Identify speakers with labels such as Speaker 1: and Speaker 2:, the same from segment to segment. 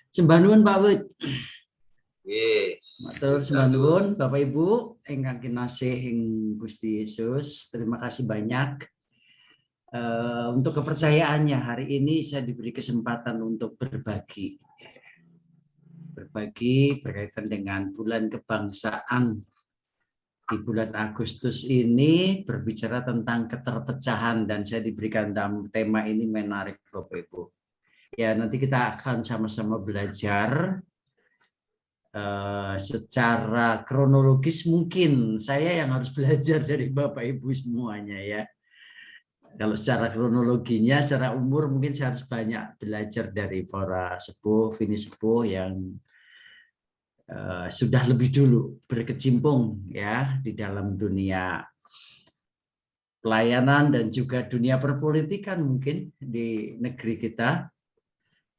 Speaker 1: Sembah nuwun Pak Wid.
Speaker 2: Nggih.
Speaker 1: Matur sembah nuwun Bapak Ibu ingkang kinasih ing Gusti Yesus. Terima kasih banyak untuk kepercayaannya. Hari ini saya diberi kesempatan untuk berbagi berkaitan dengan bulan kebangsaan. Di bulan Agustus ini berbicara tentang keterpecahan dan saya diberikan tema ini menarik Bapak Ibu. Ya, nanti kita akan sama-sama belajar secara kronologis. Mungkin saya yang harus belajar dari Bapak Ibu semuanya ya. Kalau secara kronologinya, secara umur mungkin saya harus banyak belajar dari para sepuh, Vini sepuh yang sudah lebih dulu berkecimpung ya di dalam dunia pelayanan dan juga dunia perpolitikan mungkin di negeri kita.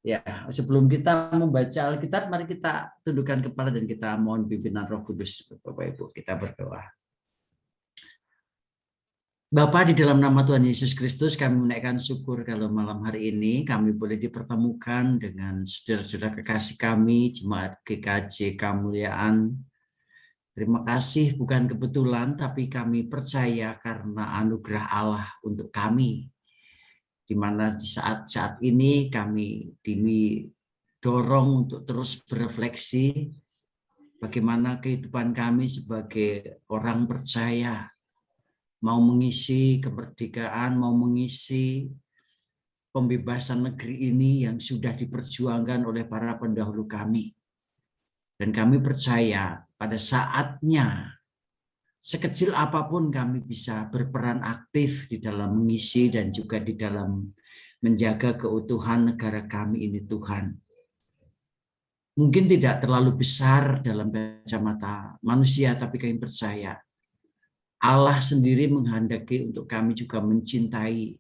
Speaker 1: Ya, sebelum kita membaca Alkitab, mari kita tundukkan kepala dan kita mohon pimpinan Roh Kudus, Bapak Ibu. Kita berdoa. Bapa, di dalam nama Tuhan Yesus Kristus, kami menaikkan syukur kalau malam hari ini kami boleh dipertemukan dengan saudara-saudara kekasih kami, Jemaat GKJ Kemuliaan. Terima kasih bukan kebetulan, tapi kami percaya karena anugerah Allah untuk kami. Di mana di saat-saat ini kami didorong untuk terus berefleksi bagaimana kehidupan kami sebagai orang percaya mau mengisi kemerdekaan, mau mengisi pembebasan negeri ini yang sudah diperjuangkan oleh para pendahulu kami. Dan kami percaya pada saatnya, sekecil apapun kami bisa berperan aktif di dalam mengisi dan juga di dalam menjaga keutuhan negara kami ini Tuhan. Mungkin tidak terlalu besar dalam kacamata manusia, tapi kami percaya Allah sendiri menghendaki untuk kami juga mencintai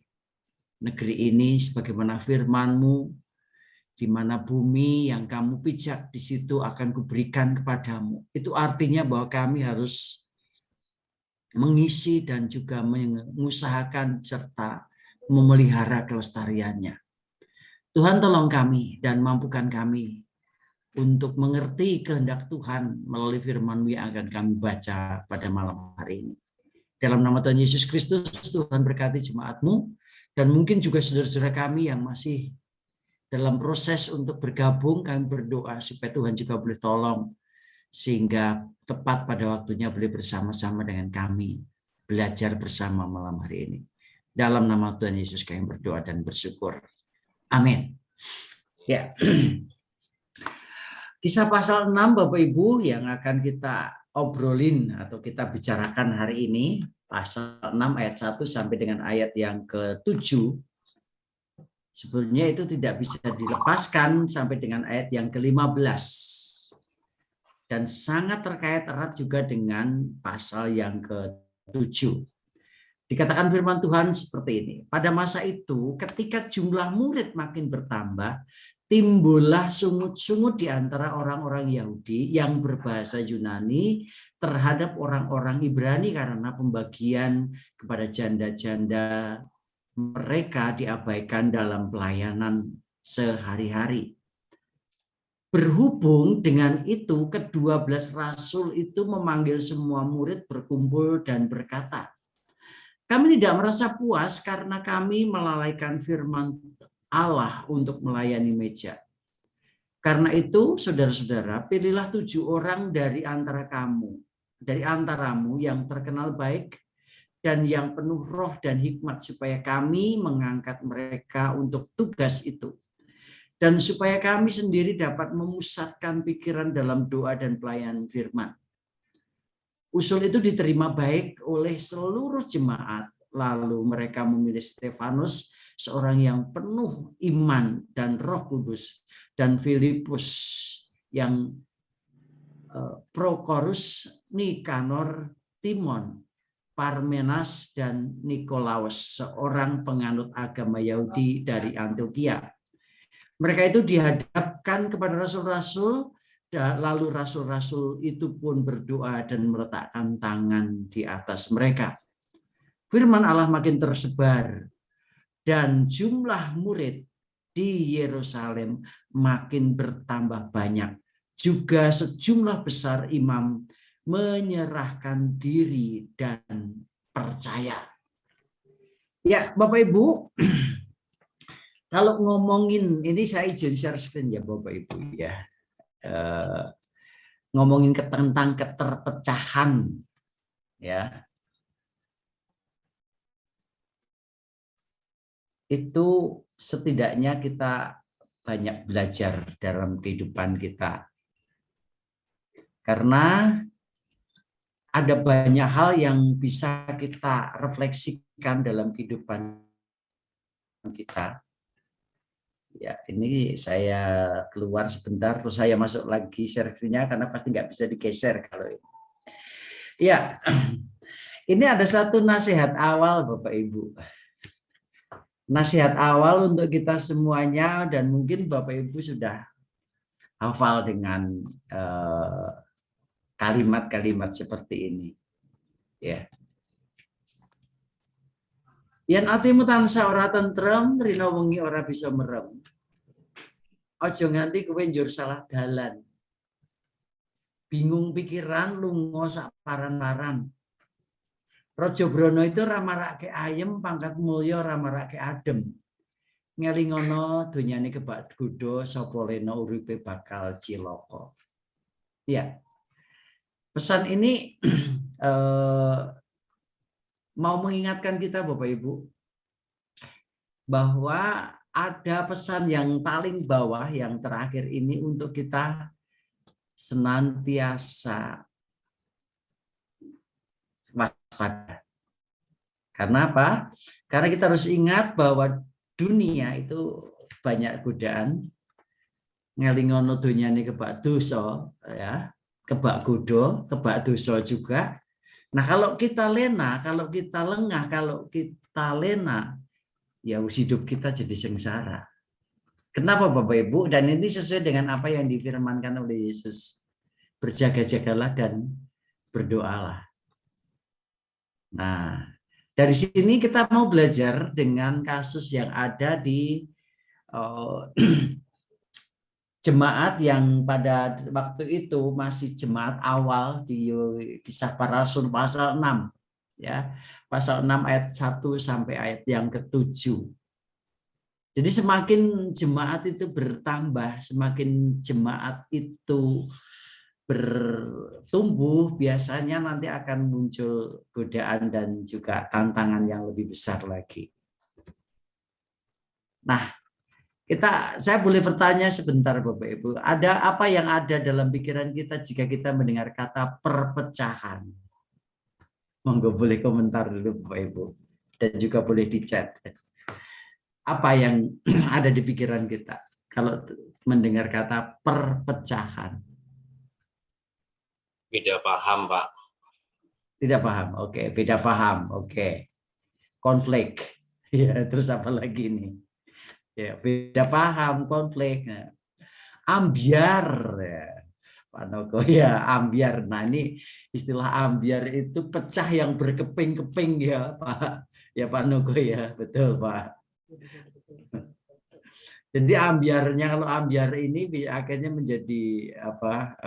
Speaker 1: negeri ini sebagaimana firman-Mu, di mana bumi yang kamu pijak di situ akan kuberikan kepadamu. Itu artinya bahwa kami harus mengisi dan juga mengusahakan serta memelihara kelestariannya. Tuhan tolong kami dan mampukan kami untuk mengerti kehendak Tuhan melalui firman-Mu yang akan kami baca pada malam hari ini. Dalam nama Tuhan Yesus Kristus, Tuhan berkati jemaat-Mu, dan mungkin juga saudara-saudara kami yang masih dalam proses untuk bergabung, kami berdoa supaya Tuhan juga boleh tolong, sehingga tepat pada waktunya boleh bersama-sama dengan kami, belajar bersama malam hari ini. Dalam nama Tuhan Yesus kami berdoa dan bersyukur. Amin. Ya. Kisah pasal 6 Bapak Ibu yang akan kita obrolin atau kita bicarakan hari ini, pasal 6 ayat 1 sampai dengan ayat yang ke-7. Sebenarnya itu tidak bisa dilepaskan sampai dengan ayat yang ke-15. Dan sangat terkait erat juga dengan pasal yang ke-7. Dikatakan firman Tuhan seperti ini. Pada masa itu, ketika jumlah murid makin bertambah, timbullah sungut-sungut di antara orang-orang Yahudi yang berbahasa Yunani terhadap orang-orang Ibrani karena pembagian kepada janda-janda mereka diabaikan dalam pelayanan sehari-hari. Berhubung dengan itu, ke-12 rasul itu memanggil semua murid berkumpul dan berkata, kami tidak merasa puas karena kami melalaikan firman Allah untuk melayani meja. Karena itu, saudara-saudara, pilihlah 7 orang dari antaramu yang terkenal baik dan yang penuh roh dan hikmat, supaya kami mengangkat mereka untuk tugas itu. Dan supaya kami sendiri dapat memusatkan pikiran dalam doa dan pelayanan firman. Usul itu diterima baik oleh seluruh jemaat. Lalu mereka memilih Stefanus, seorang yang penuh iman dan Roh Kudus, dan Filipus yang Prokorus, Nikanor, Timon, Parmenas, dan Nikolaus, seorang penganut agama Yahudi dari Antioquia. Mereka itu dihadapkan kepada rasul-rasul, lalu rasul-rasul itu pun berdoa dan meletakkan tangan di atas mereka. Firman Allah makin tersebar dan jumlah murid di Yerusalem makin bertambah banyak. Juga sejumlah besar imam menyerahkan diri dan percaya. Ya, Bapak Ibu, kalau ngomongin ini saya izin share screen ya Bapak Ibu ya. Ngomongin tentang keterpecahan ya. Itu setidaknya kita banyak belajar dalam kehidupan kita. Karena ada banyak hal yang bisa kita refleksikan dalam kehidupan kita. Ya, ini saya keluar sebentar, terus saya masuk lagi share-nya karena pasti nggak bisa digeser kalau ini. Ya, ini ada satu nasihat awal Bapak Ibu. Nasihat awal untuk kita semuanya dan mungkin Bapak Ibu sudah hafal dengan kalimat-kalimat seperti ini. Ya. Yen atimu tansah ora tentrem, rina wengi ora bisa merem. Aja nganti kowe njur salah dalan. Bingung pikiran lunga sak paran-paran. Raja Brana itu ora marake ayem, pangkat mulya ora marake adem. Ngelingono donyane kebak godha sapa lena uripe bakal cilaka. Ya. Pesan ini mau mengingatkan kita Bapak Ibu bahwa ada pesan yang paling bawah yang terakhir ini untuk kita senantiasa waspada. Karena apa? Karena kita harus ingat bahwa dunia itu banyak godaan. Ngelingono donyane kebak dosa ya, kebak godha, kebak dosa juga. Nah, kalau kita lena, kalau kita lengah, kalau kita lena, ya hidup kita jadi sengsara. Kenapa Bapak Ibu? Dan ini sesuai dengan apa yang difirmankan oleh Yesus. Berjaga-jagalah dan berdoalah. Nah, dari sini kita mau belajar dengan kasus yang ada di jemaat yang pada waktu itu masih jemaat awal di Kisah Para Rasul pasal 6 ya. Pasal 6 ayat 1 sampai ayat yang ke-7. Jadi semakin jemaat itu bertambah, semakin jemaat itu bertumbuh, biasanya nanti akan muncul godaan dan juga tantangan yang lebih besar lagi. Nah, saya boleh bertanya sebentar Bapak Ibu, ada apa yang ada dalam pikiran kita jika kita mendengar kata perpecahan? Monggo boleh komentar dulu Bapak Ibu, dan juga boleh di chat. Apa yang ada di pikiran kita kalau mendengar kata perpecahan?
Speaker 2: Beda paham, Pak.
Speaker 1: Tidak paham, oke. Beda paham, oke. Konflik, ya. Terus apa lagi nih? Ya, beda paham, konflik. Nah, ambiar, ya. Pak Noko, ya ambiar. Nah ini istilah ambiar itu pecah yang berkeping-keping ya Pak. Ya Pak Noko ya, betul Pak. Jadi ambiarnya, kalau ambiar ini akhirnya menjadi apa?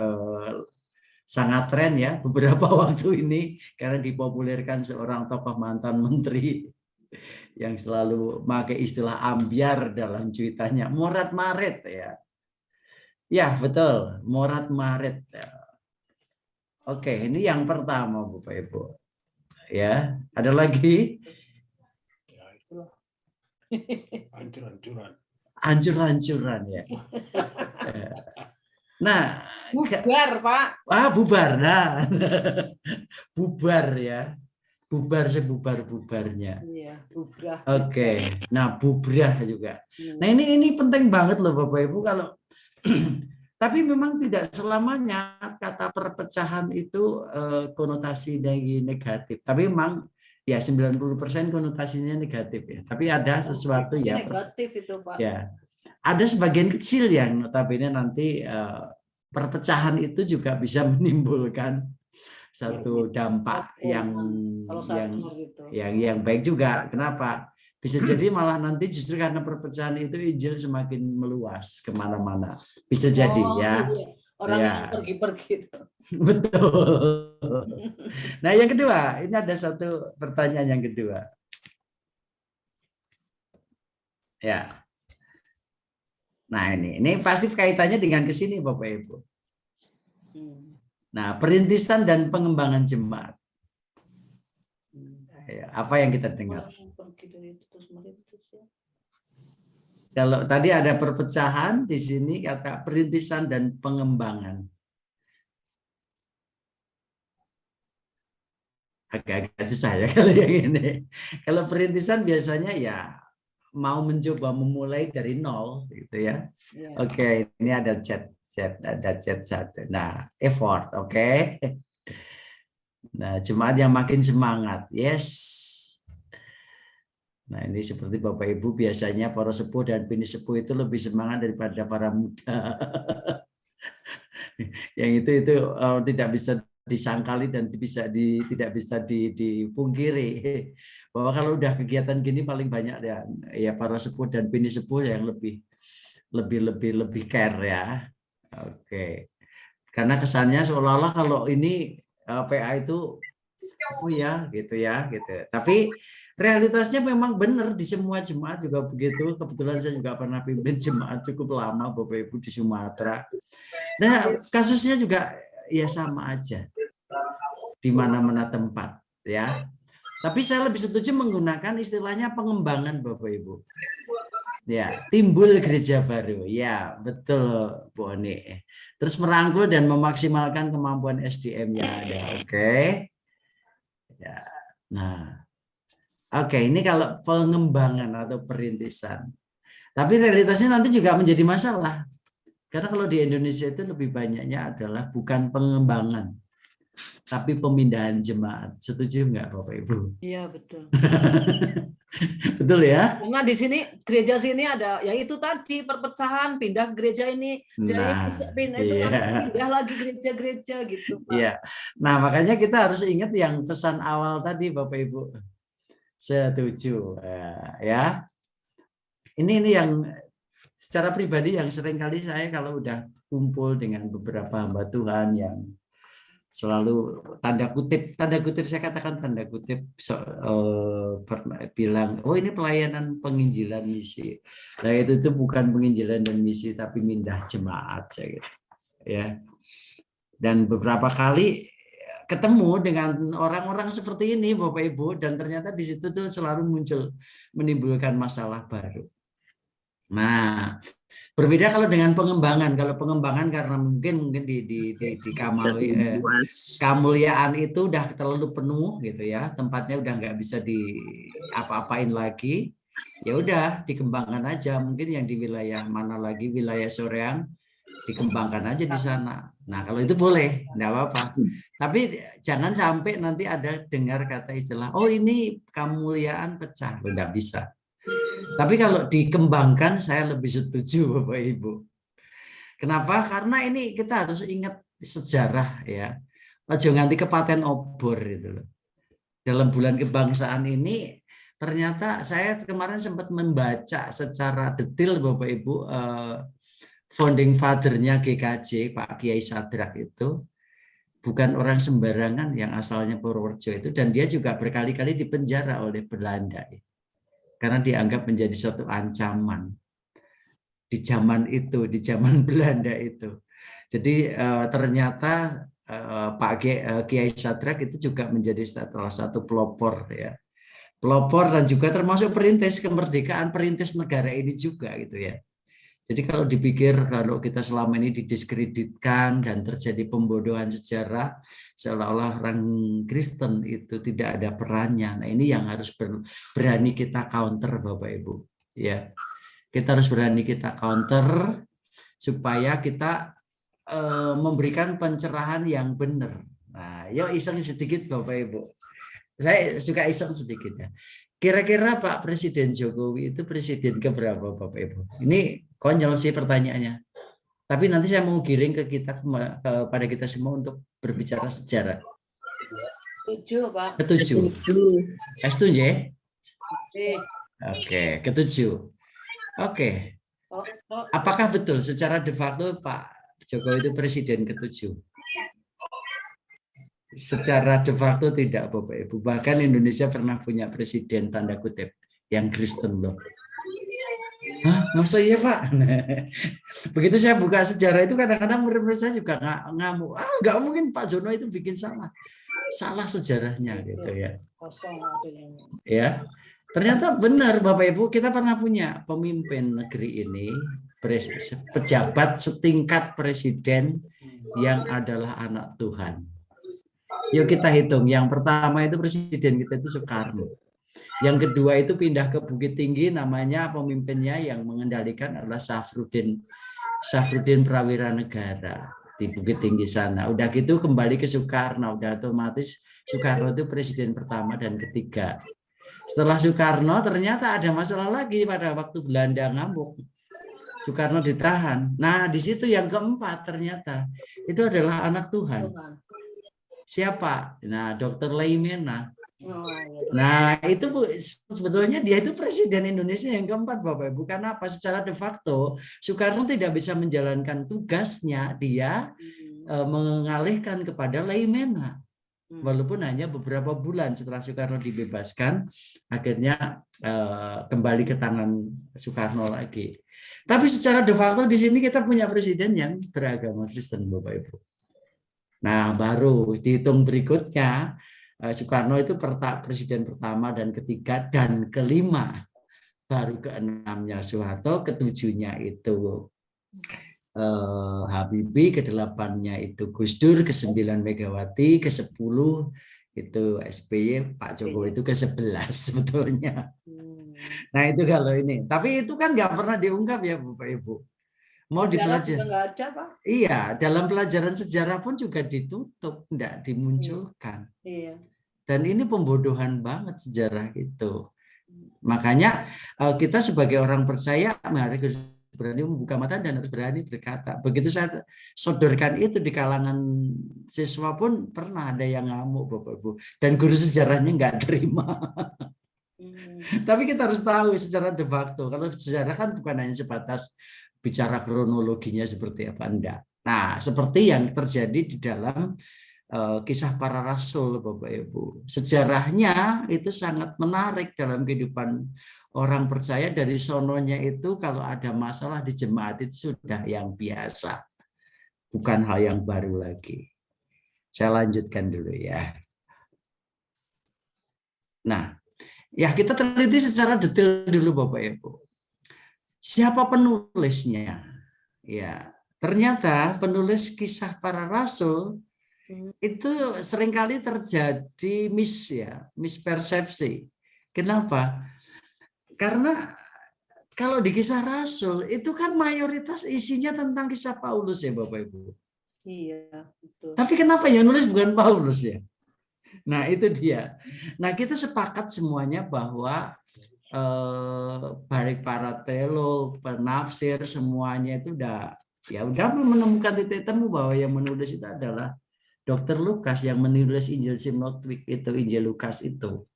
Speaker 1: Sangat tren ya beberapa waktu ini karena dipopulerkan seorang tokoh mantan menteri yang selalu pakai istilah ambiar dalam cuitannya, morat marit ya. Ya betul, morat marit. Oke, ini yang pertama Bapak Ibu. Ya, ada lagi?
Speaker 3: Ya itulah. Hancur-hancuran.
Speaker 1: Hancur-hancuran ya. Nah,
Speaker 4: bubar Pak.
Speaker 1: Bubar. Nah, bubar ya. Bubar sebubar-bubarnya.
Speaker 4: Iya, bubrah.
Speaker 1: Oke. Nah, bubrah juga. Nah, ini penting banget loh Bapak Ibu kalau tapi memang tidak selamanya kata perpecahan itu konotasi negatif. Tapi memang ya 90% konotasinya negatif ya. Tapi ada sesuatu ya
Speaker 4: negatif itu, Pak.
Speaker 1: Ya. Ada sebagian kecil yang notabene nanti perpecahan itu juga bisa menimbulkan satu dampak yang baik juga. Kenapa? Bisa jadi malah nanti justru karena perpecahan itu Injil semakin meluas kemana-mana. Bisa jadi
Speaker 4: Oh,
Speaker 1: ya.
Speaker 4: iya. Orang
Speaker 1: Ya.
Speaker 4: yang pergi-pergi itu.
Speaker 1: Betul. Nah, yang kedua, ini ada satu pertanyaan yang kedua. Ya. Nah, ini pasti kaitannya dengan ke sini Bapak Ibu. Nah, perintisan dan pengembangan jemaat. Ya, apa yang kita dengar? Kalau tadi ada perpecahan, di sini kata perintisan dan pengembangan. Agak-agak susah ya kalau yang ini. Kalau perintisan biasanya ya mau mencoba memulai dari nol gitu ya.
Speaker 4: Yeah.
Speaker 1: Oke, ini ada chat satu. Nah, effort, oke. Nah, jemaat yang makin semangat. Yes. Nah, ini seperti Bapak Ibu biasanya para sepuh dan bini sepuh itu lebih semangat daripada para muda. Yang itu tidak bisa disangkali dan tidak bisa dipungkiri bahwa kalau udah kegiatan gini paling banyak ya para sepuh dan bini sepuh yang lebih care ya. Oke. Karena kesannya seolah-olah kalau ini PA itu oh ya gitu. Tapi realitasnya memang benar di semua jemaat juga begitu. Kebetulan saya juga pernah pimpin jemaat cukup lama Bapak Ibu di Sumatera. Nah, kasusnya juga ya sama aja di mana-mana tempat ya. Tapi saya lebih setuju menggunakan istilahnya pengembangan Bapak Ibu. Ya, timbul gereja baru. Ya, betul Bu Oni. Terus merangkul dan memaksimalkan kemampuan SDM yang ada. Oke. Ya. Nah. Oke, ini kalau pengembangan atau perintisan. Tapi realitasnya nanti juga menjadi masalah. Karena kalau di Indonesia itu lebih banyaknya adalah bukan pengembangan, tapi pemindahan jemaat. Setuju nggak Bapak Ibu?
Speaker 4: Iya, betul.
Speaker 1: Betul ya?
Speaker 4: Karena di sini gereja sini ada ya itu tadi perpecahan, pindah gereja ini, pindah lagi gereja-gereja gitu, Pak.
Speaker 1: Iya. Nah, makanya kita harus ingat yang pesan awal tadi Bapak Ibu. Setuju ya. Ini yang secara pribadi yang seringkali saya kalau udah kumpul dengan beberapa hamba Tuhan yang selalu tanda kutip saya katakan tanda kutip bilang oh ini pelayanan penginjilan misi. Nah itu bukan penginjilan dan misi tapi mindah jemaat saya gitu. Ya. Dan beberapa kali ketemu dengan orang-orang seperti ini Bapak Ibu dan ternyata di situ tuh selalu menimbulkan masalah baru. Nah, berbeda kalau dengan pengembangan. Kalau pengembangan karena mungkin di kemuliaan itu udah terlalu penuh gitu ya, tempatnya udah nggak bisa apa-apain lagi. Ya udah dikembangkan aja. Mungkin yang di wilayah mana lagi wilayah Soreang dikembangkan aja di sana. Nah, kalau itu boleh, enggak apa-apa. Tapi jangan sampai nanti ada dengar kata istilah, oh ini kemuliaan pecah, enggak bisa. Tapi kalau dikembangkan saya lebih setuju Bapak Ibu. Kenapa? Karena ini kita harus ingat sejarah ya. Ojo nganti kepaten obor itu loh. Dalam bulan kebangsaan ini ternyata saya kemarin sempat membaca secara detail Bapak Ibu founding father-nya GKJ, Pak Kiai Sadrak itu bukan orang sembarangan yang asalnya Purworejo itu, dan dia juga berkali-kali dipenjara oleh Belanda karena dianggap menjadi suatu ancaman di zaman itu, di zaman Belanda itu. Jadi ternyata Pak Kiai Sadrak itu juga menjadi salah satu pelopor ya, pelopor dan juga termasuk perintis kemerdekaan, perintis negara ini juga gitu ya. Jadi kalau dipikir kalau kita selama ini didiskreditkan dan terjadi pembodohan sejarah seolah-olah orang Kristen itu tidak ada perannya. Nah ini yang harus berani kita counter Bapak Ibu. Ya, kita harus berani kita counter supaya kita memberikan pencerahan yang benar. Nah, yuk iseng sedikit Bapak Ibu. Saya suka iseng sedikit ya. Kira-kira Pak Presiden Jokowi itu presiden keberapa Bapak Ibu? Ini konyol sih pertanyaannya. Tapi nanti saya mau giring ke kita kepada kita semua untuk berbicara sejarah.
Speaker 4: Setuju, Pak.
Speaker 1: Setuju. Setuju. Oke, ketujuh. Oke.
Speaker 4: Oh, oh,
Speaker 1: Apakah betul secara de facto Pak Jokowi itu presiden ketujuh? Secara de facto tidak, Bapak Ibu. Bahkan Indonesia pernah punya presiden tanda kutip yang Kristen loh. Hah, masa iya Pak? Begitu saya buka sejarah itu kadang-kadang menurut saya juga ngamuk. Nggak mungkin Pak Jono itu bikin salah. Salah sejarahnya gitu ya.
Speaker 4: kosong artinya.
Speaker 1: Ya. Ternyata benar Bapak Ibu, kita pernah punya pemimpin negeri ini, pejabat setingkat presiden yang adalah anak Tuhan. Yuk kita hitung, yang pertama itu presiden kita itu Soekarno. Yang kedua itu pindah ke Bukit Tinggi, namanya pemimpinnya yang mengendalikan adalah Syafruddin Prawira Negara di Bukit Tinggi sana. Udah gitu kembali ke Soekarno, udah otomatis Soekarno itu presiden pertama dan ketiga. Setelah Soekarno ternyata ada masalah lagi pada waktu Belanda ngamuk. Soekarno ditahan. Nah, di situ yang keempat ternyata itu adalah anak Tuhan. Siapa? Nah, Dr. Leimena. Nah, itu sebetulnya dia itu presiden Indonesia yang keempat, Bapak Ibu. Karena apa? Secara de facto, Soekarno tidak bisa menjalankan tugasnya, dia mengalihkan kepada Leimena. Walaupun hanya beberapa bulan setelah Soekarno dibebaskan, akhirnya kembali ke tangan Soekarno lagi. Tapi secara de facto di sini kita punya presiden yang beragama Kristen, Bapak Ibu. Nah, baru dihitung berikutnya, Soekarno itu presiden pertama dan ketiga dan kelima, baru keenamnya Soeharto, ketujuhnya itu Habibie, ke-8-nya itu Gus Dur, ke-9 Megawati, ke-10 itu SBY, Pak Jokowi itu ke-11 sebetulnya. Nah itu kalau ini, tapi itu kan nggak pernah diungkap ya Bapak Ibu. Mau dipelajari? Iya, dalam pelajaran sejarah pun juga ditutup, nggak dimunculkan.
Speaker 4: Iya.
Speaker 1: Dan ini pembodohan banget sejarah itu. Makanya kita sebagai orang percaya harus berani membuka mata dan harus berani berkata. Begitu saya sodorkan itu di kalangan siswa pun pernah ada yang ngamuk Bapak Ibu. Dan guru sejarahnya nggak terima. Tapi kita harus tahu secara de facto. Kalau sejarah kan bukan hanya sebatas bicara kronologinya seperti apa, enggak. Nah, seperti yang terjadi di dalam kisah para rasul, Bapak Ibu. Sejarahnya itu sangat menarik dalam kehidupan orang percaya. Dari sononya itu kalau ada masalah di jemaat itu sudah yang biasa. Bukan hal yang baru lagi. Saya lanjutkan dulu ya. Nah, ya kita teliti secara detail dulu Bapak Ibu. Siapa penulisnya? Ya, ternyata penulis kisah para rasul itu seringkali terjadi mispersepsi. Kenapa? Karena kalau di kisah Rasul itu kan mayoritas isinya tentang kisah Paulus ya Bapak Ibu.
Speaker 4: Iya, betul.
Speaker 1: Tapi kenapa yang nulis bukan Paulus ya? Nah itu dia. Nah kita sepakat semuanya bahwa baik para teolog, penafsir semuanya itu udah menemukan titik temu bahwa yang menulis itu adalah Dr. Lukas yang menulis Injil Sinoptik itu, Injil Lukas itu.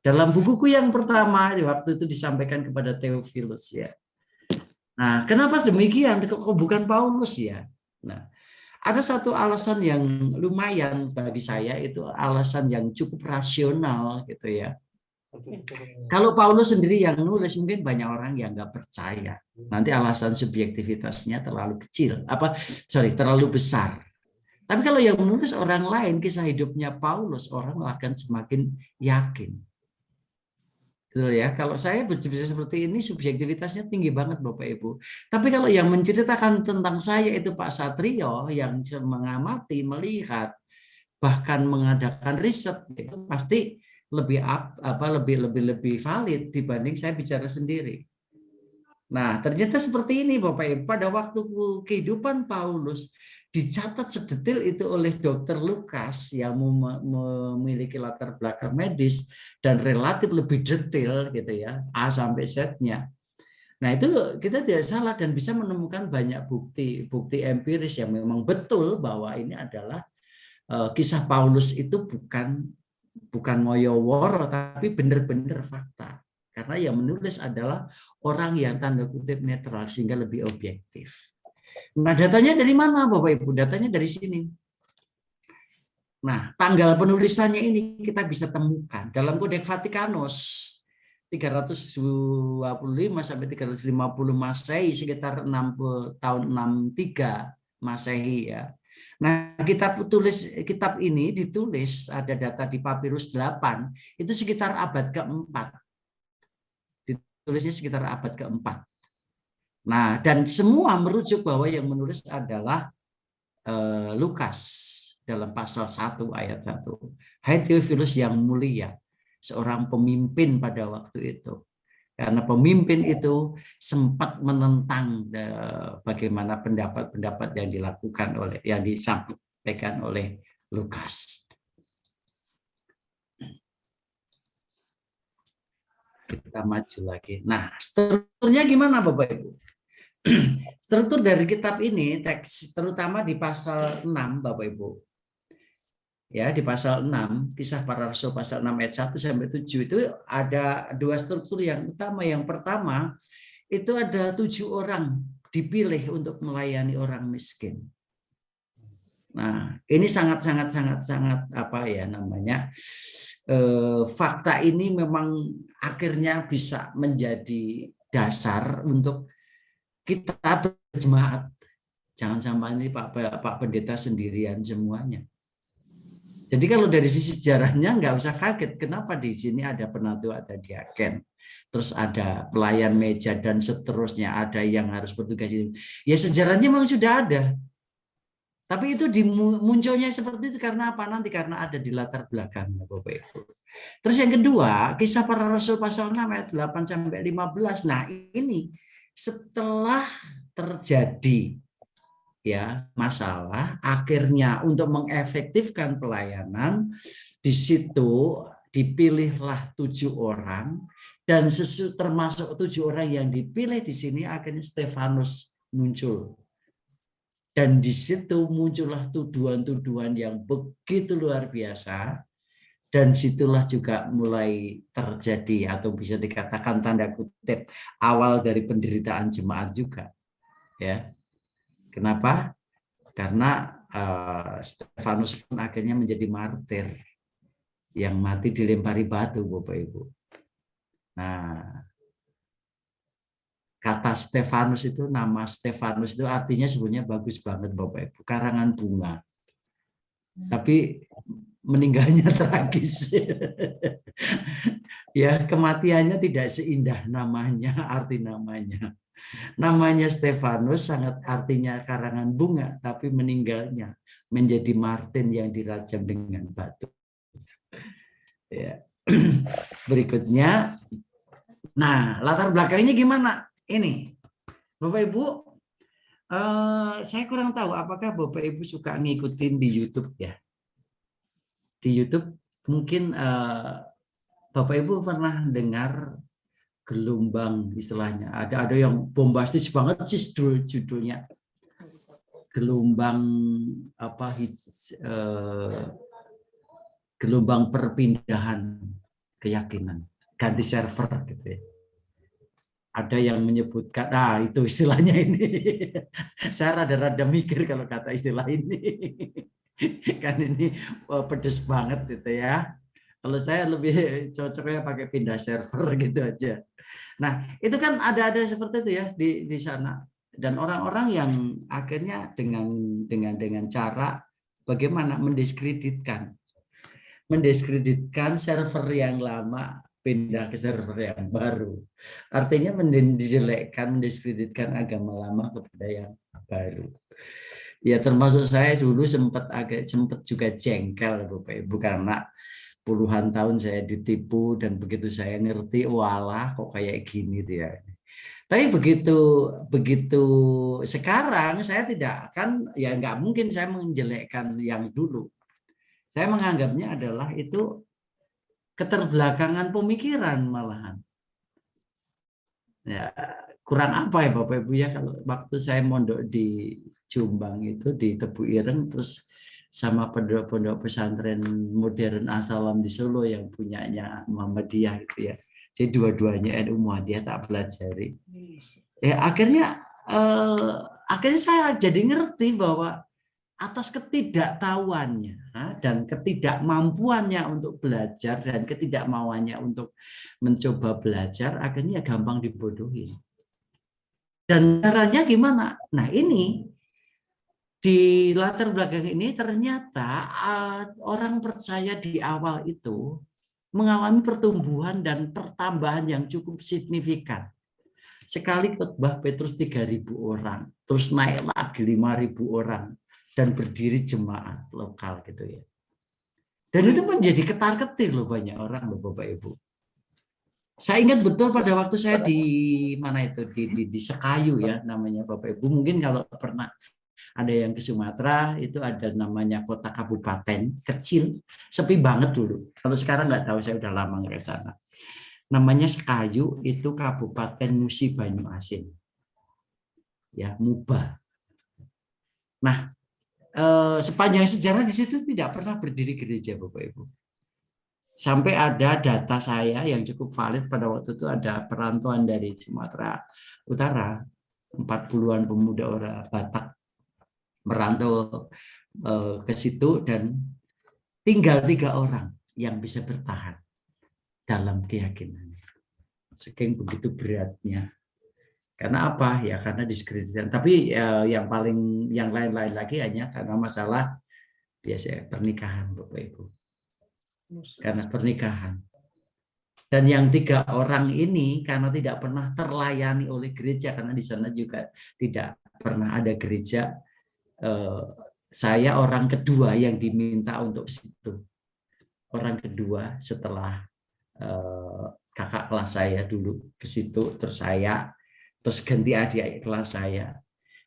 Speaker 1: Dalam bukuku yang pertama, waktu itu disampaikan kepada Theophilus ya. Nah, kenapa demikian? Kok bukan Paulus ya? Nah, ada satu alasan yang lumayan bagi saya, itu alasan yang cukup rasional gitu ya. Kalau Paulus sendiri yang nulis, mungkin banyak orang yang nggak percaya. Nanti alasan subjektivitasnya terlalu kecil, terlalu besar. Tapi kalau yang menulis orang lain, kisah hidupnya Paulus, orang akan semakin yakin. Betul ya, kalau saya bisa seperti ini, subjektivitasnya tinggi banget Bapak Ibu. Tapi kalau yang menceritakan tentang saya itu Pak Satrio, yang mengamati, melihat, bahkan mengadakan riset, itu pasti lebih valid dibanding saya bicara sendiri. Nah, ternyata seperti ini Bapak Ibu, pada waktu kehidupan Paulus dicatat sedetail itu oleh Dr. Lukas yang memiliki latar belakang medis dan relatif lebih detail gitu ya, A sampai Z-nya. Nah, itu kita tidak salah dan bisa menemukan banyak bukti empiris yang memang betul bahwa ini adalah kisah Paulus itu bukan moyoworo tapi benar-benar fakta. Karena yang menulis adalah orang yang tanda kutip netral sehingga lebih objektif. Nah, datanya dari mana Bapak Ibu? Datanya dari sini. Nah, tanggal penulisannya ini kita bisa temukan dalam Kodeks Vatikanus 325 sampai 350 Masehi, sekitar tahun 63 Masehi ya. Nah, kitab ini ditulis, ada data di Papirus 8, itu sekitar abad keempat. Ditulisnya sekitar abad keempat. Nah, dan semua merujuk bahwa yang menulis adalah Lukas dalam pasal 1 ayat 1. Hai Theophilus yang mulia, seorang pemimpin pada waktu itu. Karena pemimpin itu sempat menentang bagaimana pendapat-pendapat yang disampaikan oleh Lukas. Kita maju lagi. Nah, strukturnya gimana Bapak Ibu? Struktur dari kitab ini, teks terutama di pasal 6 Bapak Ibu. Ya, di pasal 6, Kisah Para Rasul pasal 6 ayat 1 sampai 7 itu ada dua struktur yang utama. Yang pertama, itu ada 7 orang dipilih untuk melayani orang miskin. Nah, ini sangat apa ya namanya? Fakta ini memang akhirnya bisa menjadi dasar untuk kita berjemaat. Jangan sampai ini Pak Pendeta sendirian semuanya. Jadi kalau dari sisi sejarahnya nggak usah kaget kenapa di sini ada penatu, ada diaken, terus ada pelayan meja dan seterusnya, ada yang harus bertugas. Ya sejarahnya memang sudah ada. Tapi itu munculnya seperti itu karena apa? Nanti karena ada di latar belakangnya Bapak Ibu. Terus yang kedua, Kisah Para Rasul pasal 6 ayat 8 sampai 15. Nah, ini setelah terjadi ya masalah, akhirnya untuk mengefektifkan pelayanan, di situ dipilihlah 7 orang, dan termasuk 7 orang yang dipilih di sini akhirnya Stefanus muncul. Dan di situ muncullah tuduhan-tuduhan yang begitu luar biasa, dan situlah juga mulai terjadi atau bisa dikatakan tanda kutip awal dari penderitaan jemaat juga, ya. Kenapa? Karena Stefanus pun akhirnya menjadi martir yang mati dilempari batu, Bapak Ibu. Nah, kata Stefanus itu, nama Stefanus itu artinya sebenarnya bagus banget Bapak Ibu, karangan bunga. Tapi meninggalnya tragis. Ya, kematiannya tidak seindah namanya, arti namanya. Namanya Stefanus sangat artinya karangan bunga, tapi meninggalnya menjadi martir yang dirajam dengan batu. Ya. Berikutnya, nah latar belakangnya gimana? Ini, Bapak Ibu, saya kurang tahu apakah Bapak Ibu suka ngikutin di YouTube ya. Di YouTube mungkin Bapak Ibu pernah dengar gelombang istilahnya, ada yang bombastis banget sih judulnya, gelombang apa gelombang perpindahan keyakinan, ganti server gitu ya. Ada yang menyebutkan, nah itu istilahnya ini, saya rada-rada mikir kalau kata istilah ini, kan ini pedes banget gitu ya. Kalau saya lebih cocoknya pakai pindah server gitu aja. Nah, itu kan ada seperti itu ya di sana. Dan orang-orang yang akhirnya dengan cara bagaimana mendiskreditkan server yang lama pindah ke server yang baru. Artinya menjelekkan, mendiskreditkan agama lama kepada yang baru. Ya termasuk saya dulu sempat juga jengkel Bapak Ibu karena puluhan tahun saya ditipu, dan begitu saya ngerti, walah kok kayak gini dia. Tapi begitu sekarang saya tidak akan, ya nggak mungkin saya menjelekkan yang dulu. Saya menganggapnya adalah itu keterbelakangan pemikiran malahan. Ya, kurang apa ya Bapak Ibu ya, kalau waktu saya mondok di Jombang itu di Tebu Ireng, terus sama pondok pesantren modern As-Salam di Solo yang punyanya Muhammadiyah gitu ya. Jadi dua-duanya NU Muhammadiyah tak pelajari. Ya akhirnya saya jadi ngerti bahwa atas ketidaktahuannya dan ketidakmampuannya untuk belajar dan ketidakmauannya untuk mencoba belajar, akhirnya gampang dibodohi. Dan caranya gimana? Nah ini di latar belakang ini ternyata orang percaya di awal itu mengalami pertumbuhan dan pertambahan yang cukup signifikan. Sekali khotbah Petrus 3.000 orang, terus naik lagi 5.000 orang, dan berdiri jemaat lokal gitu ya. Dan itu menjadi ketar-ketir loh banyak orang loh Bapak Ibu. Saya ingat betul pada waktu saya di mana itu di Sekayu ya namanya Bapak Ibu. Mungkin kalau pernah ada yang ke Sumatera itu ada namanya kota kabupaten kecil, sepi banget dulu. Kalau sekarang nggak tahu, saya udah lama nggak ke sana. Namanya Sekayu, itu Kabupaten Musi Banyuasin. Ya, Muba. Nah, sepanjang sejarah di situ tidak pernah berdiri gereja Bapak Ibu. Sampai ada data saya yang cukup valid pada waktu itu, ada perantauan dari Sumatera Utara, 40-an pemuda orang Batak merantau ke situ dan tinggal 3 orang yang bisa bertahan dalam keyakinannya. Saking begitu beratnya. Karena apa? Ya karena diskreditkan. Tapi yang lain-lain lagi hanya karena masalah biasa pernikahan Bapak Ibu. Karena pernikahan. Dan yang 3 orang ini karena tidak pernah terlayani oleh gereja, karena di sana juga tidak pernah ada gereja. Saya orang kedua yang diminta untuk situ. Orang kedua setelah kakak kelas saya dulu ke situ, terus saya, terus ganti adik kelas saya.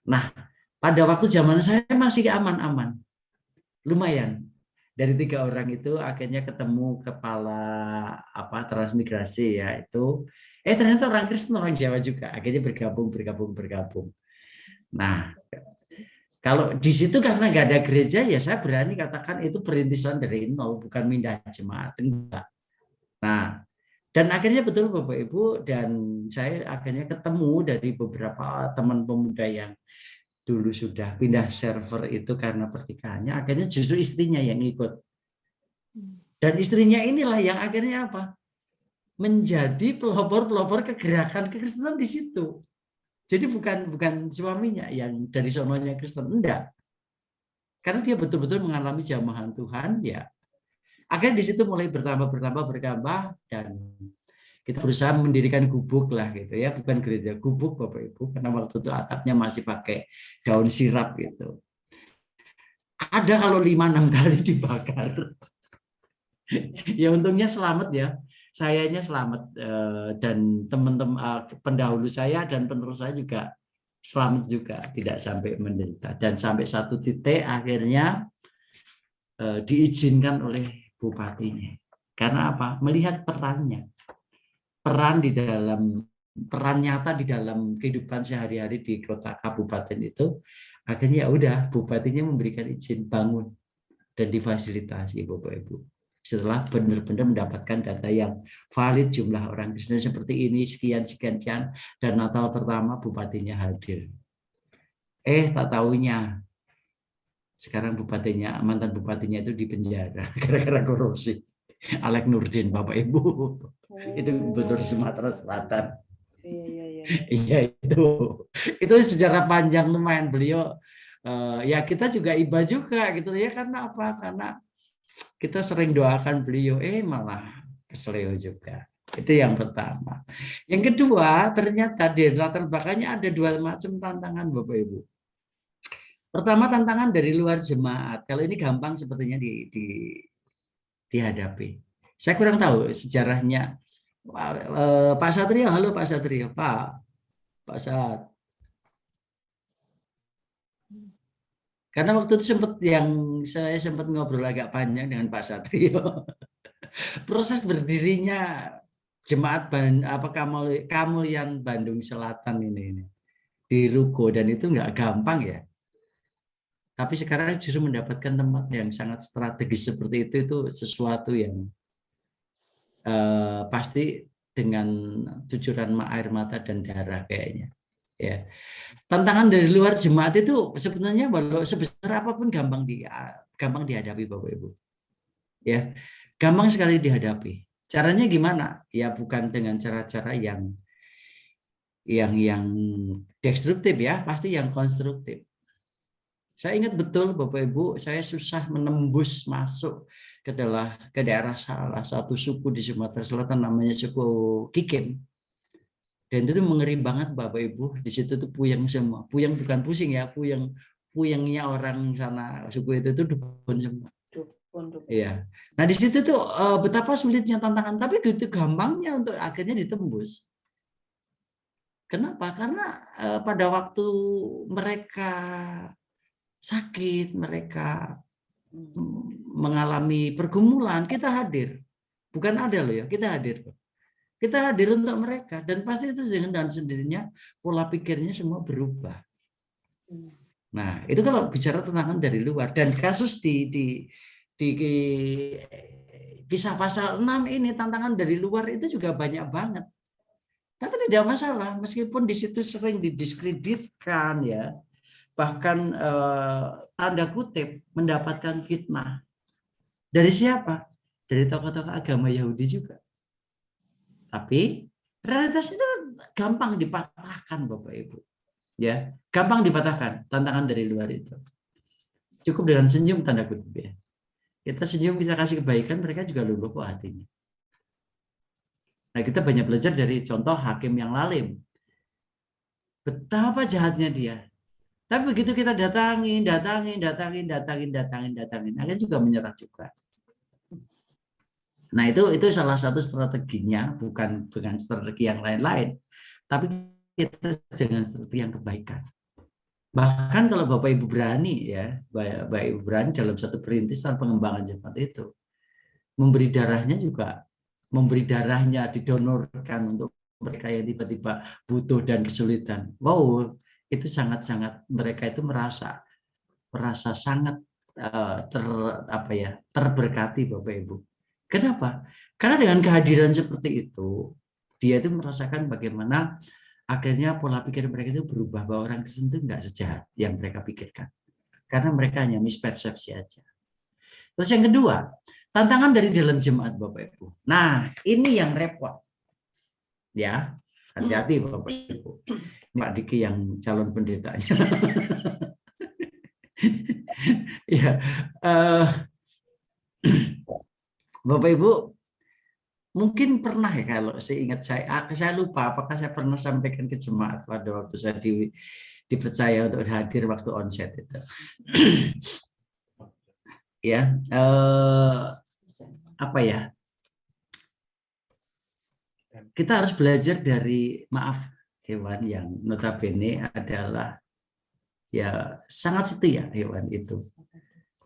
Speaker 1: Nah, pada waktu zaman saya masih aman-aman, lumayan. Dari 3 orang itu akhirnya ketemu kepala transmigrasi ya itu, ternyata orang Kristen, orang Jawa juga. Akhirnya bergabung. Nah, kalau di situ karena nggak ada gereja ya saya berani katakan itu perintisan dari nol, bukan pindah jemaat, enggak. Nah, dan akhirnya betul Bapak Ibu, dan saya akhirnya ketemu dari beberapa teman pemuda yang dulu sudah pindah server itu karena pernikahannya, akhirnya justru istrinya yang ikut. Dan istrinya inilah yang akhirnya apa? Menjadi pelopor kegerakan kekristenan di situ. Jadi bukan suaminya yang dari sononya Kristen, enggak. Karena dia betul-betul mengalami jamahan Tuhan ya. Akhirnya di situ mulai bertambah dan kita berusaha mendirikan gubuk lah gitu ya, bukan gereja, gubuk Bapak Ibu, karena waktu itu atapnya masih pakai daun sirap gitu. Ada kalau 5-6 kali dibakar. Ya untungnya selamat ya. Sayanya selamat dan teman-teman pendahulu saya dan penerus saya juga selamat juga, tidak sampai menderita. Dan sampai satu titik akhirnya diizinkan oleh bupatinya. Karena apa? Melihat peran nyata di dalam kehidupan sehari-hari di kota kabupaten itu, akhirnya ya udah bupatinya memberikan izin bangun dan difasilitasi Bapak Ibu. Setelah benar-benar mendapatkan data yang valid, jumlah orang Kristen seperti ini sekian, dan Natal pertama bupatinya hadir. Tak tahunya sekarang mantan bupatinya itu dipenjara gara-gara korupsi. Alek Nurdin Bapak Ibu. Itu Gubernur Sumatera Selatan. Iya itu sejarah panjang lumayan beliau. Ya kita juga iba juga gitu ya, karena apa? Karena kita sering doakan beliau, malah kesleo juga. Itu yang pertama. Yang kedua, ternyata di latar belakangnya ada 2 macam tantangan Bapak Ibu. Pertama, tantangan dari luar jemaat. Kalau ini gampang sepertinya dihadapi. Saya kurang tahu sejarahnya. Pak Satrio, halo Pak Satrio, Pak Sat. Karena waktu itu saya sempat ngobrol agak panjang dengan Pak Satrio. Proses berdirinya jemaat Kamulian Bandung Selatan ini di Ruko, dan itu nggak gampang ya. Tapi sekarang justru mendapatkan tempat yang sangat strategis seperti itu sesuatu yang pasti dengan cucuran air mata dan darah kayaknya. Ya. Tantangan dari luar jemaat itu sebenarnya walau sebesar apapun gampang dihadapi Bapak Ibu. Ya. Gampang sekali dihadapi. Caranya gimana? Ya bukan dengan cara-cara yang destruktif ya, pasti yang konstruktif. Saya ingat betul Bapak Ibu, saya susah menembus masuk ke daerah salah satu suku di Sumatera Selatan namanya suku Kikim. Dan itu mengeri banget Bapak Ibu, di situ tuh puyeng semua. Puyeng bukan pusing ya, puyengnya orang sana suku itu tuh dukun semua. Iya. Nah di situ tuh betapa sulitnya tantangan, tapi begitu gampangnya untuk akhirnya ditembus. Kenapa? Karena pada waktu mereka sakit, mereka mengalami pergumulan, kita hadir. Bukan ada loh ya, kita hadir. Kita hadir untuk mereka. Dan pasti itu dengan sendirinya pola pikirnya semua berubah. Nah, itu kalau bicara tantangan dari luar. Dan kasus di kisah pasal 6 ini, tantangan dari luar itu juga banyak banget. Tapi tidak masalah, meskipun di situ sering didiskreditkan ya. Bahkan tanda kutip mendapatkan fitnah. Dari siapa? Dari tokoh-tokoh agama Yahudi juga. Tapi realitas itu gampang dipatahkan Bapak Ibu. Ya, gampang dipatahkan tantangan dari luar itu. Cukup dengan senyum tanda kutip ya. Kita senyum, kita kasih kebaikan, mereka juga luluh kok hatinya. Nah, kita banyak belajar dari contoh hakim yang lalim. Betapa jahatnya dia. Tapi begitu kita datangin, akhirnya juga menyerah juga. Nah itu salah satu strateginya, bukan dengan strategi yang lain-lain, tapi kita dengan strategi yang kebaikan. Bahkan kalau Bapak Ibu berani ya, Bapak Ibu berani dalam satu perintisan pengembangan jemaat itu, memberi darahnya didonorkan untuk mereka yang tiba-tiba butuh dan kesulitan. Wow, itu sangat-sangat mereka itu merasa sangat terberkati Bapak Ibu. Kenapa? Karena dengan kehadiran seperti itu, dia itu merasakan bagaimana akhirnya pola pikir mereka itu berubah, bahwa orang Kristen itu enggak sejahat yang mereka pikirkan. Karena mereka hanya mispersepsi aja. Terus yang kedua, tantangan dari dalam jemaat Bapak Ibu. Nah, ini yang repot. Ya, hati-hati Bapak Ibu. Pak Diki yang calon pendetanya. Ya, Bapak Ibu mungkin pernah ya, kalau seingat saya lupa apakah saya pernah sampaikan ke jemaat pada waktu saya dipercaya untuk hadir waktu onset itu. Ya, apa ya? Kita harus belajar dari hewan yang notabene adalah ya sangat setia hewan itu,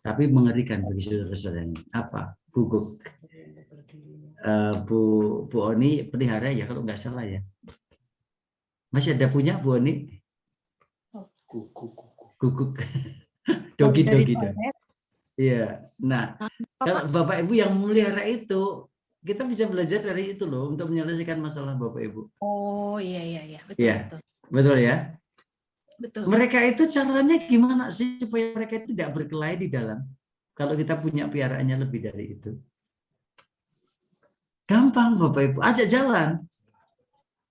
Speaker 1: tapi mengerikan bagi saudara-saudaranya. Apa? Guguk. Bu Oni pelihara ya kalau nggak salah ya. Masih ada punya Bu Oni? Guguk. Dogi. Iya. Nah, kalau Bapak Ibu yang memelihara itu, kita bisa belajar dari itu loh untuk menyelesaikan masalah Bapak Ibu.
Speaker 5: Oh iya, betul.
Speaker 1: Ya, betul ya.
Speaker 5: Betul.
Speaker 1: Mereka itu caranya gimana sih supaya mereka itu tidak berkelahi di dalam? Kalau kita punya piaraannya lebih dari itu. Gampang Bapak Ibu, ajak jalan,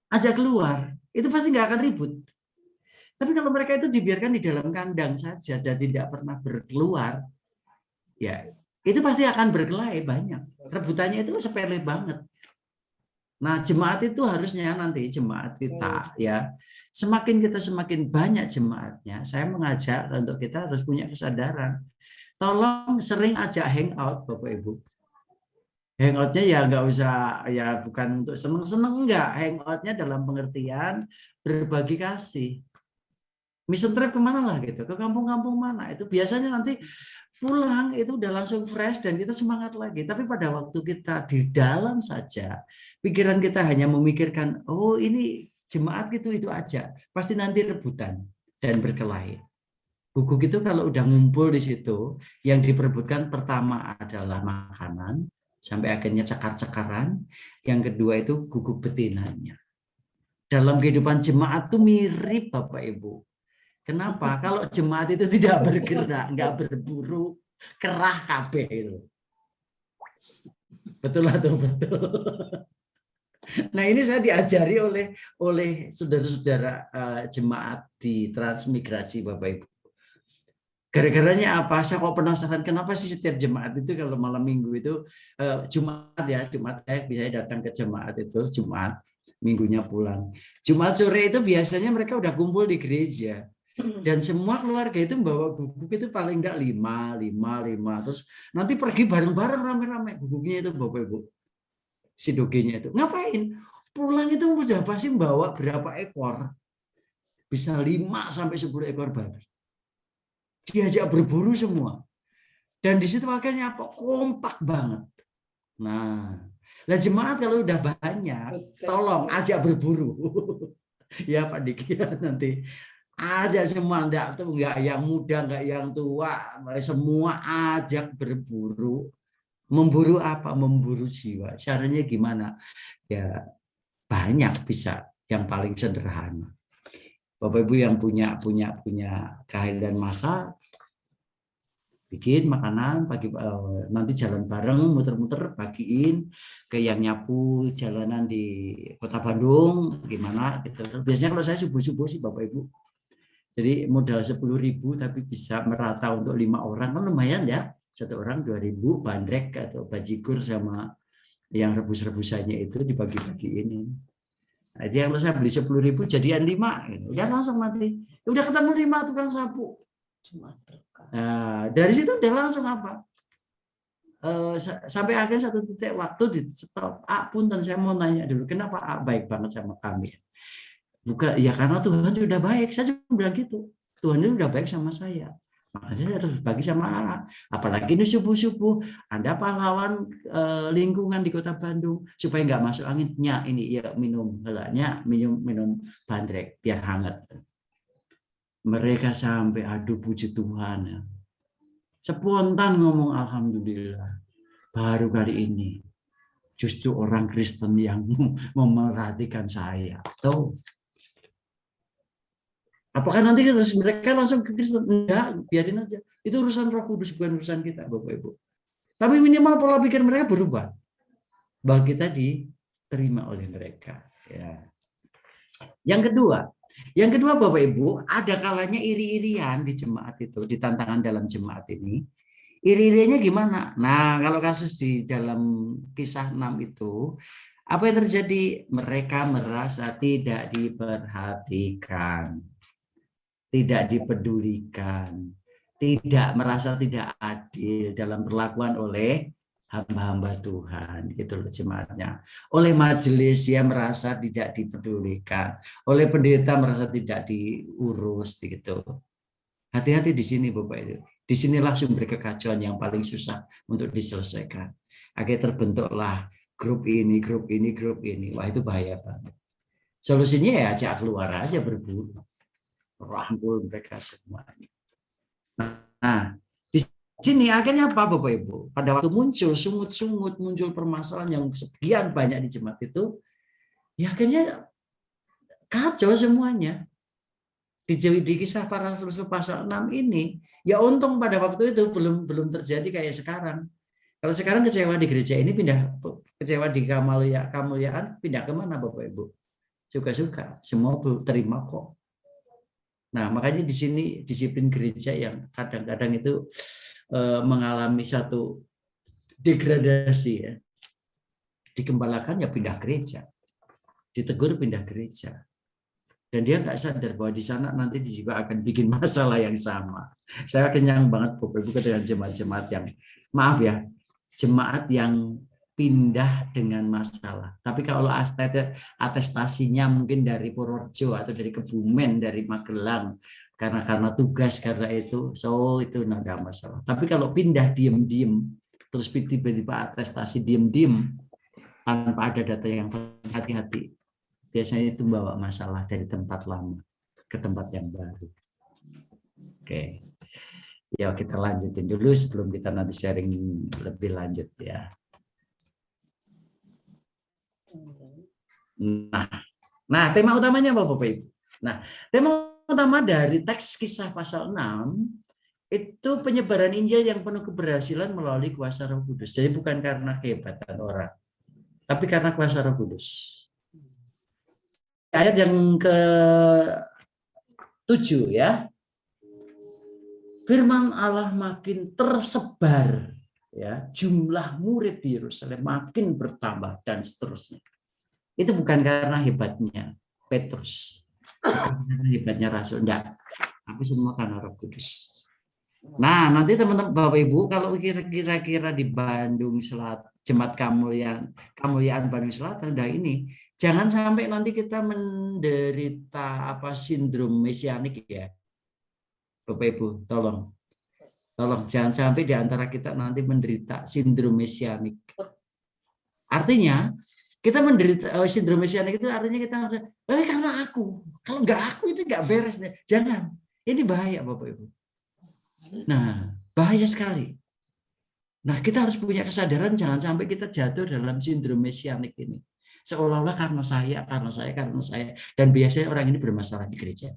Speaker 1: ajak keluar, itu pasti nggak akan ribut. Tapi kalau mereka itu dibiarkan di dalam kandang saja dan tidak pernah berkeluar, ya itu pasti akan berkelahi banyak. Rebutannya itu sepele banget. Nah, jemaat itu harusnya nanti jemaat kita ya, semakin banyak jemaatnya, saya mengajak untuk kita harus punya kesadaran. Tolong sering ajak hangout Bapak Ibu. Hangoutnya ya nggak usah, ya bukan untuk seneng-seneng, enggak. Hangoutnya dalam pengertian berbagi kasih. Mission trip kemana lah gitu, ke kampung-kampung mana. Itu biasanya nanti pulang itu udah langsung fresh dan kita semangat lagi. Tapi pada waktu kita di dalam saja, pikiran kita hanya memikirkan, oh ini jemaat gitu itu aja. Pasti nanti rebutan dan berkelahi. Guguk itu kalau udah ngumpul di situ, yang diperebutkan pertama adalah makanan, sampai akhirnya cakar-cakaran. Yang kedua itu gugup betinanya. Dalam kehidupan jemaat itu mirip Bapak Ibu. Kenapa? Kalau jemaat itu tidak bergerak, nggak berburu, kerah kabeh itu. Betul atau betul? Nah, ini saya diajari oleh saudara-saudara jemaat di Transmigrasi Bapak Ibu. Gara-garanya apa? Saya kok penasaran kenapa sih setiap jemaat itu kalau malam minggu itu Jumat saya bisa datang ke jemaat itu Jumat, minggunya pulang. Jumat sore itu biasanya mereka udah kumpul di gereja. Dan semua keluarga itu membawa guguk itu paling enggak 5. Terus nanti pergi bareng-bareng rame-rame guguknya itu Bapak Ibu. Si dogenya itu. Ngapain? Pulang itu udah pasti membawa berapa ekor. Bisa 5-10 ekor babi. Diajak berburu semua. Dan di situ akhirnya apa? Kompak banget. Nah, jemaat kalau udah banyak, tolong ajak berburu. Ya Pak Diki nanti ajak semua, enggak yang muda, enggak yang tua, semua ajak berburu. Memburu apa? Memburu jiwa. Caranya gimana? Ya banyak bisa. Yang paling sederhana. Bapak Ibu yang punya keahlian masak, bikin makanan pagi, nanti jalan bareng muter-muter bagiin ke yang nyapu jalanan di Kota Bandung gimana gitu. Biasanya kalau saya subuh-subuh sih Bapak Ibu. Jadi modal 10.000 tapi bisa merata untuk 5 orang kan lumayan ya. 1 orang 2.000 bandrek atau bajigur sama yang rebus-rebusannya itu dibagi-bagiin. Nah, jadi kalau saya beli 10.000 jadian 5, gitu. Udah langsung mati. Udah ketemu 5 tukang sapu. Nah, dari situ udah langsung apa? Sampai akhirnya satu titik waktu di stop. Punten saya mau nanya dulu, kenapa baik banget sama kami? Bukan ya karena Tuhan sudah baik. Saya cuma bilang gitu. Tuhan itu udah baik sama saya. Makanya saya harus bagi sama AA. Apalagi ini subuh-subuh. Anda pahlawan lingkungan di Kota Bandung. Supaya nggak masuk angin. Ini ya minum. Minum bandrek. Biar hangat. Mereka sampai aduh puji Tuhan. Ya. Spontan ngomong Alhamdulillah. Baru kali ini. Justru orang Kristen yang memerhatikan saya. Tuh. Apakah nanti mereka langsung ke Kristen? Enggak, biarin aja. Itu urusan Roh Kudus, bukan urusan kita, Bapak Ibu. Tapi minimal pola pikir mereka berubah. Bahwa kita diterima oleh mereka. Ya. Yang kedua Bapak Ibu, ada kalanya iri-irian di jemaat itu, di tantangan dalam jemaat ini. Iri-iriannya gimana? Nah, kalau kasus di dalam kisah 6 itu, apa yang terjadi? Mereka merasa tidak diperhatikan. Tidak dipedulikan, merasa tidak adil dalam perlakuan oleh hamba-hamba Tuhan, gitu loh jemaatnya. Oleh majelis ya merasa tidak dipedulikan, oleh pendeta merasa tidak diurus, gitu. Hati-hati di sini Bapak Ibu. Di sinilah sumber kekacauan yang paling susah untuk diselesaikan. Akhirnya terbentuklah grup ini. Wah itu bahaya banget. Solusinya ya ajak keluar aja berburu. Rangkul mereka semuanya. Nah, di sini akhirnya apa Bapak Ibu? Pada waktu muncul sungut-sungut, muncul permasalahan yang sekian banyak di jemaat itu, ya akhirnya kacau semuanya. Di kisah para rasul pasal 6 ini, ya untung pada waktu itu belum terjadi kayak sekarang. Kalau sekarang kecewa di gereja ini kecewa di kemuliaan pindah kemana Bapak Ibu? Suka-suka, semua terima kok. Nah, makanya di sini disiplin gereja yang kadang-kadang itu mengalami satu degradasi ya. Dikembalakan ya pindah gereja. Ditegur pindah gereja. Dan dia nggak sadar bahwa di sana nanti juga akan bikin masalah yang sama. Saya kenyang banget Bapak Ibu dengan jemaat-jemaat yang maaf ya, jemaat yang pindah dengan masalah. Tapi kalau atestasinya mungkin dari Purworejo atau dari Kebumen, dari Magelang, karena tugas karena itu, itu nggak ada masalah. Tapi kalau pindah diem-diem, terus tiba-tiba atestasi diem-diem, tanpa ada data yang hati-hati, biasanya itu membawa masalah dari tempat lama ke tempat yang baru. Oke, ya kita lanjutin dulu sebelum kita nanti sharing lebih lanjut ya. Nah, tema utamanya apa Bapak Ibu? Nah, tema utama dari teks Kisah pasal 6 itu penyebaran Injil yang penuh keberhasilan melalui kuasa Roh Kudus. Jadi bukan karena kehebatan orang, tapi karena kuasa Roh Kudus. Ayat yang ke-7 ya. Firman Allah makin tersebar ya, jumlah murid di Yerusalem makin bertambah dan seterusnya. Itu bukan karena hebatnya Petrus, bukan karena hebatnya Rasul, enggak. Tapi semua karena Roh Kudus. Nah, nanti teman-teman Bapak Ibu, kalau kira-kira di Bandung Selatan, Jemaat Kemuliaan Bandung Selatan, nah ini jangan sampai nanti kita menderita sindrom mesianik ya. Bapak Ibu, tolong jangan sampai di antara kita nanti menderita sindrom mesianik. Artinya kita menderita sindrom mesianik itu artinya kita karena aku, kalau nggak aku itu nggak beres. Jangan, ini bahaya Bapak Ibu. Nah, bahaya sekali. Nah, kita harus punya kesadaran jangan sampai kita jatuh dalam sindrom mesianik ini. Seolah-olah karena saya, dan biasanya orang ini bermasalah di gereja.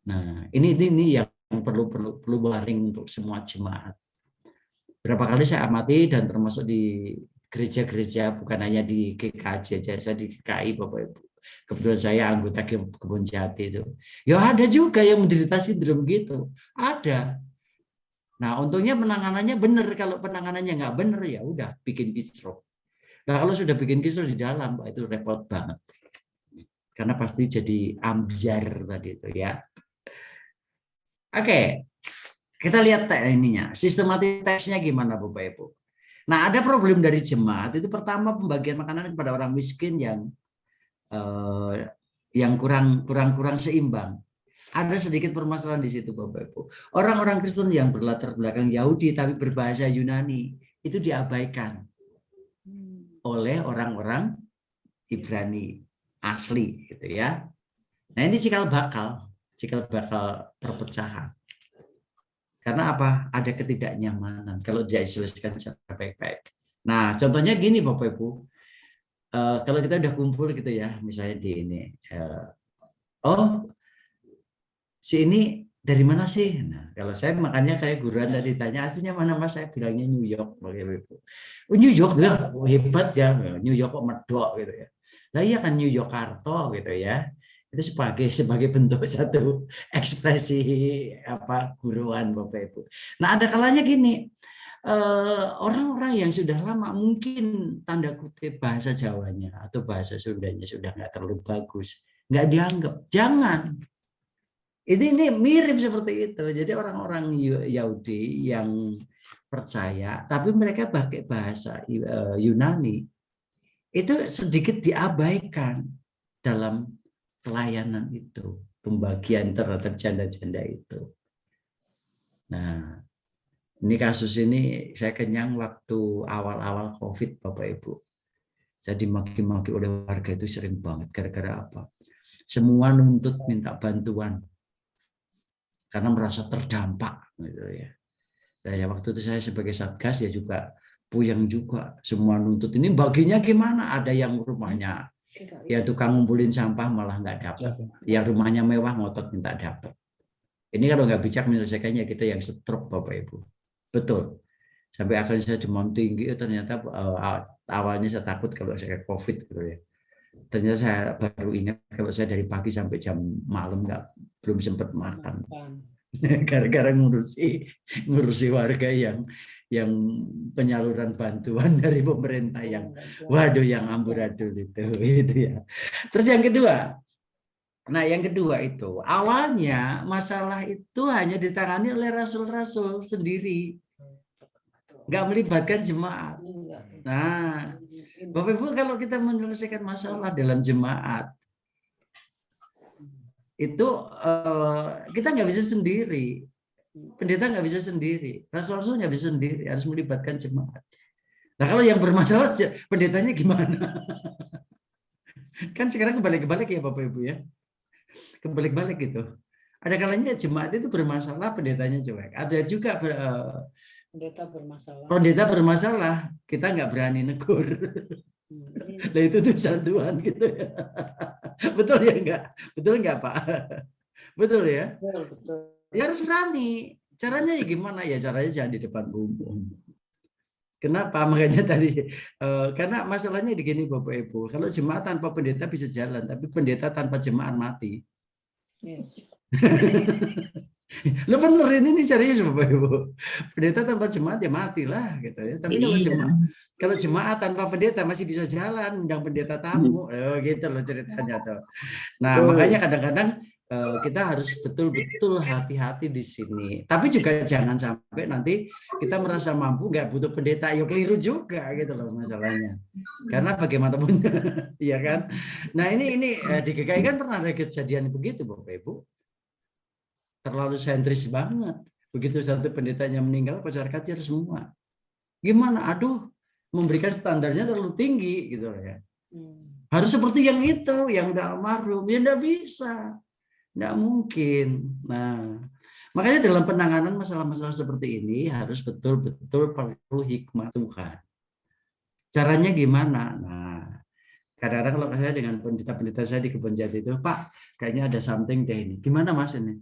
Speaker 1: Nah, ini yang perlu warning untuk semua jemaat. Berapa kali saya amati dan termasuk di gereja-gereja, bukan hanya di GKJ aja, saya di GKI Bapak Ibu. Kebetulan saya anggota Kebun Jati itu. Ya ada juga yang menderita sindrom gitu. Ada. Nah, untungnya penanganannya benar. Kalau penanganannya nggak benar ya udah bikin kisruh. Nah, kalau sudah bikin kisruh di dalam, itu repot banget. Karena pasti jadi ambyar tadi itu ya. Oke, kita lihat ininya, sistematisnya gimana Bapak Ibu. Nah, ada problem dari jemaat itu pertama pembagian makanan kepada orang miskin yang kurang seimbang. Ada sedikit permasalahan di situ Bapak Ibu. Orang-orang Kristen yang berlatar belakang Yahudi tapi berbahasa Yunani itu diabaikan oleh orang-orang Ibrani asli gitu ya. Nah, ini cikal bakal perpecahan. Karena apa? Ada ketidaknyamanan kalau tidak diselesaikan secara baik-baik. Nah, contohnya gini Bapak Ibu. Kalau kita udah kumpul gitu ya, misalnya di ini. Si ini dari mana sih? Nah, kalau saya makanya kayak guruan tadi tanya aslinya mana Mas, saya bilangnya New York Bapak Ibu. New York ya, hebat ya. New York kok medok gitu ya. Lah iya kan New Yorkarto gitu ya. Itu sebagai bentuk satu ekspresi guruan Bapak Ibu. Nah, ada kalanya gini, orang-orang yang sudah lama mungkin tanda kutip bahasa Jawanya atau bahasa Sundanya sudah nggak terlalu bagus, nggak dianggap. Jangan. Ini mirip seperti itu. Jadi orang-orang Yahudi yang percaya, tapi mereka pakai bahasa Yunani, itu sedikit diabaikan dalam pelayanan itu, pembagian terhadap janda-janda itu. Nah, ini kasus ini saya kenyang waktu awal-awal COVID Bapak Ibu. Jadi maki-maki oleh warga itu sering banget. Gara-gara apa? Semua nuntut minta bantuan karena merasa terdampak gitu ya. Nah, ya waktu itu saya sebagai satgas ya juga puyeng juga. Semua nuntut ini baginya gimana? Ada yang rumahnya ya tukang ngumpulin sampah malah nggak dapat. Yang rumahnya mewah ngotot minta dapat. Ini kalau nggak bijak menyelesaikannya kita yang setruk Bapak Ibu. Betul. Sampai akhirnya saya demam tinggi, ternyata awalnya saya takut kalau saya COVID gitu ya. Ternyata saya baru ingat kalau saya dari pagi sampai jam malam belum sempat makan. Gara-gara ngurusi warga yang penyaluran bantuan dari pemerintah yang yang amburadul itu ya. Terus yang kedua. Nah, yang kedua itu awalnya masalah itu hanya ditangani oleh rasul-rasul sendiri. Nggak melibatkan jemaat. Nah, Bapak Ibu kalau kita menyelesaikan masalah dalam jemaat itu kita nggak bisa sendiri, pendeta nggak bisa sendiri, rasul-rasul nggak bisa sendiri, harus melibatkan jemaat. Nah kalau yang bermasalah pendetanya gimana? Kan sekarang kebalik-balik ya Bapak Ibu ya, kebalik-balik gitu. Ada kalanya jemaat itu bermasalah, pendetanya cuek. Ada juga pendeta bermasalah, kita nggak berani negur. Nah itu tulisan Tuhan gitu ya. Betul ya enggak? Betul enggak Pak? Betul ya?
Speaker 4: Betul.
Speaker 1: Ya harus berani. Caranya ya gimana ya? Caranya jangan di depan umum. Kenapa? Makanya tadi karena masalahnya begini Bapak Ibu. Kalau jemaat tanpa pendeta bisa jalan, tapi pendeta tanpa jemaat mati. Lo bener ini serius Bapak Ibu. Pendeta tanpa jemaat ya matilah gitu ya. Tapi kalau jemaat tanpa pendeta masih bisa jalan, undang pendeta tamu. Gitu loh ceritanya tuh. Nah, makanya kadang-kadang kita harus betul-betul hati-hati di sini. Tapi juga jangan sampai nanti kita merasa mampu nggak butuh pendeta, ya keliru juga gitu loh masalahnya. Karena bagaimanapun, ya kan. Nah ini di GKI kan pernah ada kejadian begitu Bapak Ibu. Terlalu sentris banget. Begitu satu pendetanya meninggal, masyarakat cair semua. Gimana? Aduh, memberikan standarnya terlalu tinggi gitu ya. Harus seperti yang itu, yang udah almarhum, ya enggak bisa. Nggak mungkin. Nah, makanya dalam penanganan masalah-masalah seperti ini harus betul-betul perlu hikmah Tuhan. Caranya gimana? Nah, kadang-kadang kalau saya dengan pendeta-pendeta saya di Kebon Jati itu, Pak, kayaknya ada something deh ini. Gimana Mas ini?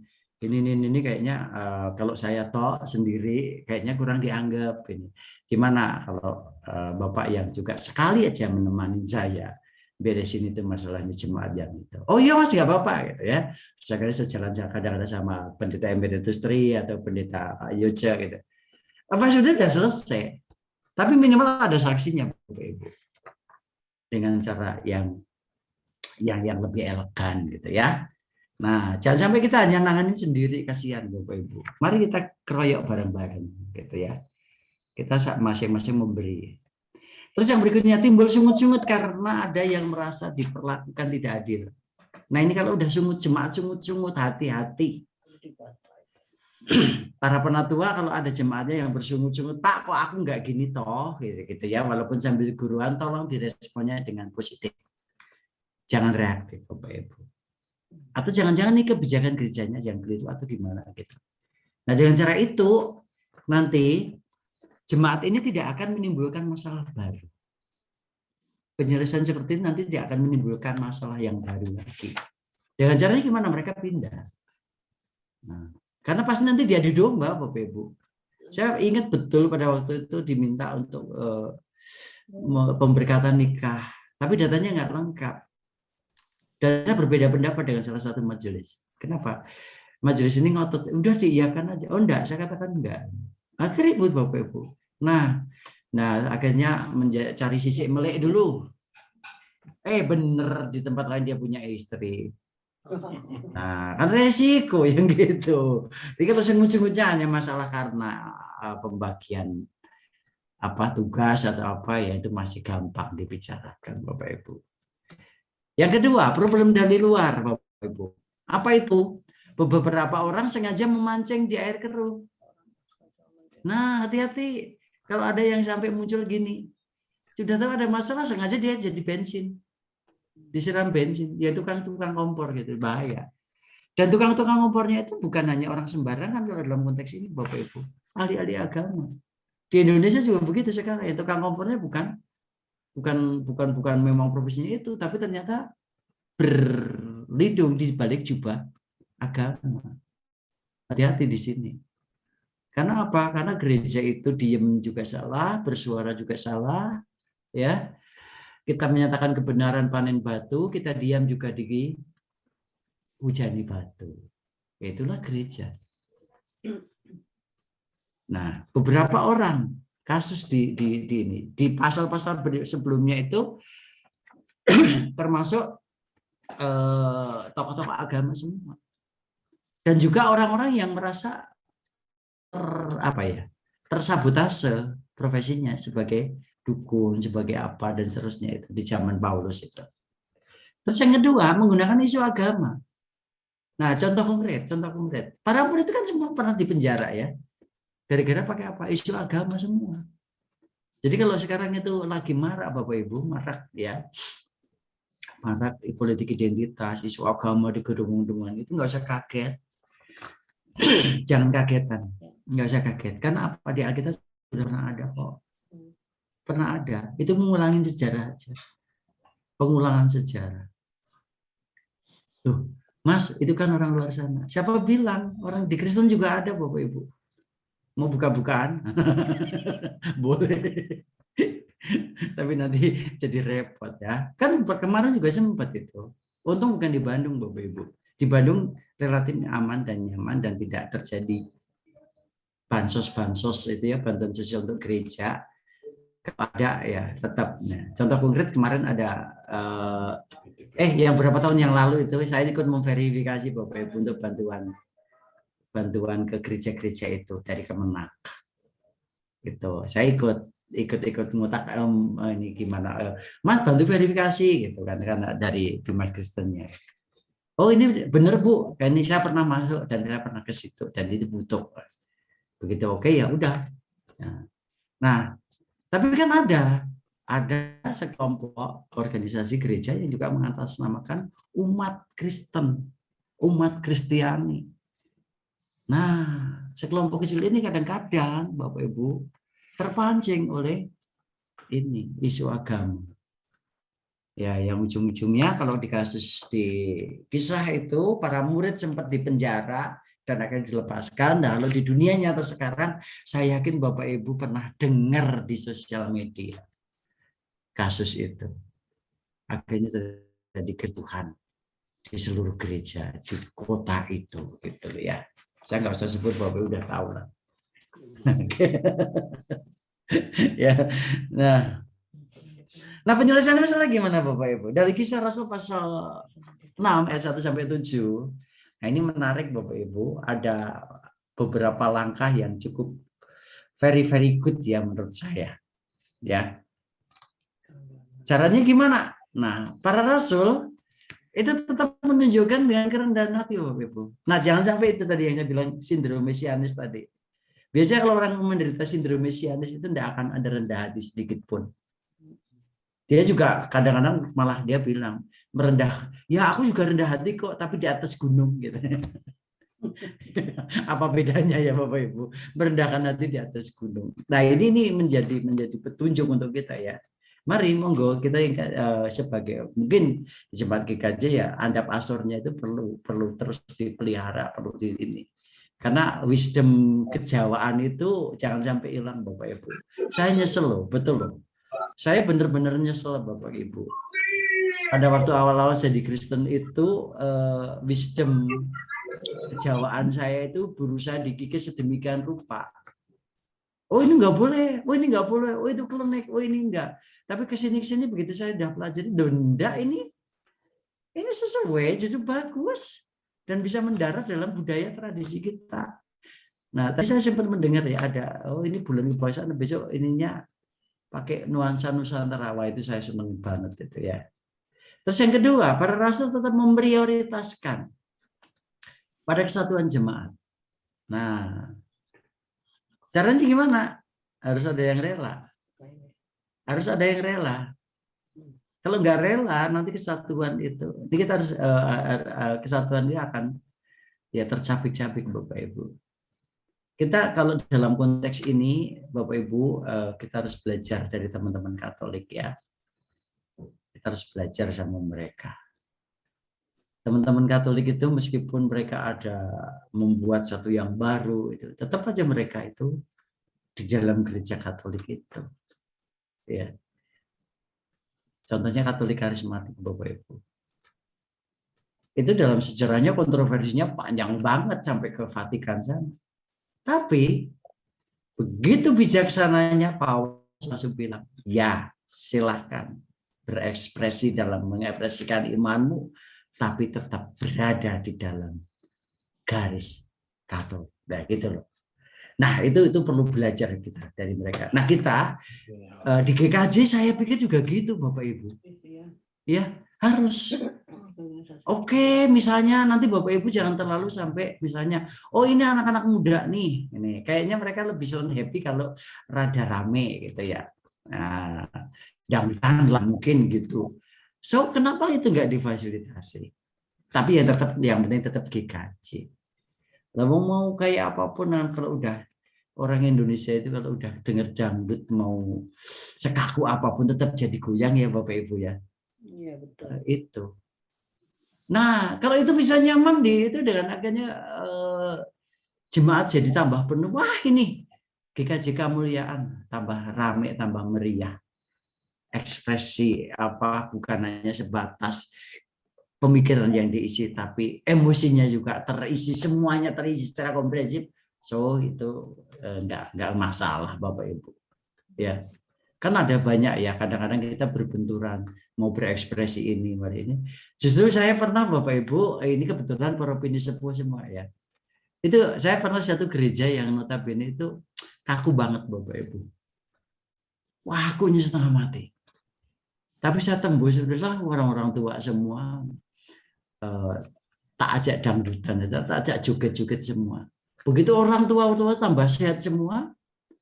Speaker 1: Ini kayaknya kalau saya tok sendiri kayaknya kurang dianggap ini. Gimana kalau Bapak yang juga sekali aja menemani saya beresin itu masalahnya jemaat yang itu. Oh iya Mas, nggak apa-apa gitu ya. Saya sejalan kadang-kadang sama pendeta Emeritus Tri atau pendeta Yoja gitu. Apa sudah selesai? Tapi minimal ada saksinya Bapak Ibu. Dengan cara yang lebih elegan gitu ya. Nah, jangan sampai kita hanya nanganin sendiri, kasihan Bapak Ibu. Mari kita keroyok bareng-bareng gitu ya. Kita masing-masing memberi. Terus yang berikutnya timbul sungut-sungut karena ada yang merasa diperlakukan tidak adil. Nah ini kalau udah jemaat sungut-sungut, hati-hati. Para penatua kalau ada jemaatnya yang bersungut-sungut, Pak kok aku nggak gini toh, gitu ya. Walaupun sambil guruan, tolong diresponnya dengan positif. Jangan reaktif Bapak Ibu. Atau jangan-jangan nih kebijakan gerejanya yang keliru atau gimana gitu. Nah dengan cara itu nanti jemaat ini tidak akan menimbulkan masalah baru. Penyelesaian seperti ini nanti tidak akan menimbulkan masalah yang baru lagi. Dengan caranya gimana? Mereka pindah. Nah, karena pasti nanti diadu domba, Bapak Ibu. Saya ingat betul pada waktu itu diminta untuk pemberkatan nikah, tapi datanya nggak lengkap. Dan saya berbeda pendapat dengan salah satu majelis. Kenapa? Majelis ini ngotot, udah diiyakan aja. Oh enggak, saya katakan enggak. Akhirnya ribut Bapak Ibu. Nah akhirnya cari sisik melek dulu. Bener di tempat lain dia punya istri. Nah kan resiko yang gitu. Jadi kalau sungut-sungutnya hanya masalah karena pembagian tugas atau apa ya itu masih gampang dibicarakan Bapak Ibu. Yang kedua, problem dari luar Bapak Ibu. Apa itu? Beberapa orang sengaja memancing di air keruh. Nah, hati-hati kalau ada yang sampai muncul gini. Sudah tahu ada masalah, sengaja dia jadi bensin. Disiram bensin, ya tukang-tukang kompor gitu, bahaya. Dan tukang-tukang kompornya itu bukan hanya orang sembarangan kalau dalam konteks ini Bapak Ibu. Ahli-ahli agama. Di Indonesia juga begitu sekarang. Ya, tukang kompornya bukan memang profesinya itu, tapi ternyata berlindung di balik jubah agama. Hati-hati di sini. Karena apa? Karena gereja itu diem juga salah, bersuara juga salah, ya. Kita menyatakan kebenaran panen batu, kita diam juga dihujani batu. Itulah gereja. Nah, beberapa orang kasus di pasal-pasal sebelumnya itu termasuk tokoh-tokoh agama semua. Dan juga orang-orang yang merasa tersabotase profesinya sebagai dukun, sebagai apa dan seterusnya itu di zaman Paulus itu. Terus yang kedua menggunakan isu agama. Nah, contoh konkret. Para murid itu kan semua pernah dipenjara ya. Gara-gara pakai apa? Isu agama semua. Jadi kalau sekarang itu lagi marak Bapak Ibu, marak politik identitas, isu agama di gedung-gedungan itu nggak usah kaget. Jangan kagetan. Nggak usah kaget. Karena apa? Di Alkitab sudah pernah ada kok. Pernah ada. Itu mengulangin sejarah aja. Pengulangan sejarah. Tuh, Mas, itu kan orang luar sana. Siapa bilang? Orang di Kristen juga ada, Bapak Ibu. Mau buka-bukaan? Boleh. Tapi nanti jadi repot ya. Kan kemarin juga sempat itu. Untung bukan di Bandung, Bapak Ibu. Di Bandung relatif aman dan nyaman dan tidak terjadi bansos itu ya, bantuan sosial untuk gereja. Ada ya tetap. Nah, contoh konkret kemarin ada yang beberapa tahun yang lalu itu saya ikut memverifikasi Bapak Ibu untuk bantuan ke gereja-gereja itu dari Kemenak. Gitu. Saya ikut ngutak ini gimana Mas bantu verifikasi gitu kan karena dari Bimas Kristennya. Oh ini benar Bu, ini saya pernah masuk dan saya pernah ke situ dan itu butuh. Begitu oke ya udah. Nah, tapi kan ada sekelompok organisasi gereja yang juga mengatasnamakan umat Kristen, umat Kristiani. Nah, sekelompok kecil ini kadang-kadang Bapak Ibu terpancing oleh ini isu agama. Ya, yang ujung-ujungnya kalau di kasus di kisah itu para murid sempat dipenjara dan akan dilepaskan. Nah, lalu di dunia nyata sekarang saya yakin Bapak Ibu pernah dengar di sosial media kasus itu. Akhirnya terjadi kerusuhan di seluruh gereja di kota itu gitu ya. Saya nggak usah sebut, Bapak Ibu udah tahu lah. Ya. Nah, penyelesaian masalah gimana Bapak Ibu? Dari Kisah Rasul pasal 6 ayat 1 sampai 7. Nah, ini menarik Bapak Ibu, ada beberapa langkah yang cukup very good ya menurut saya. Ya. Caranya gimana? Nah, para rasul itu tetap menunjukkan dengan kerendahan hati Bapak Ibu. Nah, jangan sampai itu tadi yang saya bilang sindrom mesianis tadi. Biasanya kalau orang menderita sindrom mesianis itu tidak akan ada rendah hati sedikit pun. Dia juga kadang-kadang malah dia bilang merendah, ya aku juga rendah hati kok, tapi di atas gunung gitu. Apa bedanya ya Bapak Ibu? Merendahkan hati di atas gunung. Nah ini menjadi petunjuk untuk kita ya. Mari monggo kita sebagai mungkin di jemaat GKJ ya andap asornya itu perlu terus dipelihara, perlu di ini. Karena wisdom kejawaan itu jangan sampai hilang Bapak Ibu. Saya nyesel loh, betul loh. Saya benar-benar nyesel Bapak Ibu. Pada waktu awal-awal saya di Kristen itu wisdom kejawaan saya itu berusaha dikikis sedemikian rupa. Oh ini nggak boleh, oh ini nggak boleh, oh itu klenik, oh ini enggak. Tapi kesini begitu saya sudah pelajari, enggak ini sesuai, jadi bagus dan bisa mendarat dalam budaya tradisi kita. Nah tadi saya sempat mendengar ya ada, oh ini bulan kebahasaan besok ininya pakai nuansa Nusantara, wah itu saya senang banget itu ya. Terus yang kedua, para rasul tetap memprioritaskan pada kesatuan jemaat. Nah, caranya gimana? Harus ada yang rela. Harus ada yang rela. Kalau nggak rela, nanti kesatuan itu, ini kita harus kesatuan dia akan ya tercapik-capik Bapak Ibu. Kita kalau dalam konteks ini, Bapak Ibu, kita harus belajar dari teman-teman Katolik ya. Kita harus belajar sama mereka. Teman-teman Katolik itu meskipun mereka ada membuat satu yang baru, itu tetap aja mereka itu di dalam gereja Katolik itu. Ya. Contohnya Katolik karismatik Bapak Ibu. Itu dalam sejarahnya kontroversinya panjang banget sampai ke Vatikan sana. Tapi begitu bijaksananya Paulus langsung bilang, ya silahkan berekspresi dalam mengekspresikan imanmu, tapi tetap berada di dalam garis Katolik. Nah gitu loh. Nah itu perlu belajar kita dari mereka. Nah kita di GKJ saya pikir juga gitu Bapak Ibu. Ya harus. Oke, misalnya nanti Bapak Ibu jangan terlalu sampai misalnya, oh ini anak-anak muda nih, ini kayaknya mereka lebih senang happy kalau rada rame gitu ya. Nah, jangan mungkin gitu. So kenapa itu nggak difasilitasi? Tapi yang penting tetap GKJ. Lalu mau kayak apapun kalau udah orang Indonesia itu kalau udah denger dangdut mau sekaku apapun tetap jadi goyang ya Bapak Ibu ya.
Speaker 4: Iya, betul.
Speaker 1: Itu. Nah, kalau itu bisa nyaman itu dengan akhirnya jemaat jadi tambah penuh. Wah, ini GKJ Kemuliaan tambah rame, tambah meriah. Ekspresi apa bukan hanya sebatas pemikiran yang diisi, tapi emosinya juga terisi, semuanya terisi secara komprehensif. So itu enggak masalah Bapak Ibu. Ya. Kan ada banyak ya, kadang-kadang kita berbenturan mau berekspresi ini. Justru saya pernah Bapak Ibu, ini kebetulan para pini sepuh semua ya. Itu saya pernah satu gereja yang notabene itu kaku banget Bapak Ibu. Wah, aku setengah mati. Tapi saya tembus, udahlah orang-orang tua semua tak ajak dangdutan, tak ajak joget-joget semua. Begitu orang tua-tua tambah sehat semua,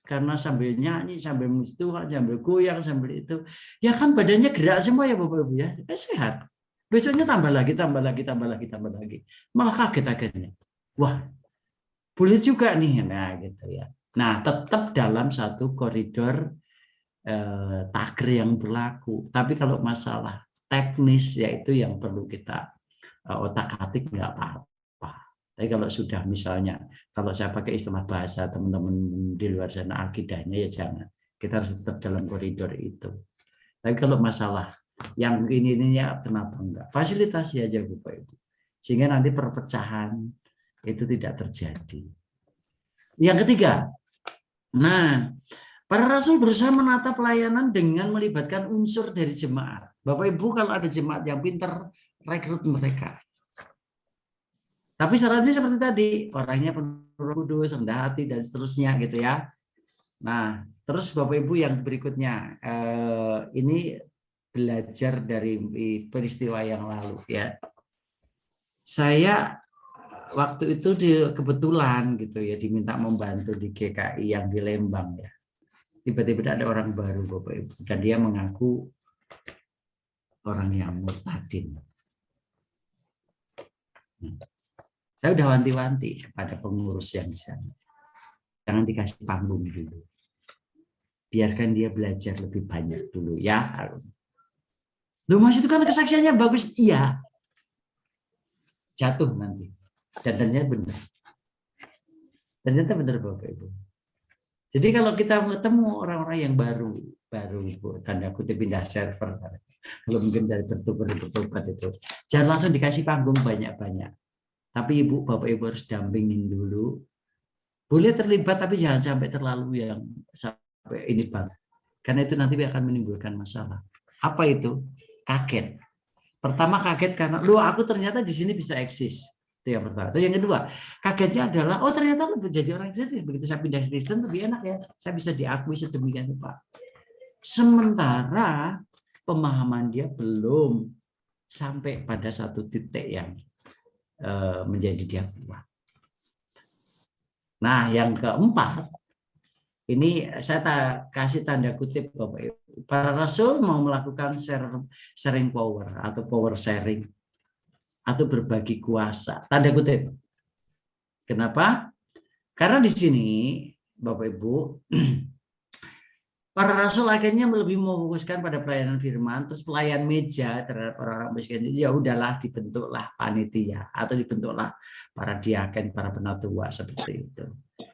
Speaker 1: karena sambil nyanyi, sambil musik Tuhan, sambil goyang, sambil itu. Ya kan badannya gerak semua ya Bapak Ibu ya, sehat. Besoknya tambah lagi. Malah kaget akhirnya. Wah, boleh juga nih, nah gitu ya. Nah, tetap dalam satu koridor taker yang berlaku. Tapi kalau masalah teknis yaitu yang perlu kita otak-atik nggak apa-apa. Tapi kalau sudah misalnya, kalau saya pakai istilah bahasa teman-teman di luar sana akidahnya ya jangan. Kita harus tetap dalam koridor itu. Tapi kalau masalah yang ini ya kenapa enggak? Fasilitasi aja Bapak Ibu. Sehingga nanti perpecahan itu tidak terjadi. Yang ketiga, nah, para rasul berusaha menata pelayanan dengan melibatkan unsur dari jemaat. Bapak Ibu kalau ada jemaat yang pintar, rekrut mereka. Tapi syaratnya seperti tadi, orangnya penuh Roh Kudus, rendah hati dan seterusnya gitu ya. Nah, terus Bapak Ibu yang berikutnya, ini belajar dari peristiwa yang lalu ya. Saya waktu itu kebetulan gitu ya diminta membantu di GKI yang di Lembang ya. Tiba-tiba ada orang baru Bapak Ibu dan dia mengaku orang yang murtadin. Saya udah wanti-wanti kepada pengurus yang di sana. Jangan dikasih panggung dulu. Biarkan dia belajar lebih banyak dulu ya. Loh Mas itu kan kesaksiannya bagus. Iya. Jatuh nanti. Dan ternyata benar. Ternyata benar Bapak Ibu. Jadi kalau kita ketemu orang-orang yang baru tanda kutip pindah server, kalau mungkin dari bertobat itu, jangan langsung dikasih panggung banyak-banyak. Tapi Ibu, Bapak Ibu harus dampingin dulu. Boleh terlibat tapi jangan sampai terlalu yang sampai ini banget. Karena itu nanti akan menimbulkan masalah. Apa itu? Kaget. Pertama kaget karena, loh aku ternyata di sini bisa eksis. Itu yang pertama. Itu yang kedua, kagetnya adalah, oh ternyata jadi orang Kristen. Begitu saya pindah Kristen lebih enak ya. Saya bisa diakui sedemikian rupa. Sementara pemahaman dia belum sampai pada satu titik yang menjadi dia kuat. Nah, yang keempat, ini saya kasih tanda kutip Bapak Ibu. Para rasul mau melakukan sharing power atau power sharing atau berbagi kuasa. Tanda kutip. Kenapa? Karena di sini Bapak Ibu, para rasul akhirnya lebih memfokuskan pada pelayanan firman, terus pelayan meja terhadap orang-orang miskin. Ya udahlah dibentuklah panitia atau dibentuklah para diaken, para penatua seperti itu.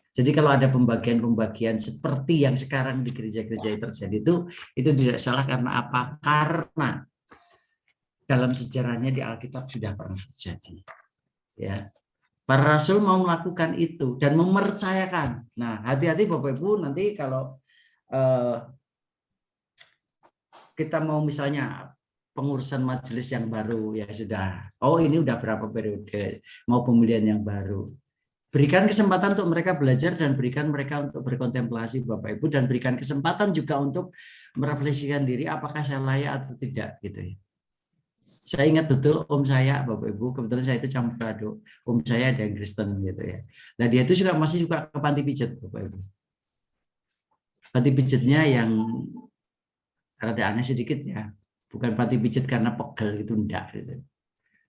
Speaker 1: Jadi kalau ada pembagian-pembagian seperti yang sekarang di gereja-gereja terjadi itu tidak salah karena apa? Karena dalam sejarahnya di Alkitab sudah pernah terjadi. Ya. Para rasul mau melakukan itu dan mempercayakan. Nah, hati-hati Bapak Ibu nanti kalau kita mau misalnya pengurusan majelis yang baru ya sudah. Oh, ini udah berapa periode mau pemilihan yang baru. Berikan kesempatan untuk mereka belajar dan berikan mereka untuk berkontemplasi Bapak Ibu dan berikan kesempatan juga untuk merefleksikan diri apakah saya layak atau tidak gitu ya. Saya ingat betul om saya Bapak Ibu, kebetulan saya itu campur aduk. Om saya ada yang Kristen gitu ya. Nah, dia itu juga masih suka ke panti pijat Bapak Ibu. Panti pijatnya yang rada aneh sedikit ya. Bukan panti pijat karena pegel gitu enggak gitu.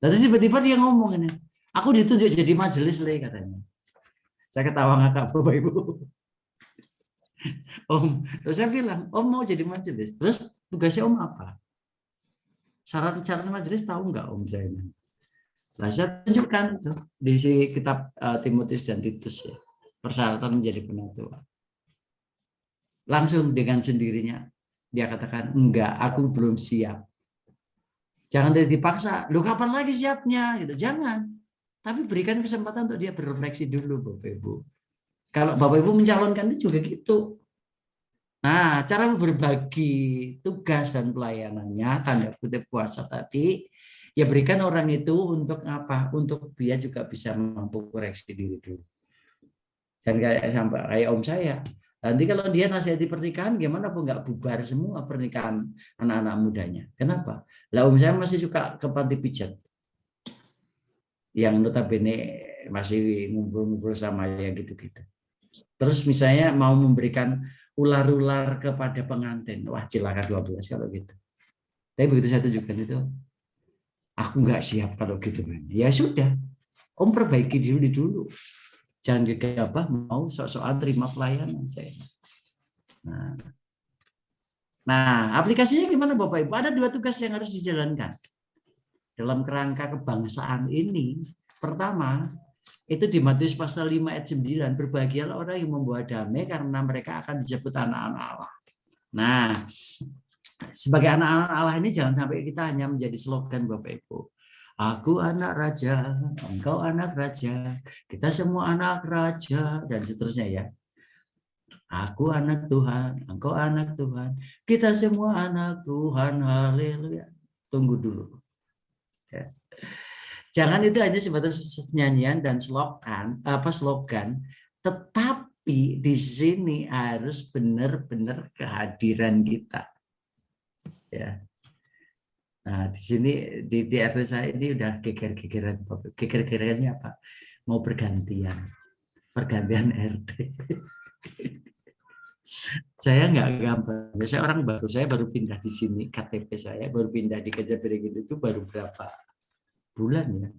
Speaker 1: Lalu tiba-tiba dia ngomong ini, aku ditunjuk jadi majelis katanya. Saya ketawa ngakak Bapak Ibu. Om, terus saya bilang, Om mau jadi majelis. Terus tugasnya Om apa? Syarat-syarat majelis tahu nggak Om saya? Nah, saya tunjukkan itu di kitab Timotius dan Titus ya. Persyaratan menjadi penatua. Langsung dengan sendirinya dia katakan, enggak, aku belum siap. Jangan dipaksa, lu kapan lagi siapnya? Gitu. Jangan. Tapi berikan kesempatan untuk dia berefleksi dulu, Bapak Ibu. Kalau Bapak Ibu mencalonkan itu juga gitu. Nah, cara berbagi tugas dan pelayanannya, tanda kutip puasa tadi, ya berikan orang itu untuk apa? Untuk dia juga bisa mampu koreksi diri dulu. Dan kayak om saya, nanti kalau dia nasihati pernikahan, gimana pun nggak bubar semua pernikahan anak-anak mudanya. Kenapa? Lah om saya masih suka ke panti pijat, yang notabene masih ngumpul-ngumpul sama ya gitu-gitu. Terus misalnya mau memberikan ular-ular kepada pengantin, wah cilaka 12 kalau gitu. Tapi begitu saya tunjukkan itu, aku nggak siap kalau gitu. Ya sudah, om perbaiki dulu. Jangan gegabah mau sok-sokan terima pelayanan saya. Nah, aplikasinya gimana Bapak Ibu? Ada 2 tugas yang harus dijalankan dalam kerangka kebangsaan ini. Pertama, itu di Matius pasal 5 ayat 9, berbahagialah orang yang membawa damai karena mereka akan disebut anak-anak Allah. Nah, sebagai anak-anak Allah ini jangan sampai kita hanya menjadi slogan Bapak Ibu. Aku anak raja, engkau anak raja, kita semua anak raja, dan seterusnya ya. Aku anak Tuhan, engkau anak Tuhan, kita semua anak Tuhan, haleluya. Tunggu dulu. Ya. Jangan itu hanya sebatas nyanyian dan slogan, tetapi di sini harus benar-benar kehadiran kita. Ya. Nah, di sini di RT saya ini udah geger-gegeran. Geger-gegerannya apa? Mau pergantian RT. Saya nggak gampang. Saya orang baru. Saya baru pindah di sini. KTP saya baru pindah di Kejaberingin itu baru berapa bulan ya?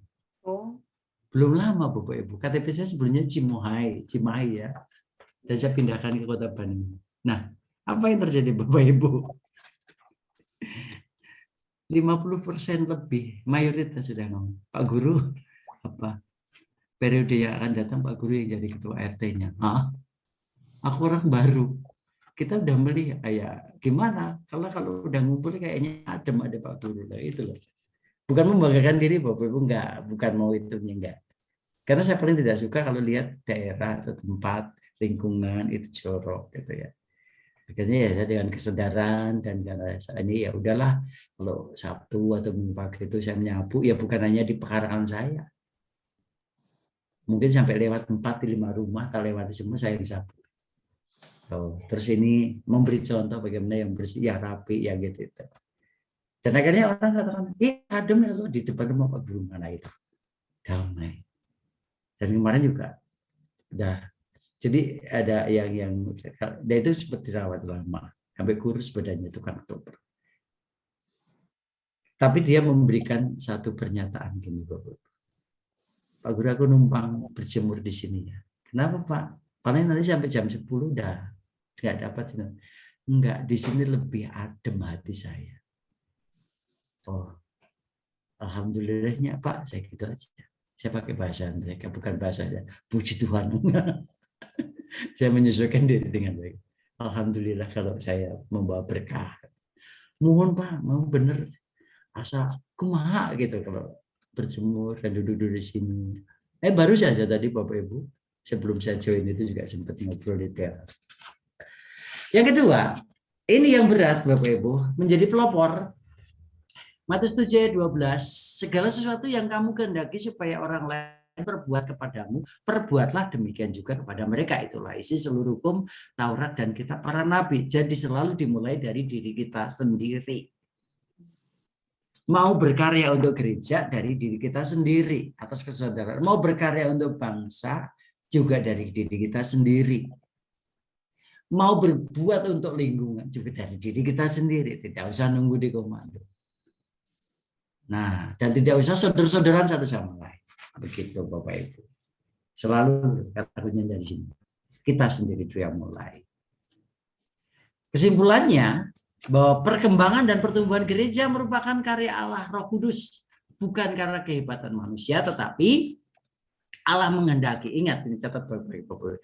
Speaker 4: Oh.
Speaker 1: Belum lama Bapak Ibu. KTP saya sebelumnya Cimahi ya. Dan saya pindahkan ke Kota Bandung. Nah, apa yang terjadi Bapak Ibu? 50% lebih mayoritas sudah ngomong. Pak Guru, apa periode yang akan datang Pak Guru yang jadi ketua RT-nya? Aku orang baru. Kita udah melihat ya gimana? Kalau udah ngumpul kayaknya adem ada Pak Guru. Nah, itu loh. Bukan membanggakan diri Bapak Ibu, enggak, bukan mau itunya enggak. Karena saya paling tidak suka kalau lihat daerah atau tempat lingkungan itu jorok gitu ya. Akhirnya ya saya dengan kesadaran dan karena ini ya udahlah, kalau Sabtu atau Minggu pagi itu saya menyapu ya bukan hanya di pekarangan saya. Mungkin sampai lewat 4-5 rumah, tak lewati semua saya yang sapu. Terus ini memberi contoh bagaimana yang bersih, ya rapi, ya gitu. Dan akhirnya orang katakan, adem ya di depan rumah Pak Guru mana itu. Damai. Dan kemarin juga udah. Jadi ada yang dan itu seperti dirawat lama sampai kurus badannya itu kan Oktober. Tapi dia memberikan satu pernyataan gini Pak Guru, aku numpang berjemur di sini ya. Kenapa Pak? Paling nanti sampai jam 10 udah nggak dapat. Enggak, di sini lebih adem hati saya. Oh, alhamdulillahnya Pak, saya gitu aja. Saya pakai bahasa mereka, bukan bahasa saya. Puji Tuhan. Saya menyesuaikan diri dengan baik. Alhamdulillah kalau saya membawa berkah. Mohon Pak, mau bener asa kumaha gitu kalau berjemur dan duduk-duduk di sini. Baru saja tadi Bapak Ibu, sebelum saya join itu juga sempat ngobrol di teras. Yang kedua, ini yang berat Bapak Ibu, menjadi pelopor. Matius 7:12, segala sesuatu yang kamu kehendaki supaya orang lain berbuat kepadamu, perbuatlah demikian juga kepada mereka. Itulah isi seluruh hukum, Taurat dan kitab para nabi. Jadi selalu dimulai dari diri kita sendiri. Mau berkarya untuk gereja dari diri kita sendiri atas kesadaran. Mau berkarya untuk bangsa juga dari diri kita sendiri. Mau berbuat untuk lingkungan juga dari diri kita sendiri. Tidak usah nunggu di komando. Nah, dan tidak usah saudara-saudaraan satu sama lain. Begitu Bapak Ibu. Selalu katakannya dari sini. Kita sendiri itu yang mulai. Kesimpulannya, bahwa perkembangan dan pertumbuhan gereja merupakan karya Allah Roh Kudus, bukan karena kehebatan manusia, tetapi Allah menghendaki. Ingat, ini catat Bapak-Ibu.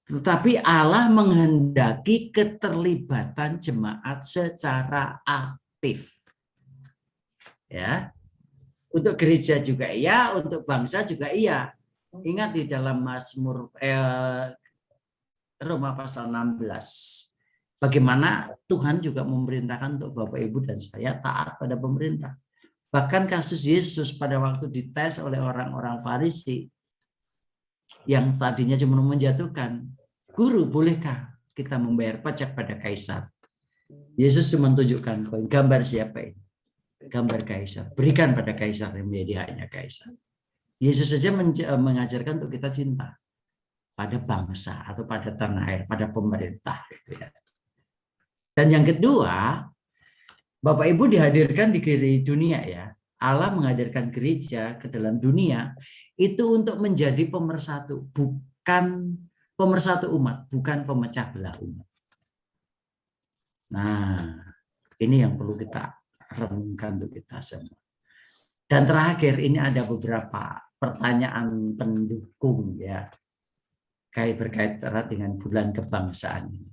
Speaker 1: Tetapi Allah menghendaki keterlibatan jemaat secara aktif. Ya. Untuk gereja juga iya, untuk bangsa juga iya. Ingat di dalam Mazmur Roma pasal 16. Bagaimana Tuhan juga memerintahkan untuk Bapak Ibu dan saya taat pada pemerintah. Bahkan kasus Yesus pada waktu dites oleh orang-orang Farisi yang tadinya cuma menjatuhkan, guru, bolehkah kita membayar pajak pada kaisar? Yesus cuma tunjukkan koin, gambar siapa ini? Gambar kaisar. Berikan pada kaisar yang menjadi haknya kaisar. Yesus saja mengajarkan untuk kita cinta pada bangsa atau pada tanah air, pada pemerintah. Dan yang kedua, Bapak Ibu dihadirkan di dunia ya. Allah menghadirkan gereja ke dalam dunia itu untuk menjadi pemersatu, bukan pemersatu umat, bukan pemecah belah umat. Nah, ini yang perlu kita renungkan untuk kita semua. Dan terakhir ini ada beberapa pertanyaan pendukung ya, berkait erat dengan bulan kebangsaan ini.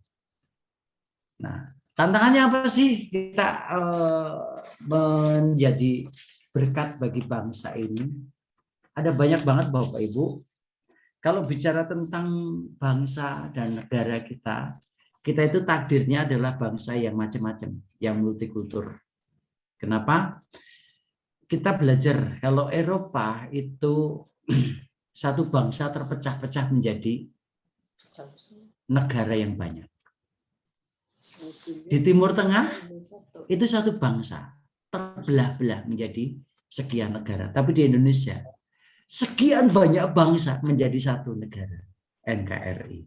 Speaker 1: Nah, tantangannya apa sih kita menjadi berkat bagi bangsa ini? Ada banyak banget Bapak Ibu. Kalau bicara tentang bangsa dan negara kita itu takdirnya adalah bangsa yang macam-macam, yang multikultur. Kenapa? Kita belajar kalau Eropa itu satu bangsa terpecah-pecah menjadi negara yang banyak. Di Timur Tengah itu satu bangsa terbelah-belah menjadi sekian negara. Tapi di Indonesia sekian banyak bangsa menjadi satu negara, NKRI.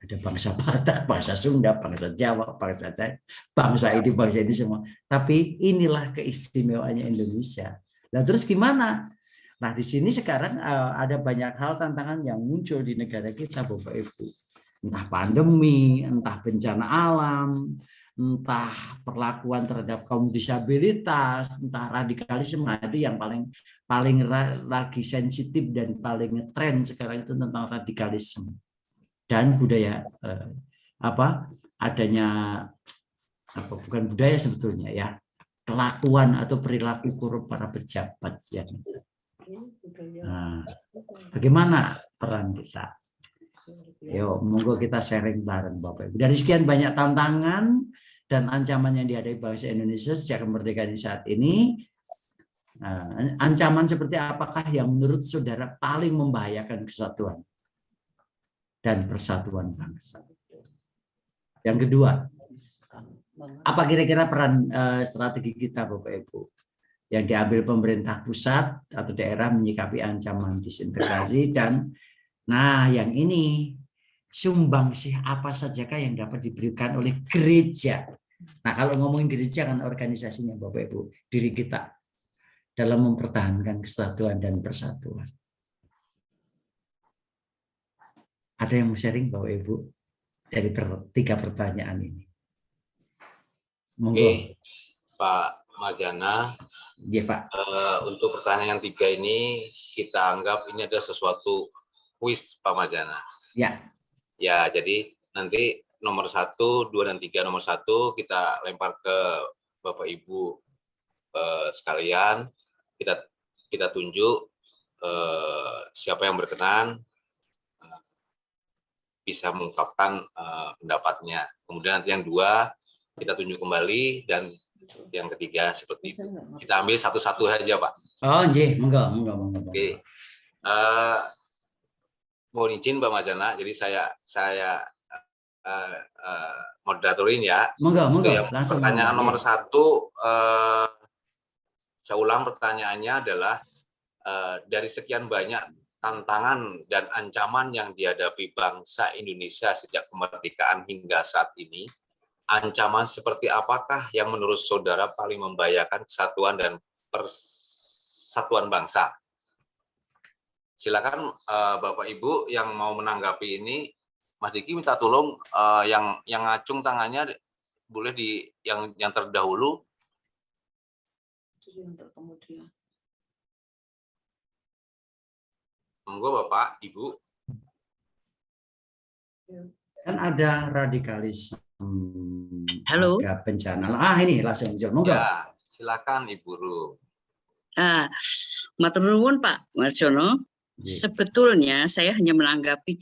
Speaker 1: Ada bangsa Batak, bangsa Sunda, bangsa Jawa, bangsa ini, bangsa ini semua. Tapi inilah keistimewaannya Indonesia. Nah, terus gimana? Nah, di sini sekarang ada banyak hal tantangan yang muncul di negara kita, Bapak Ibu. Entah pandemi, entah bencana alam, entah perlakuan terhadap kaum disabilitas, entah radikalisme. Nah, itu yang paling lagi sensitif dan paling ngetren sekarang itu tentang radikalisme. Dan budaya bukan budaya sebetulnya ya, kelakuan atau perilaku korup para pejabat ya. Nah, bagaimana peran kita? Yuk, monggo kita sharing bareng Bapak Ibu. Dari sekian banyak tantangan dan ancaman yang dihadapi bangsa Indonesia sejak kemerdekaan saat ini, ancaman seperti apakah yang menurut saudara paling membahayakan kesatuan dan persatuan bangsa? Yang kedua, apa kira-kira peran strategi kita Bapak Ibu yang diambil pemerintah pusat atau daerah menyikapi ancaman disintegrasi? Dan nah yang ini, sumbangsih apa sajakah yang dapat diberikan oleh gereja? Nah, kalau ngomongin gereja kan organisasinya Bapak Ibu, diri kita dalam mempertahankan kesatuan dan persatuan. Ada yang mau sharing Bapak Ibu dari tiga pertanyaan ini? Monggo.
Speaker 2: Oke, Pak Marjana.
Speaker 1: Iya, Pak.
Speaker 2: Untuk pertanyaan yang 3 ini kita anggap ini ada sesuatu kuis Pak Marjana.
Speaker 1: Ya.
Speaker 2: Ya, jadi nanti nomor 1, 2, dan 3. Nomor 1 kita lempar ke Bapak Ibu sekalian. Kita tunjuk siapa yang berkenan bisa mengungkapkan pendapatnya. Kemudian nanti yang 2 kita tunjuk kembali, dan yang ketiga seperti itu. Kita ambil satu-satu saja, Pak.
Speaker 1: Oh, iya, monggo.
Speaker 2: Oke. Mohon izin Mbak Marjana, jadi saya moderatorin ya.
Speaker 1: Monggo.
Speaker 2: Ya, langsung. Pertanyaan nomor 1, saya ulang pertanyaannya adalah dari sekian banyak tantangan dan ancaman yang dihadapi bangsa Indonesia sejak kemerdekaan hingga saat ini, ancaman seperti apakah yang menurut saudara paling membahayakan kesatuan dan persatuan bangsa? Silakan Bapak Ibu yang mau menanggapi ini, Mas Diki minta tolong yang ngacung tangannya boleh di yang terdahulu.
Speaker 4: Yang terkemudian.
Speaker 2: Monggo Bapak, Ibu.
Speaker 1: Kan ada radikalisme,
Speaker 6: Halo.
Speaker 1: ada bencana. Ini langsung muncul. Monggo.
Speaker 2: Ya, silakan Ibu Ru.
Speaker 6: Matur nuwun Pak Mas Jono.
Speaker 1: Iya.
Speaker 6: Sebetulnya saya hanya menanggapi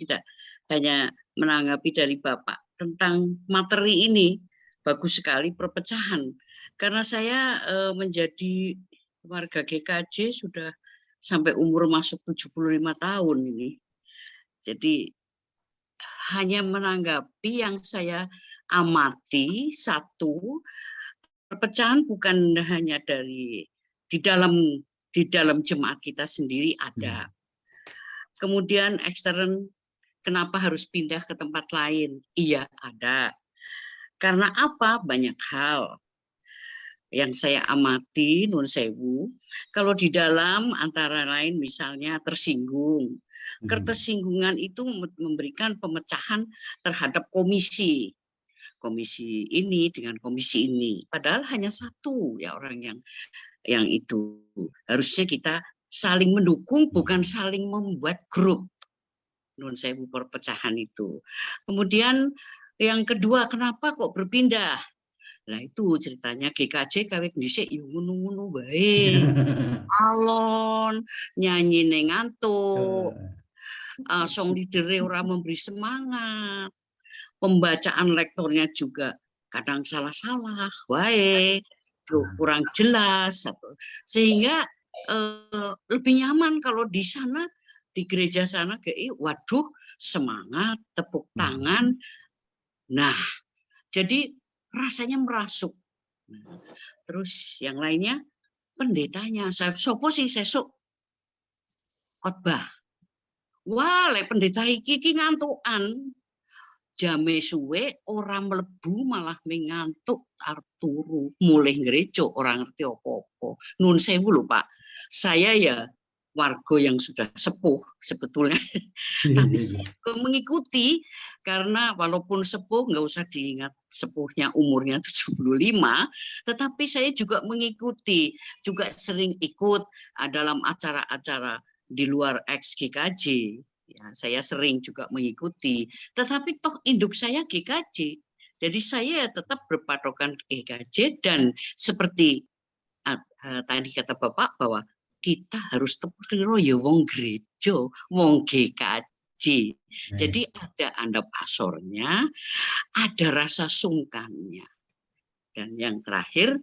Speaker 6: dari Bapak tentang materi ini. Bagus sekali perpecahan. Karena saya menjadi warga GKJ sudah sampai umur masuk 75 tahun ini. Jadi hanya menanggapi yang saya amati, satu, perpecahan bukan hanya di dalam jemaat kita sendiri ada. Kemudian ekstern, kenapa harus pindah ke tempat lain? Iya, ada. Karena apa? Banyak hal yang saya amati, nun sewu, kalau di dalam antara lain misalnya tersinggung. Ketersinggungan itu memberikan pemecahan terhadap komisi ini dengan komisi ini. Padahal hanya satu ya orang yang itu. Harusnya kita saling mendukung, bukan saling membuat grup. Nun sewu perpecahan itu. Kemudian yang kedua, kenapa kok berpindah? Nah itu ceritanya GKJ kawit dhisik yo ngono-ngono bae. Alon, nyanyi ngantuk. Song leader ora memberi semangat. Pembacaan lektornya juga kadang salah-salah, wae, kurang jelas. Sehingga lebih nyaman kalau di sana, di gereja sana, waduh semangat, tepuk tangan. Nah, jadi rasanya merasuk. Terus yang lainnya, pendetanya, sopo sih sesuk khotbah. Wah, lek pendeta iki ngantukan. Jame suwe orang mlebu malah mengantuk arep turu, mulih gereja orang ngerti apa-apa. Nun sewu lho Pak. Saya ya warga yang sudah sepuh sebetulnya. Tapi saya juga mengikuti karena walaupun sepuh nggak usah diingat sepuhnya umurnya 75, tetapi saya juga mengikuti, juga sering ikut dalam acara-acara di luar ex-GKJ. Ya, saya sering juga mengikuti, tetapi toh induk saya GKJ. Jadi saya tetap berpatokan GKJ dan seperti tadi kata Bapak bahwa kita harus tepat ya wong gereja, wong GKJ. Jadi ada andap asornya, ada rasa sungkannya. Dan yang terakhir,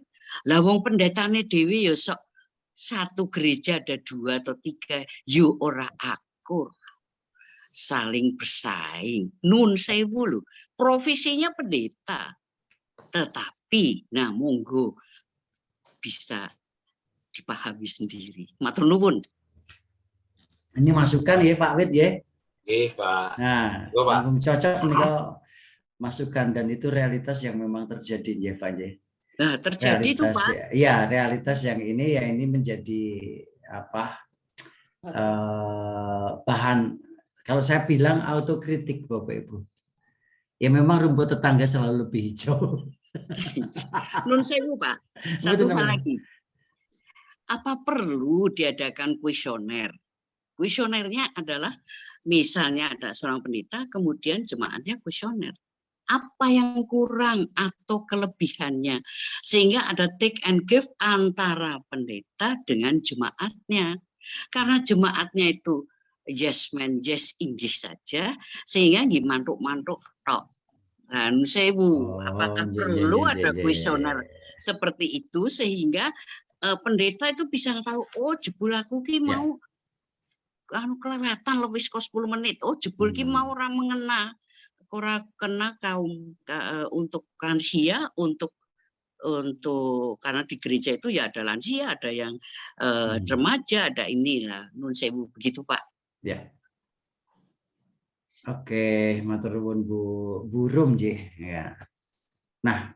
Speaker 6: lah wong pendetane dewi ya sok satu gereja ada 2 atau 3, yo ora akur. Saling bersaing. Nun sewu lho, profesinya pendeta. Tetapi, nah monggo bisa dipahami sendiri. Matur nuwun.
Speaker 1: Ini masukan ya Pak Wid ya.
Speaker 2: Oke, Pak.
Speaker 1: Nah, cocok nih masukan dan itu realitas yang memang terjadi ya Pak ya.
Speaker 6: Nah, terjadi itu Pak.
Speaker 1: Ya, realitas yang ini menjadi bahan, kalau saya bilang autokritik Bapak Ibu. Ya memang rumput tetangga selalu lebih hijau.
Speaker 6: Nun sewu Pak. Satu hal lagi. Apa perlu diadakan kuesioner? Kuesionernya adalah misalnya ada seorang pendeta, kemudian jemaatnya kuesioner. Apa yang kurang atau kelebihannya? Sehingga ada take and give antara pendeta dengan jemaatnya. Karena jemaatnya itu yes man, yes English saja, sehingga mantuk-mantuk tok. Nah, sewu, apakah perlu ada kuesioner seperti itu sehingga pendeta itu bisa tahu, oh jebul aku ki mau kelewatan lebih 10 menit, oh jebul ki mau ora kena kaum untuk lansia, untuk karena di gereja itu ya ada lansia, ada yang remaja, ada inilah nun sewu begitu Pak.
Speaker 1: Ya. Oke, matur nuwun Bu Rum ya. Nah,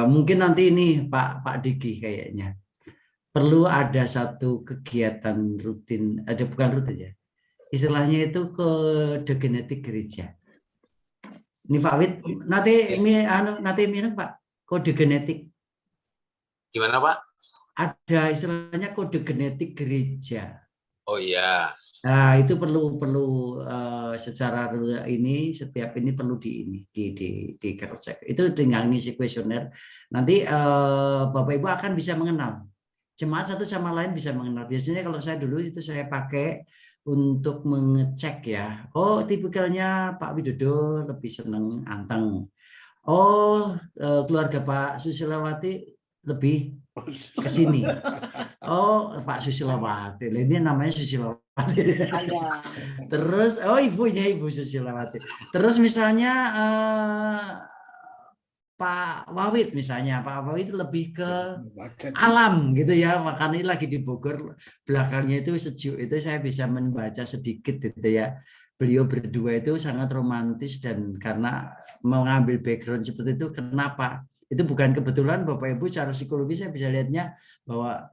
Speaker 1: mungkin nanti ini Pak Diki kayaknya perlu ada satu kegiatan rutin, ada bukan rutin ya. Istilahnya itu kode genetik gereja. Ini Pak Wid, nanti minum Pak kode genetik.
Speaker 2: Gimana Pak?
Speaker 1: Ada istilahnya kode genetik gereja.
Speaker 2: Oh iya.
Speaker 1: Nah, itu perlu secara ini setiap ini perlu di cross check. Itu tinggal ngisi kuesioner. Nanti Bapak Ibu akan bisa mengenal. Jemaat satu sama lain bisa mengenal. Biasanya kalau saya dulu itu saya pakai untuk mengecek ya. Oh, tipikalnya Pak Widodo lebih senang anteng. Oh, keluarga Pak Susilawati lebih ke sini. Oh, Pak Susilawati. Ini namanya Susilawati.
Speaker 4: Ada.
Speaker 1: Terus, oh ibunya Ibu Susilawati. Terus misalnya Pak Wawid misalnya, Pak Wawid lebih ke alam gitu ya, makanya lagi di Bogor, belakangnya itu sejuk, itu saya bisa membaca sedikit gitu ya. Beliau berdua itu sangat romantis dan karena mengambil background seperti itu, kenapa? Itu bukan kebetulan Bapak Ibu, secara psikologi saya bisa lihatnya bahwa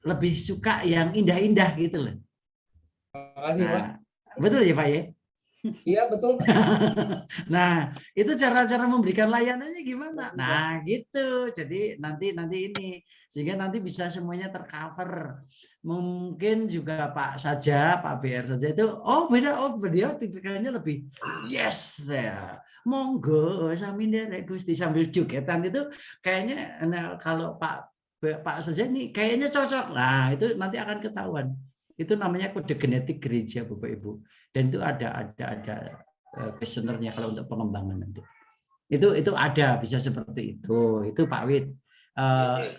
Speaker 1: lebih suka yang indah-indah gitu loh.
Speaker 3: Terima kasih Pak.
Speaker 1: Betul ya Pak ya?
Speaker 3: Iya betul.
Speaker 1: Nah, itu cara-cara memberikan layanannya gimana? Nah, gitu. Jadi nanti ini sehingga nanti bisa semuanya tercover. Mungkin juga Pak saja, Pak BR saja itu beda. Oh, beliau tipikalnya lebih yes ya. Monggo sambil derek Gusti sambil jogetan itu kayaknya kalau Pak saja ini kayaknya cocok. Nah, itu nanti akan ketahuan. Itu namanya kode genetik gereja Bapak Ibu. Dan itu ada questionnaire-nya kalau untuk pengembangan nanti. Itu ada bisa seperti itu. Itu Pak Wid.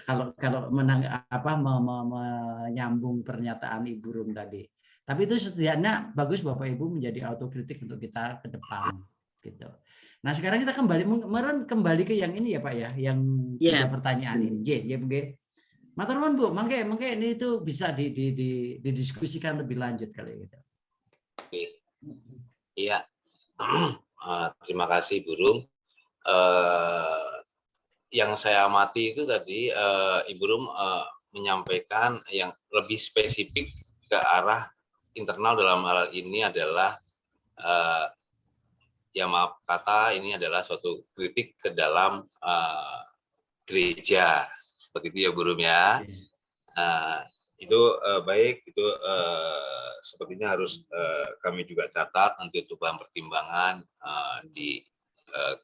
Speaker 1: Kalau menyambung pernyataan Ibu Rum tadi. Tapi itu setidaknya bagus Bapak Ibu menjadi autokritik untuk kita ke depan gitu. Nah, sekarang kita kembali ke yang ini ya Pak ya, yang tiga pertanyaan ini. Matur nuwun Bu, mangke ini itu bisa didiskusikan lebih lanjut kali gitu.
Speaker 2: Iya. Terima kasih Bu Rum. Yang saya amati itu tadi Ibu Rum menyampaikan yang lebih spesifik ke arah internal dalam hal ini adalah ya maaf kata ini adalah suatu kritik ke dalam gereja. Seperti itu ya Bu Rum ya. Itu baik, itu sepertinya harus kami juga catat nanti untuk bahan pertimbangan di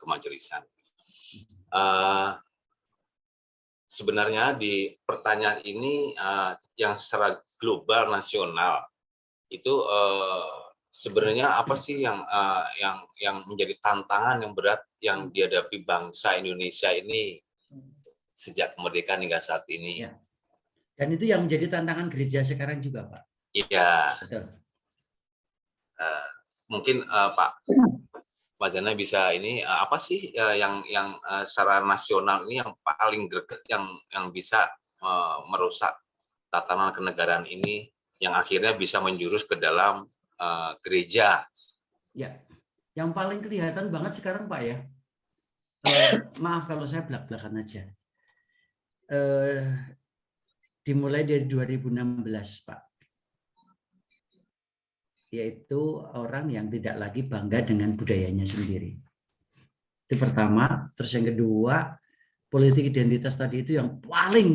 Speaker 2: kemajelisan. Sebenarnya di pertanyaan ini yang secara global nasional itu sebenarnya apa sih yang menjadi tantangan yang berat yang dihadapi bangsa Indonesia ini sejak kemerdekaan hingga saat ini?
Speaker 1: Ya. Dan itu yang menjadi tantangan gereja sekarang juga, Pak.
Speaker 2: Iya.
Speaker 1: Betul.
Speaker 2: Mungkin Pak Jana bisa ini apa sih yang secara nasional ini yang paling greget yang bisa merusak tatanan kenegaraan ini yang akhirnya bisa menjurus ke dalam gereja? Ya,
Speaker 1: yang paling kelihatan banget sekarang Pak ya. Maaf kalau saya belak-belakan aja. Dimulai dari 2016 Pak, yaitu orang yang tidak lagi bangga dengan budayanya sendiri. Itu pertama. Terus yang kedua, politik identitas tadi itu yang paling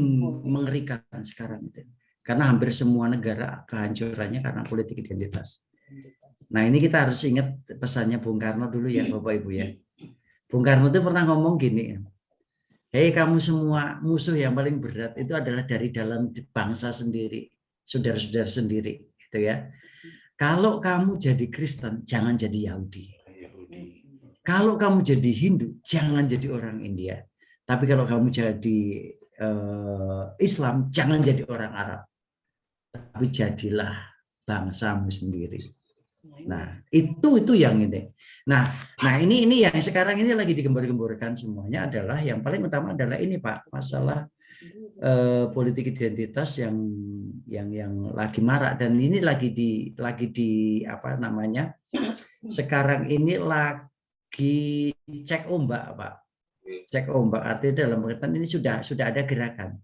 Speaker 1: mengerikan sekarang itu, karena hampir semua negara kehancurannya karena politik identitas. Nah, ini kita harus ingat pesannya Bung Karno dulu ya Bapak Ibu ya. Bung Karno itu pernah ngomong gini, hei kamu semua, musuh yang paling berat itu adalah dari dalam bangsa sendiri, saudara-saudara sendiri, gitu ya. Kalau kamu jadi Kristen, jangan jadi Yahudi. Kalau kamu jadi Hindu, jangan jadi orang India. Tapi kalau kamu jadi Islam, jangan jadi orang Arab. Tapi jadilah bangsamu sendiri. Nah, itu yang ini. Nah, ini yang sekarang ini lagi digembor-gemborkan semuanya adalah yang paling utama adalah ini Pak, masalah politik identitas yang lagi marak dan ini lagi di apa namanya? Sekarang ini lagi cek ombak, Pak. Cek ombak artinya dalam pengertian ini sudah ada gerakan.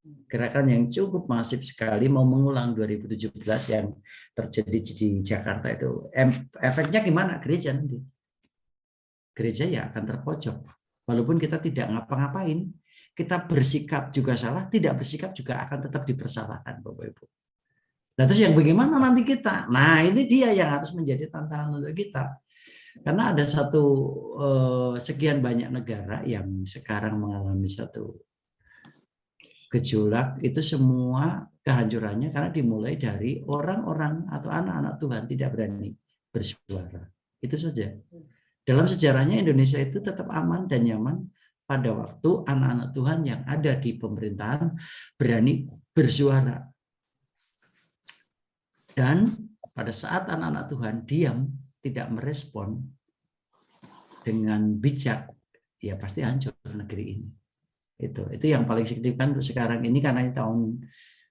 Speaker 1: Gerakan yang cukup masif sekali mau mengulang 2017 yang terjadi di Jakarta itu. Efeknya gimana? Gereja nanti. Gereja ya akan terpojok. Walaupun kita tidak ngapa-ngapain, kita bersikap juga salah, tidak bersikap juga akan tetap dipersalahkan, Bapak Ibu. Nah, terus yang bagaimana nanti kita? Nah, ini dia yang harus menjadi tantangan untuk kita. Karena ada sekian banyak negara yang sekarang mengalami satu gejolak, itu semua kehancurannya karena dimulai dari orang-orang atau anak-anak Tuhan tidak berani bersuara. Itu saja. Dalam sejarahnya Indonesia itu tetap aman dan nyaman pada waktu anak-anak Tuhan yang ada di pemerintahan berani bersuara. Dan pada saat anak-anak Tuhan diam, tidak merespon dengan bijak, ya pasti hancur negeri ini. Itu yang paling signifikan untuk sekarang ini, karena tahun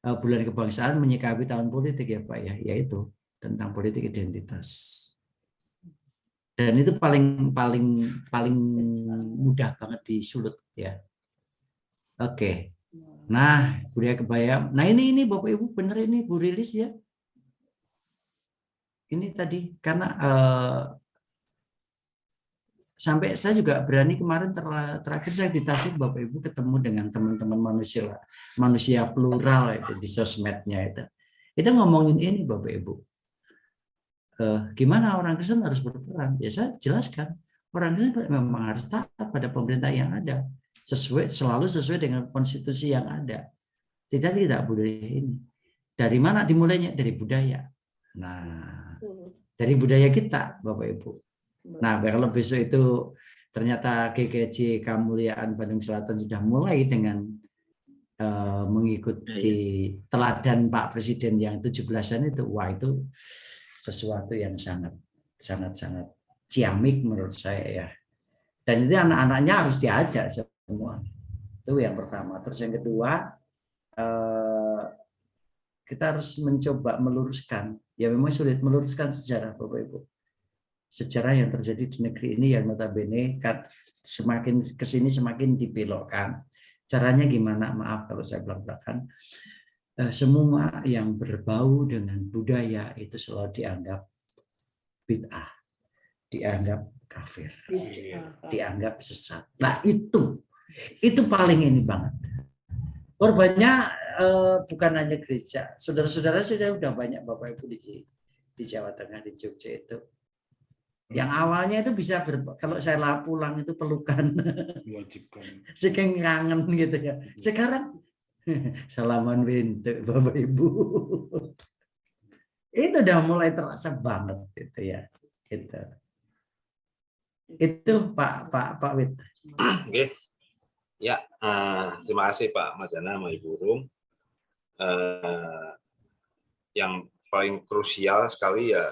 Speaker 1: bulan kebangsaan menyikapi tahun politik ya Pak ya, yaitu tentang politik identitas. Dan itu paling mudah banget disulut ya. Oke. Nah, budaya kebaya. Nah, ini Bapak Ibu benar ini Bu Rilis ya. Ini tadi karena sampai saya juga berani kemarin terakhir saya di Tasik Bapak Ibu ketemu dengan teman-teman manusia plural itu di sosmednya itu. Itu ngomongin ini Bapak Ibu. Gimana orang Kristen harus berperan? Ya saya jelaskan. Orang Kristen memang harus taat pada pemerintah yang ada. Selalu sesuai dengan konstitusi yang ada. Tidak budaya ini. Dari mana dimulainya? Dari budaya. Nah, dari budaya kita Bapak Ibu. Nah, kalau besok itu ternyata GKJ Kemuliaan Bandung Selatan sudah mulai dengan mengikuti teladan Pak Presiden yang 17-an itu, wah itu sesuatu yang sangat ciamik menurut saya ya. Dan itu anak-anaknya harus diajak semua. Itu yang pertama. Terus yang kedua, kita harus mencoba meluruskan. Ya memang sulit meluruskan sejarah Bapak Ibu. Sejarah yang terjadi di negeri ini yang notabene semakin kesini semakin dibelokkan. Caranya gimana? Maaf kalau saya belak-belakan. Semua yang berbau dengan budaya itu selalu dianggap bid'ah, dianggap kafir, dianggap sesat. Nah itu paling ini banget. Korbannya bukan hanya gereja. Saudara-saudara sudah banyak Bapak Ibu di Jawa Tengah, di Jogja itu. Yang awalnya itu bisa kalau saya pulang itu pelukan, saking kangen gitu ya. Sekarang salaman pintu Bapak Ibu, itu udah mulai terasa banget gitu ya. Itu Pak Wit.
Speaker 2: Oke, ya terima kasih Pak Madana, sama Ibu Rum. Yang paling krusial sekali ya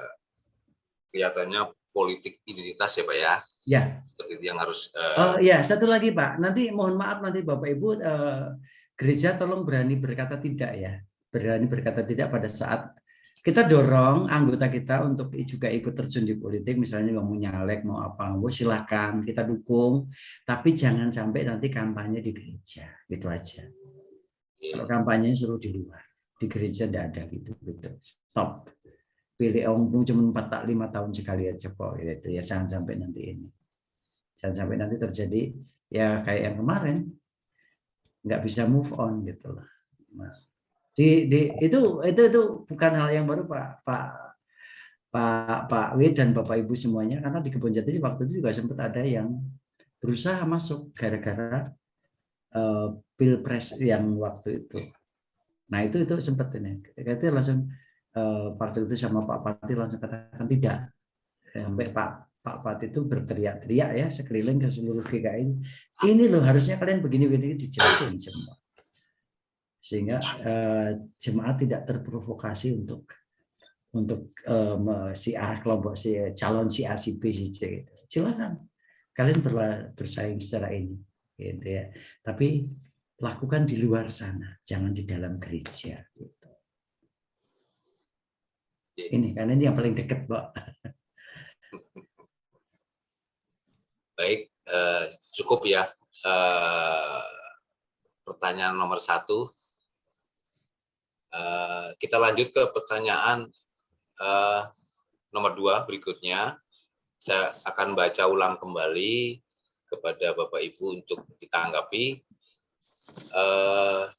Speaker 2: kelihatannya politik identitas ya Pak ya.
Speaker 1: Ya.
Speaker 2: Seperti itu yang harus.
Speaker 1: Ya satu lagi Pak. Nanti mohon maaf nanti Bapak Ibu gereja tolong berani berkata tidak ya. Berani berkata tidak pada saat kita dorong anggota kita untuk juga ikut terjun di politik. Misalnya mau nyalek mau apa, silakan kita dukung. Tapi jangan sampai nanti kampanye di gereja. Gitu aja. Kalau kampanye suruh di luar, di gereja tidak ada gitu. Stop. Pilih omong cuma 4-5 tahun sekali aja kok gitu ya, jangan sampai nanti ini. Jangan sampai nanti terjadi ya kayak yang kemarin nggak bisa move on gitu loh. Mas. Itu bukan hal yang baru Pak Wid dan Bapak Ibu semuanya, karena di Kebonjati waktu itu juga sempat ada yang berusaha masuk gara-gara pilpres yang waktu itu. Nah itu sempat ini. Itu langsung partai itu sama Pak Pati langsung katakan tidak. Sampai Pak Pati itu berteriak-teriak ya sekeliling ke seluruh GKI. Ini loh harusnya kalian begini-begini dijelasin semua. Sehingga jemaat tidak terprovokasi untuk si A kelompok si calon si A si B si C gitu. Silakan kalian bersaing secara ini gitu ya. Tapi lakukan di luar sana, jangan di dalam gereja gitu. Ini karena ini yang paling dekat, Pak.
Speaker 2: Baik, cukup ya. Pertanyaan nomor 1 Kita lanjut ke pertanyaan nomor 2 berikutnya. Saya akan baca ulang kembali kepada Bapak Ibu untuk ditanggapi.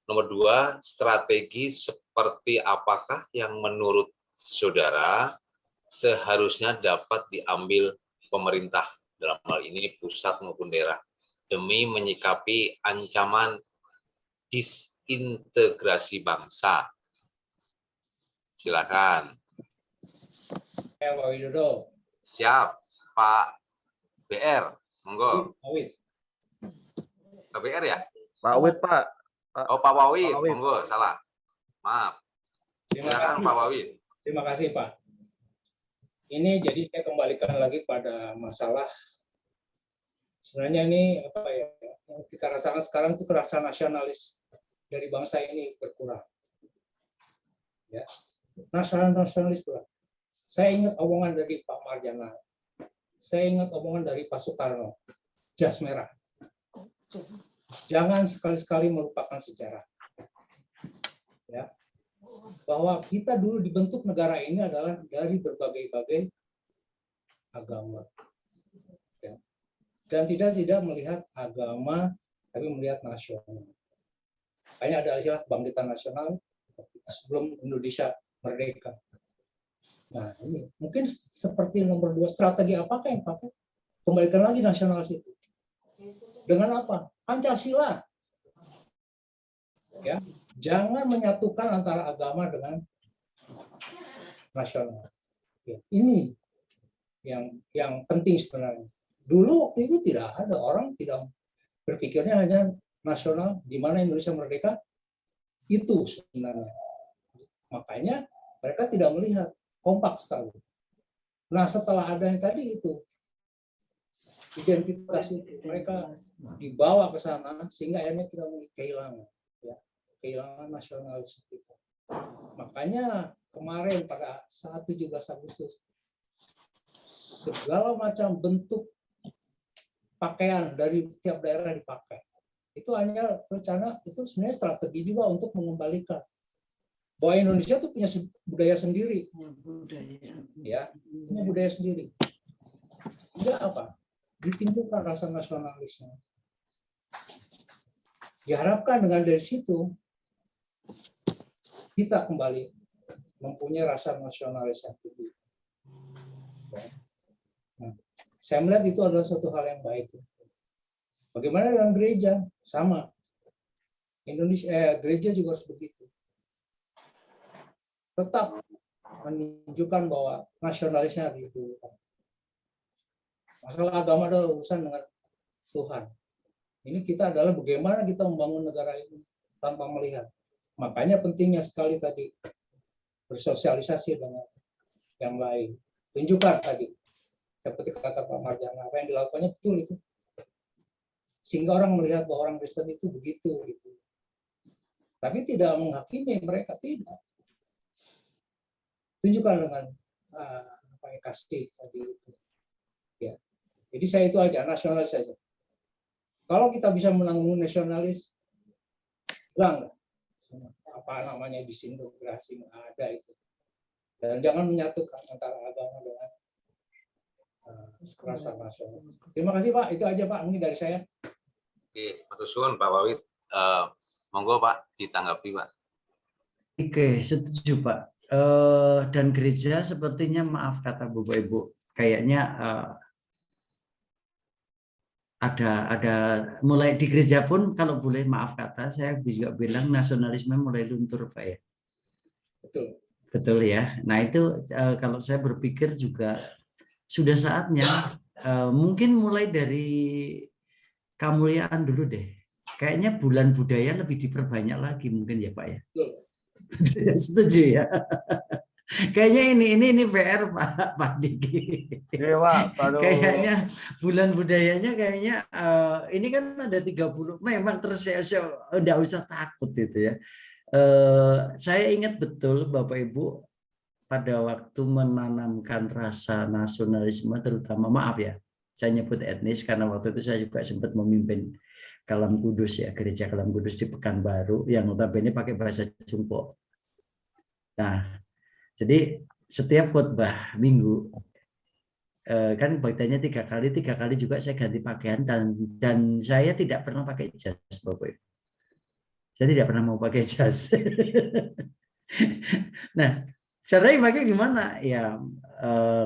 Speaker 2: Nomor 2, strategi seperti apakah yang menurut saudara seharusnya dapat diambil pemerintah, dalam hal ini pusat maupun daerah, demi menyikapi ancaman disintegrasi bangsa. Silakan.
Speaker 3: Ya, Pak Widodo.
Speaker 2: Siap, Pak BR. Monggo.
Speaker 3: Wawid.
Speaker 2: Pak BR ya?
Speaker 7: Pak Wid, Pak.
Speaker 2: Oh, Pak Wawid.
Speaker 7: Pak Wawid.
Speaker 2: Monggo, salah. Maaf.
Speaker 3: Terima
Speaker 2: Silakan
Speaker 3: kasih.
Speaker 2: Pak Wawid.
Speaker 3: Terima kasih, Pak. Ini jadi saya kembalikan lagi pada masalah sebenarnya ini apa ya, yang kita rasakan sekarang itu rasa nasionalis dari bangsa ini berkurang. Ya, nasionalis berkurang. Saya ingat omongan dari Pak Marjana, saya ingat omongan dari Pak Soekarno, jas merah. Jangan sekali-sekali melupakan sejarah. Ya, bahwa kita dulu dibentuk negara ini adalah dari berbagai-bagai agama. Ya. Dan tidak melihat agama, tapi melihat nasional. Hanya ada istilah kebangkitan nasional sebelum Indonesia merdeka. Nah, ini mungkin seperti nomor 2, strategi apakah yang pakai? Kembalikan lagi nasionalis itu. Dengan apa? Pancasila. Ya, jangan menyatukan antara agama dengan nasional. Ya, ini yang penting sebenarnya. Dulu waktu itu tidak ada, orang tidak berpikirnya hanya nasional, di mana Indonesia merdeka itu sebenarnya. Makanya mereka tidak melihat, kompak sekali. Nah, setelah adanya tadi itu identitas itu mereka dibawa ke sana sehingga akhirnya kita kehilangan, ya, kehilangan nasionalisme kita. Makanya kemarin pada saat 17 Agustus segala macam bentuk pakaian dari tiap daerah dipakai. Itu hanya rencana, itu sebenarnya strategi juga untuk mengembalikan bahwa Indonesia itu punya budaya sendiri, ya, punya budaya sendiri. Tidak apa, ditimbulkan rasa nasionalisme. Diharapkan dengan dari situ kita kembali mempunyai rasa nasionalis yang tinggi. Nah, saya melihat itu adalah suatu hal yang baik. Bagaimana dengan gereja? Sama. Gereja juga harus begitu. Tetap menunjukkan bahwa nasionalisnya didulukan. Masalah agama adalah urusan dengan Tuhan. Ini kita adalah bagaimana kita membangun negara ini tanpa melihat. Makanya pentingnya sekali tadi bersosialisasi dengan yang lain. Tunjukkan tadi. Seperti kata Pak Marjana, apa yang dilakukannya betul itu. Sehingga orang melihat bahwa orang Kristen itu begitu. Gitu. Tapi tidak menghakimi mereka, tidak. Tunjukkan dengan apa yang kasih tadi itu. Ya. Jadi saya itu aja, nasionalis saja. Kalau kita bisa menanggung nasionalis, hilang apa namanya disintegrasi, ada itu. Dan jangan menyatukan antara agama dengan rasa nasional. Terima kasih Pak, itu aja Pak, ini dari saya.
Speaker 2: Oke, matur suwun Pak Wawid. Monggo Pak ditanggapi Pak.
Speaker 1: Oke, setuju Pak. Dan gereja sepertinya, maaf kata Bapak Ibu, kayaknya ada mulai di gereja pun, kalau boleh maaf kata, saya juga bilang nasionalisme mulai luntur Pak ya.
Speaker 3: Betul.
Speaker 1: Betul ya. Nah itu kalau saya berpikir juga sudah saatnya mungkin mulai dari kemuliaan dulu deh. Kayaknya bulan budaya lebih diperbanyak lagi mungkin ya Pak ya.
Speaker 3: Betul.
Speaker 1: Setuju ya. Kayaknya ini PR Pak Diki.
Speaker 7: Iya, Pak.
Speaker 1: Kayaknya bulan budayanya kayaknya ini kan ada 30. Memang terseok enggak usah takut itu ya. Saya ingat betul Bapak Ibu pada waktu menanamkan rasa nasionalisme, terutama, maaf ya, saya nyebut etnis karena waktu itu saya juga sempat memimpin Kalam Kudus ya, gereja Kalam Kudus di Pekanbaru yang notabene pakai bahasa Jumpo. Nah, jadi setiap khotbah minggu kan bagiannya 3 kali juga saya ganti pakaian dan saya tidak pernah pakai jas, Bapak Ibu. Saya tidak pernah mau pakai jas. Nah, caranya pakai gimana? Ya,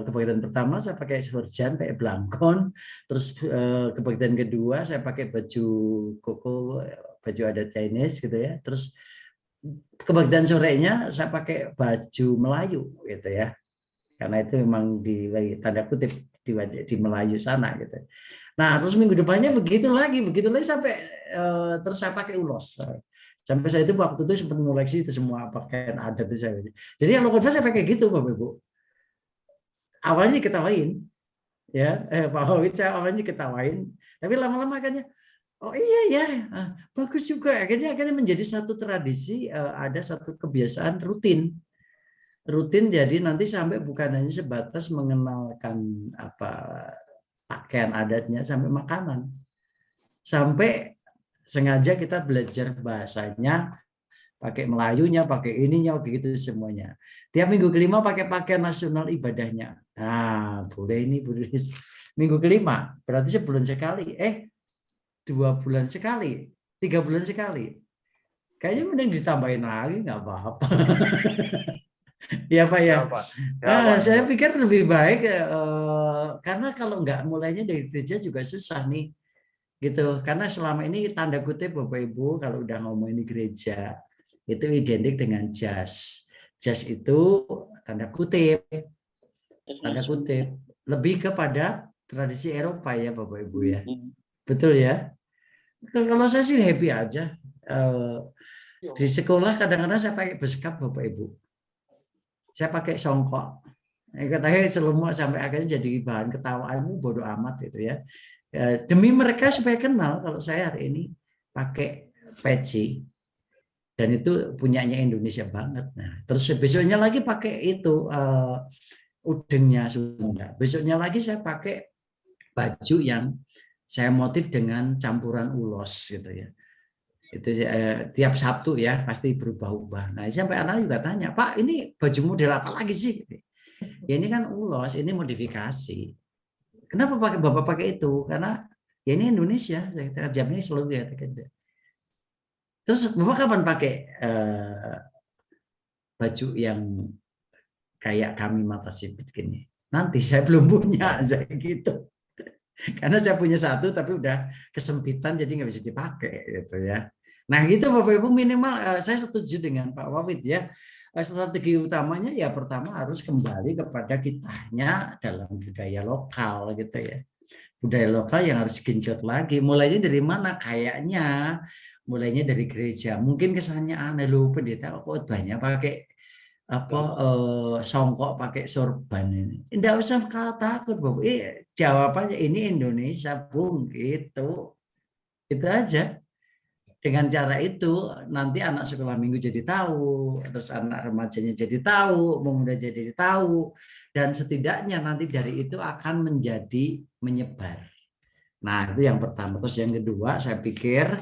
Speaker 1: kebagian pertama saya pakai sorjan, pakai belangkon. Terus kebagian kedua saya pakai baju koko, baju adat Chinese gitu ya. Terus kebagian sorenya saya pakai baju Melayu gitu ya. Karena itu memang di tanda kutip di Melayu sana gitu. Nah, terus minggu depannya begitu lagi sampai terus saya pakai ulos. Sampai saya itu waktu itu sempat mengoleksi itu semua pakaian adat itu saya. Jadi kalau khotbah saya pakai gitu, Bapak Ibu. Awalnya diketawain, ya, Pak Wawid saya awalnya diketawain, tapi lama-lama akhirnya, oh iya ya, bagus juga. Akhirnya menjadi satu tradisi, ada satu kebiasaan rutin. Jadi nanti sampai bukan hanya sebatas mengenalkan apa pakaian adatnya sampai makanan. Sampai sengaja kita belajar bahasanya, pakai Melayunya, pakai ininya, begitu semuanya. Tiap minggu kelima pakai pakaian nasional ibadahnya. Nah, boleh ini, boleh ini. Minggu kelima, berarti sebulan sekali. 2 bulan sekali, 3 bulan sekali. Kayaknya mending ditambahin lagi, nggak apa-apa. Ya Pak ya. Saya pikir lebih baik karena kalau nggak mulainya dari gereja juga susah nih. Gitu. Karena selama ini tanda kutip Bapak Ibu kalau udah ngomong ini gereja itu identik dengan jas. Jas itu tanda kutip lebih kepada tradisi Eropa ya Bapak Ibu ya. Betul ya. Kalau saya sih happy aja. Di sekolah kadang-kadang saya pakai beskap Bapak Ibu. Saya pakai songkok. Katanya selumuk sampai akhirnya jadi bahan ketawaanmu bodoh amat gitu ya. Demi mereka supaya kenal kalau saya hari ini pakai peci dan itu punyanya Indonesia banget. Nah, terus besoknya lagi pakai itu udengnya Sunda. Besoknya lagi saya pakai baju yang saya motif dengan campuran ulos gitu ya. Itu tiap Sabtu ya pasti berubah-ubah. Nah, sampai anak juga tanya, Pak ini baju model apa lagi sih? Ya ini kan ulos, ini modifikasi. Kenapa Bapak pakai itu? Karena ya ini Indonesia, jamnya selalu ya. Terus Bapak kapan pakai baju yang kayak kami mata sipit gini? Nanti saya belum punya, saya gitu. Karena saya punya satu tapi udah kesempitan jadi nggak bisa dipakai gitu ya. Nah gitu Bapak Ibu minimal saya setuju dengan Pak Wawid ya. Strategi utamanya ya pertama harus kembali kepada kitanya dalam budaya lokal gitu ya. Budaya lokal yang harus genjot lagi. Mulainya dari mana? Kayaknya mulainya dari gereja. Mungkin kesannya aneh loh pendeta kok banyak pakai songkok pakai sorban ini. Tidak usah takut Bapak. Jawabannya ini Indonesia Bung gitu. Itu aja. Dengan cara itu nanti anak sekolah minggu jadi tahu, terus anak remajanya jadi tahu, pemuda jadi tahu, dan setidaknya nanti dari itu akan menjadi menyebar. Nah itu yang pertama. Terus yang kedua saya pikir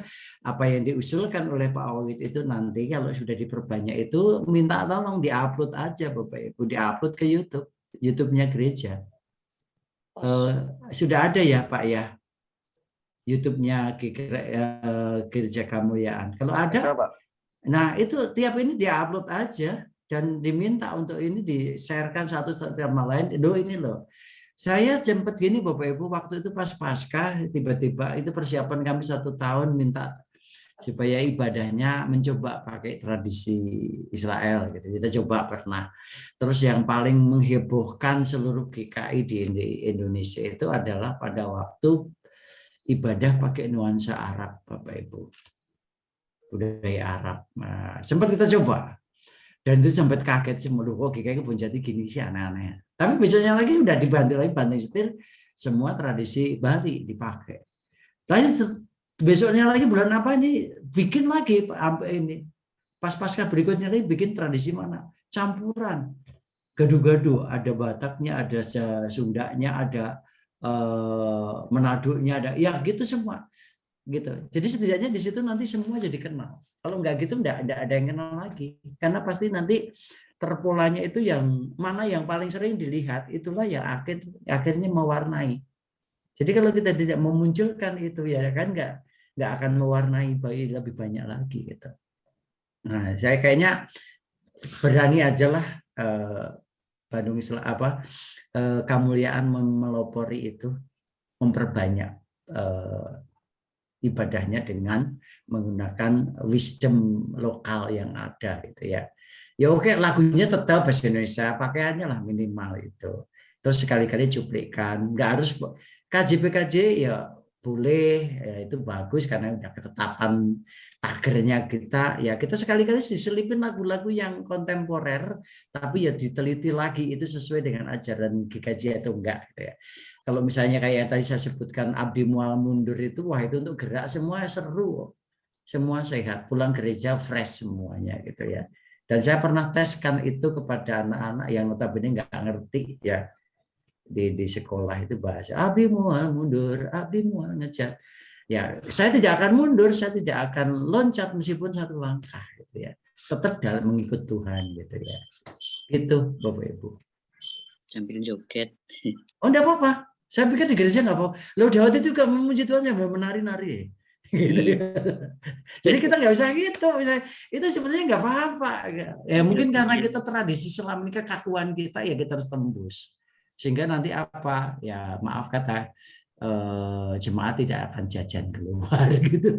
Speaker 1: apa yang diusulkan oleh Pak Wawid itu nanti kalau sudah diperbanyak itu minta tolong diupload aja Bapak Ibu, diupload ke YouTube, YouTube-nya gereja. Sudah ada ya Pak ya? YouTube-nya Gereja Kemuliaan. Kalau ada, nah itu tiap ini diupload aja dan diminta untuk ini di-sharekan satu sama lain. Ini loh. Saya jemput gini Bapak Ibu waktu itu pas Paskah tiba-tiba itu persiapan kami 1 tahun minta supaya ibadahnya mencoba pakai tradisi Israel gitu. Kita coba pernah. Terus yang paling menghebohkan seluruh GKI di Indonesia itu adalah pada waktu ibadah pakai nuansa Arab, Bapak Ibu. Budaya Arab. Nah, sempat kita coba. Dan itu sempat kaget sih, kok GKI Kebon Jati gini sih aneh-aneh. Tapi besoknya lagi udah dibantu lagi banting setir, semua tradisi Bali dipakai. Lalu besoknya lagi bulan apa ini bikin lagi sampai ini. Pas Paskah berikutnya lagi bikin tradisi mana? Campuran. Gado-gado, ada Bataknya, ada Sundanya, ada Menadunya ada, ya gitu semua, gitu. Jadi setidaknya di situ nanti semua jadi kenal. Kalau nggak gitu nggak ada yang kenal lagi, karena pasti nanti terpolanya itu yang mana yang paling sering dilihat, itulah yang akhirnya mewarnai. Jadi kalau kita tidak memunculkan itu ya kan nggak akan mewarnai lebih banyak lagi gitu. Nah, saya kayaknya berani ajalah Bandung Islam kemuliaan melopori itu memperbanyak ibadahnya dengan menggunakan wisdom lokal yang ada gitu ya. Ya oke, lagunya tetap bahasa Indonesia, pakaiannya lah minimal itu. Terus sekali-kali cuplikan, nggak harus KJ-PKJ ya boleh, ya itu bagus karena udah ketetapan tagernya kita. Ya kita sekali-kali diselipin lagu-lagu yang kontemporer, tapi ya diteliti lagi itu sesuai dengan ajaran GKJ atau enggak gitu ya. Kalau misalnya kayak yang tadi saya sebutkan Abdi Mual Mundur itu, wah itu untuk gerak semua seru, semua sehat, pulang gereja fresh semuanya gitu ya. Dan saya pernah teskan itu kepada anak-anak yang notabene nggak ngerti ya di sekolah itu bahasa Abdi Mual Mundur, Abdi Mual ngecat. Ya saya tidak akan mundur, saya tidak akan loncat meskipun satu langkah gitu ya. Tetap dalam mengikut Tuhan gitu ya. Itu Bapak Ibu.
Speaker 6: Sambil joget.
Speaker 1: Oh enggak apa-apa. Saya pikir di gereja nggak apa-apa. Loh Daud itu juga memuji Tuhan sambil menari-nari. Gitu. Jadi kita nggak bisa gitu. Itu sebenarnya nggak apa-apa. Ya mungkin karena kita tradisi selama ini kekakuan kita ya kita harus tembus. Sehingga nanti apa? Ya maaf kata jemaat tidak akan jajan keluar gitu.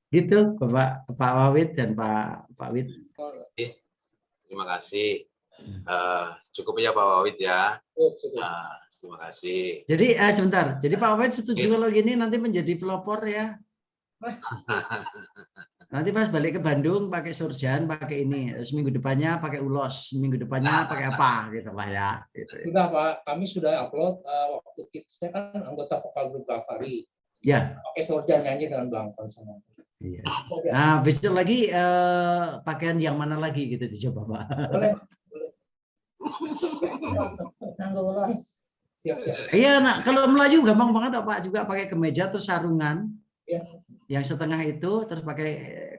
Speaker 1: Gitu Bapak Pak Wawid dan Pak Wid.
Speaker 2: Terima kasih. Cukup ya Pak Wawid ya. Terima kasih.
Speaker 1: Jadi sebentar. Jadi Pak Wawid setuju kalau gini nanti menjadi pelopor ya. Nanti pas balik ke Bandung pakai surjan, pakai ini. Seminggu depannya pakai ulos, minggu depannya pakai apa gitu lah ya. Gitu.
Speaker 3: Sudah Pak, kami sudah upload waktu saya kan anggota vokal grup Kalvari.
Speaker 1: Ya.
Speaker 3: Pakai surjan nyanyi dengan Bang sama.
Speaker 1: Iya. Nah besok lagi pakaian yang mana lagi gitu dicoba Pak.
Speaker 3: Boleh. Nanggo ulos. Siap-siap.
Speaker 1: Iya, nah kalau Melayu gampang banget Pak, juga pakai kemeja terus sarungan.
Speaker 3: Ya.
Speaker 1: Yang setengah itu terus pakai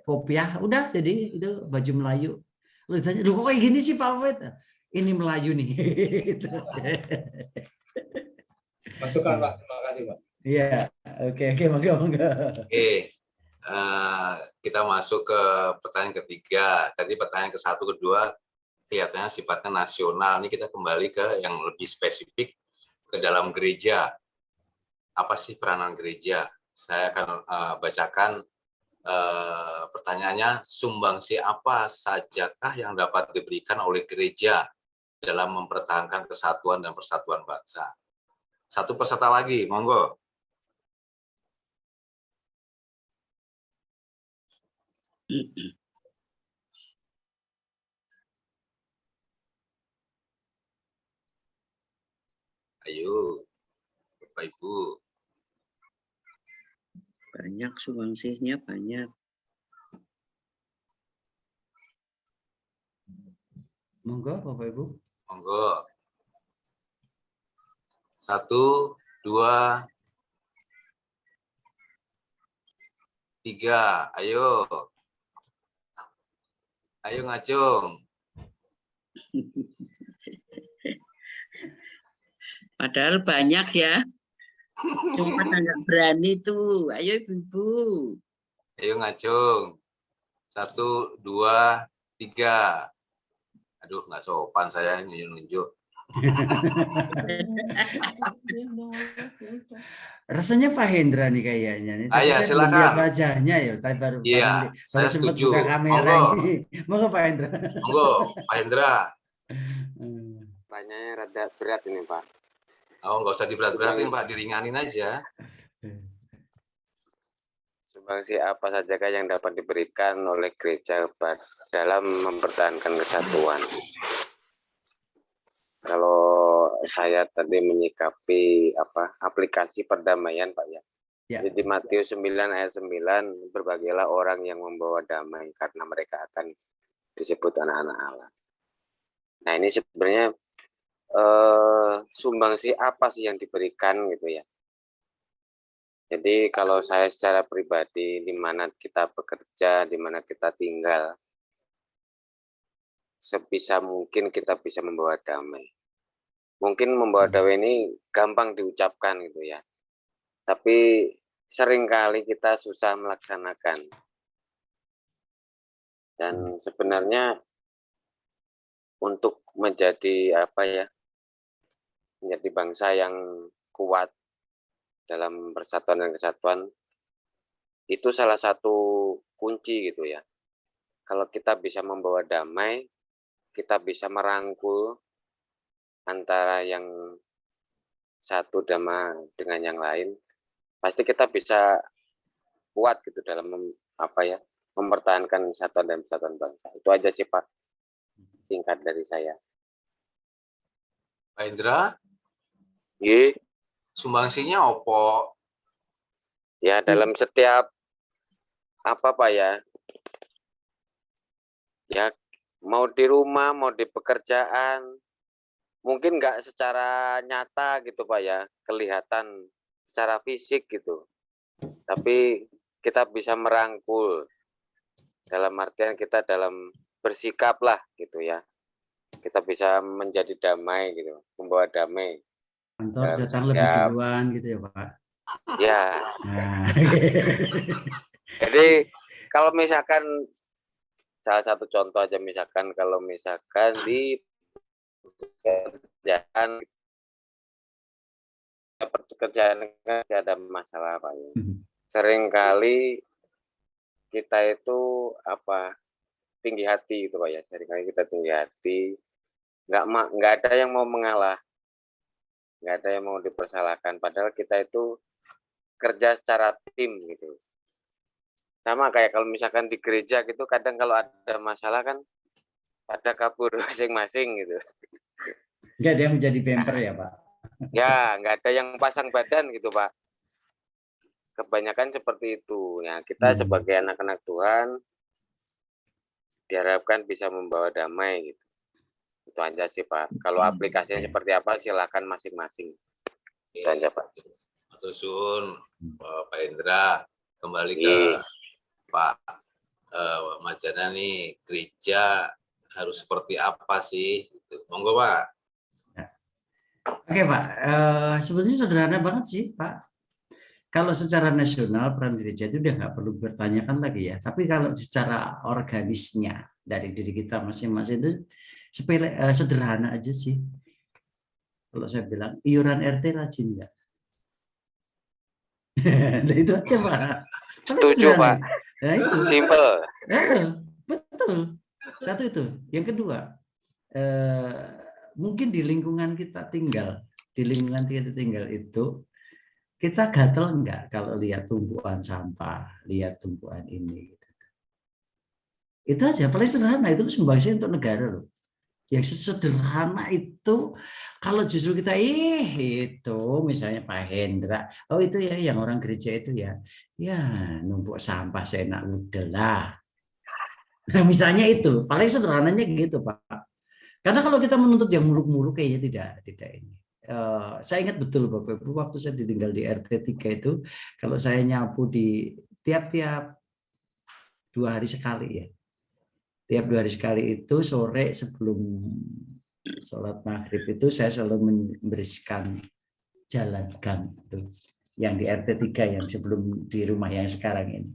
Speaker 1: kopiah, udah jadi itu baju Melayu. Lu ditanya, "Loh kok kayak gini sih Pak Wet?" Ini Melayu nih.
Speaker 3: Masukan Pak, terima kasih Pak.
Speaker 1: Iya, oke, monggo.
Speaker 2: Oke. Kita masuk ke pertanyaan ketiga. Tadi pertanyaan ke-1, ke-2 kelihatannya sifatnya nasional. Ini kita kembali ke yang lebih spesifik ke dalam gereja. Apa sih peranan gereja? Saya akan bacakan pertanyaannya. Sumbangsi apa sajakah yang dapat diberikan oleh gereja dalam mempertahankan kesatuan dan persatuan bangsa? Satu peserta lagi, monggo. Ayo, Bapak Ibu.
Speaker 6: Banyak sumbangsihnya, banyak.
Speaker 1: Monggo Bapak Ibu.
Speaker 2: Monggo. 1, 2, 3. Ayo. Ayo ngacung.
Speaker 6: Padahal banyak ya. Cuma nggak berani tuh. Ayo ibu-ibu.
Speaker 2: Ayo ngacung. 1, 2, 3. Aduh, nggak sopan saya nunjuk.
Speaker 1: Rasanya Pak Hendra nih kayaknya nih. Tapi
Speaker 2: Ayah,
Speaker 1: saya belum lihat
Speaker 2: silakan.
Speaker 1: wajahnya ya. Tapi baru
Speaker 2: Saya
Speaker 1: sempat
Speaker 2: setuju.
Speaker 1: buka kamera ini. Monggo Pak Hendra.
Speaker 2: Monggo, Pak Hendra.
Speaker 8: Pertanyaannya rada berat ini Pak.
Speaker 2: Oh, nggak usah diberat-beratin Pak, diringanin aja.
Speaker 8: Sumbangsi apa sajakah yang dapat diberikan oleh gereja dalam mempertahankan kesatuan? Kalau saya tadi menyikapi aplikasi perdamaian Pak ya. Jadi Matius 9 ayat 9, berbagailah orang yang membawa damai karena mereka akan disebut anak-anak Allah. Nah ini sebenarnya sumbangsi apa sih yang diberikan gitu ya. Jadi kalau saya secara pribadi, di mana kita bekerja, di mana kita tinggal, sebisa mungkin kita bisa membawa damai. Mungkin membawa damai ini gampang diucapkan gitu ya, tapi seringkali kita susah melaksanakan. Dan sebenarnya untuk menjadi menjadi bangsa yang kuat dalam persatuan dan kesatuan, itu salah satu kunci gitu ya. Kalau kita bisa membawa damai, kita bisa merangkul antara yang satu dengan yang lain, pasti kita bisa kuat gitu dalam mempertahankan kesatuan dan persatuan bangsa. Itu aja sih Pak, singkat dari saya.
Speaker 2: Pak Indra,
Speaker 8: Ye.
Speaker 2: sumbangsinya opo?
Speaker 8: Ya dalam setiap Pak ya, mau di rumah, mau di pekerjaan, mungkin nggak secara nyata gitu Pak ya, kelihatan secara fisik gitu, tapi kita bisa merangkul, dalam artian kita dalam bersikap lah gitu ya, kita bisa menjadi damai gitu, membawa damai.
Speaker 1: Kantor datang lebih duluan gitu ya Pak?
Speaker 8: Ya.
Speaker 1: Nah.
Speaker 8: Jadi kalau misalkan salah satu contoh aja, misalkan kalau misalkan di pekerjaan ada masalah Pak ya. Seringkali kita itu tinggi hati gitu Pak ya. Seringkali kita tinggi hati, nggak ada yang mau mengalah, nggak ada yang mau dipersalahkan. Padahal kita itu kerja secara tim gitu. Sama kayak kalau misalkan di gereja gitu, kadang kalau ada masalah kan pada kabur masing-masing gitu.
Speaker 1: Nggak ada yang menjadi bemper ya Pak?
Speaker 8: Ya, nggak ada yang pasang badan gitu Pak. Kebanyakan seperti itu. Ya, kita sebagai anak-anak Tuhan diharapkan bisa membawa damai gitu. Itu aja sih Pak. Kalau aplikasinya seperti apa silakan masing-masing. Itu aja Pak.
Speaker 2: Matur suwun Pak Indra, kembali ke Pak Majana nih, gereja harus seperti apa sih? Monggo Pak.
Speaker 1: Oke Pak, sebetulnya sederhana banget sih Pak. Kalau secara nasional peran gereja itu udah nggak perlu bertanyakan lagi ya. Tapi kalau secara organisnya dari diri kita masing-masing itu sederhana aja sih. Kalau saya bilang iuran RT rajin nggak? Nah, itu aja Pak.
Speaker 8: Setuju Pak.
Speaker 1: Nah, itu.
Speaker 8: Simple.
Speaker 1: Betul. Satu itu. Yang kedua, mungkin di lingkungan kita tinggal itu kita gatel enggak kalau lihat tumpuan sampah, lihat tumpuan ini. Itu aja, paling sederhana, itu sumbangsi untuk negara loh. Yang sederhana itu, kalau justru kita itu misalnya Pak Hendra, oh itu ya yang orang gereja itu ya numpuk sampah seenak udahlah. Nah misalnya itu, paling sederhananya gitu Pak. Karena kalau kita menuntut yang muluk-muluk kayaknya tidak ini. Saya ingat betul Bapak Ibu, waktu saya tinggal di RT 3 itu, kalau saya nyapu di tiap-tiap 2 hari sekali ya. Tiap 2 hari sekali itu sore sebelum sholat maghrib itu saya selalu membersihkan jalan gang itu yang di RT 3 yang sebelum di rumah yang sekarang ini.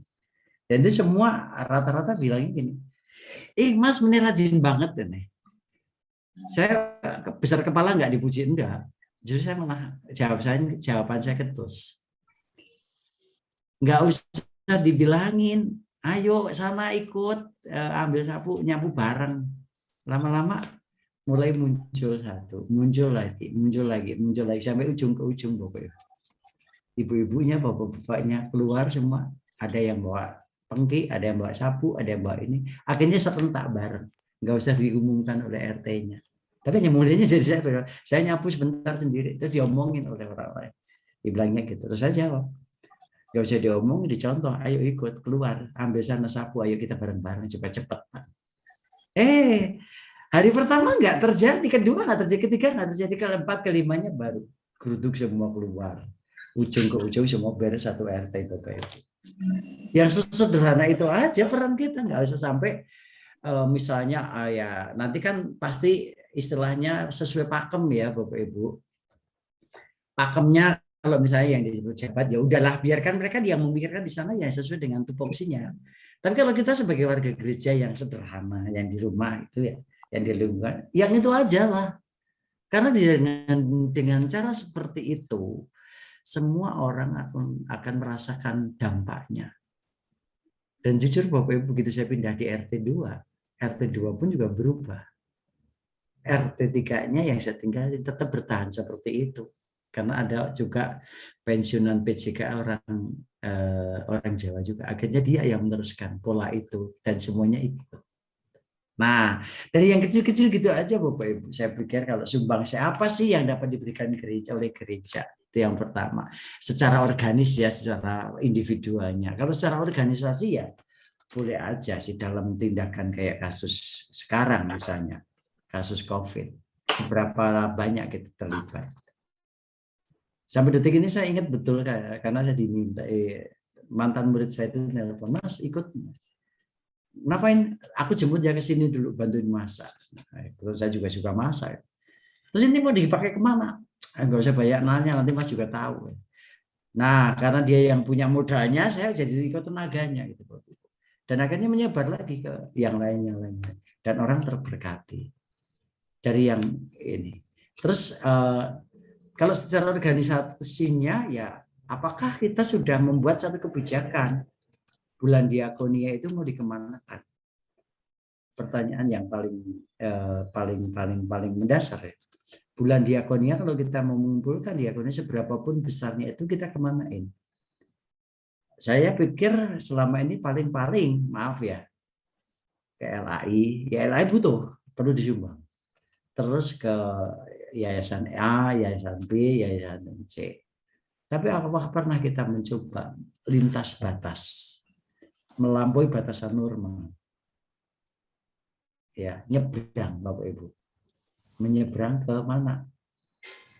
Speaker 1: Dan itu semua rata-rata bilangnya gini, Mas bener rajin banget ini. Saya besar kepala nggak dipuji, enggak. Justru saya malah jawaban saya ketus. Nggak usah dibilangin, ayo sana ikut ambil sapu nyapu bareng. Lama-lama mulai muncul satu, muncul lagi sampai ujung ke ujung Bapak Ibu. Ibu-ibunya, bapak-bapaknya keluar semua, ada yang bawa pengki, ada yang bawa sapu, ada yang bawa ini. Akhirnya serentak bareng, nggak usah diumumkan oleh RT-nya. Tapi yang mulianya jadi saya nyapu sebentar sendiri, terus diomongin oleh orang-orang. Dibilangnya gitu, terus saya jawab. Nggak usah diomong, dicontoh, ayo ikut, keluar, ambil sana sapu, ayo kita bareng-bareng, cepat-cepat. Hari pertama nggak terjadi, kedua nggak terjadi, ketiga nggak terjadi, keempat, kelimanya baru geruduk semua keluar. Ujung ke ujung semua beres satu RT Bapak Ibu. Yang sederhana itu aja peran kita, nggak usah sampai misalnya ya nanti kan pasti istilahnya sesuai pakem ya Bapak Ibu. Pakemnya kalau misalnya yang disebut jabat ya udahlah biarkan mereka yang memikirkan di sana ya sesuai dengan tupoksinya. Tapi kalau kita sebagai warga gereja yang sederhana, yang di rumah itu ya, yang di lingkungan, yang itu aja lah. Karena dengan cara seperti itu, semua orang akan merasakan dampaknya. Dan jujur Bapak Ibu, begitu saya pindah di RT2 pun juga berubah. RT3-nya yang saya tinggali tetap bertahan seperti itu. Karena ada juga pensiunan PJK orang Jawa juga. Akhirnya dia yang meneruskan pola itu dan semuanya ikut. Nah, dari yang kecil-kecil gitu aja Bapak Ibu. Saya pikir kalau sumbang apa sih yang dapat diberikan gereja oleh gereja? Itu yang pertama. Secara organis ya, secara individualnya. Kalau secara organisasi ya boleh aja sih dalam tindakan kayak kasus sekarang misalnya. Kasus COVID. Seberapa banyak kita terlibat. Sampai detik ini saya ingat betul karena saya diminta mantan murid saya itu nelpon, Mas ikut, ngapain? Aku jemput dia ke sini dulu bantuin masak. Terus saya juga suka masak. Terus ini mau dipakai kemana? Enggak usah banyak nanya, nanti Mas juga tahu. Nah karena dia yang punya modalnya, saya jadi ikut tenaganya gitu. Dan akhirnya menyebar lagi ke yang lainnya. Dan orang terberkati dari yang ini. Terus kalau secara organisasinya ya apakah kita sudah membuat satu kebijakan bulan diakonia itu mau dikemanakan? Pertanyaan yang paling mendasar ya. Bulan diakonia kalau kita mengumpulkan diakonia seberapapun besarnya itu kita kemanain? Saya pikir selama ini paling maaf ya ke LAI, ya LAI butuh perlu disumbang. Terus ke yayasan A, yayasan B, yayasan C. Tapi apakah pernah kita mencoba lintas batas, melampaui batasan normal? Ya, nyebrang Bapak Ibu. Menyeberang ke mana?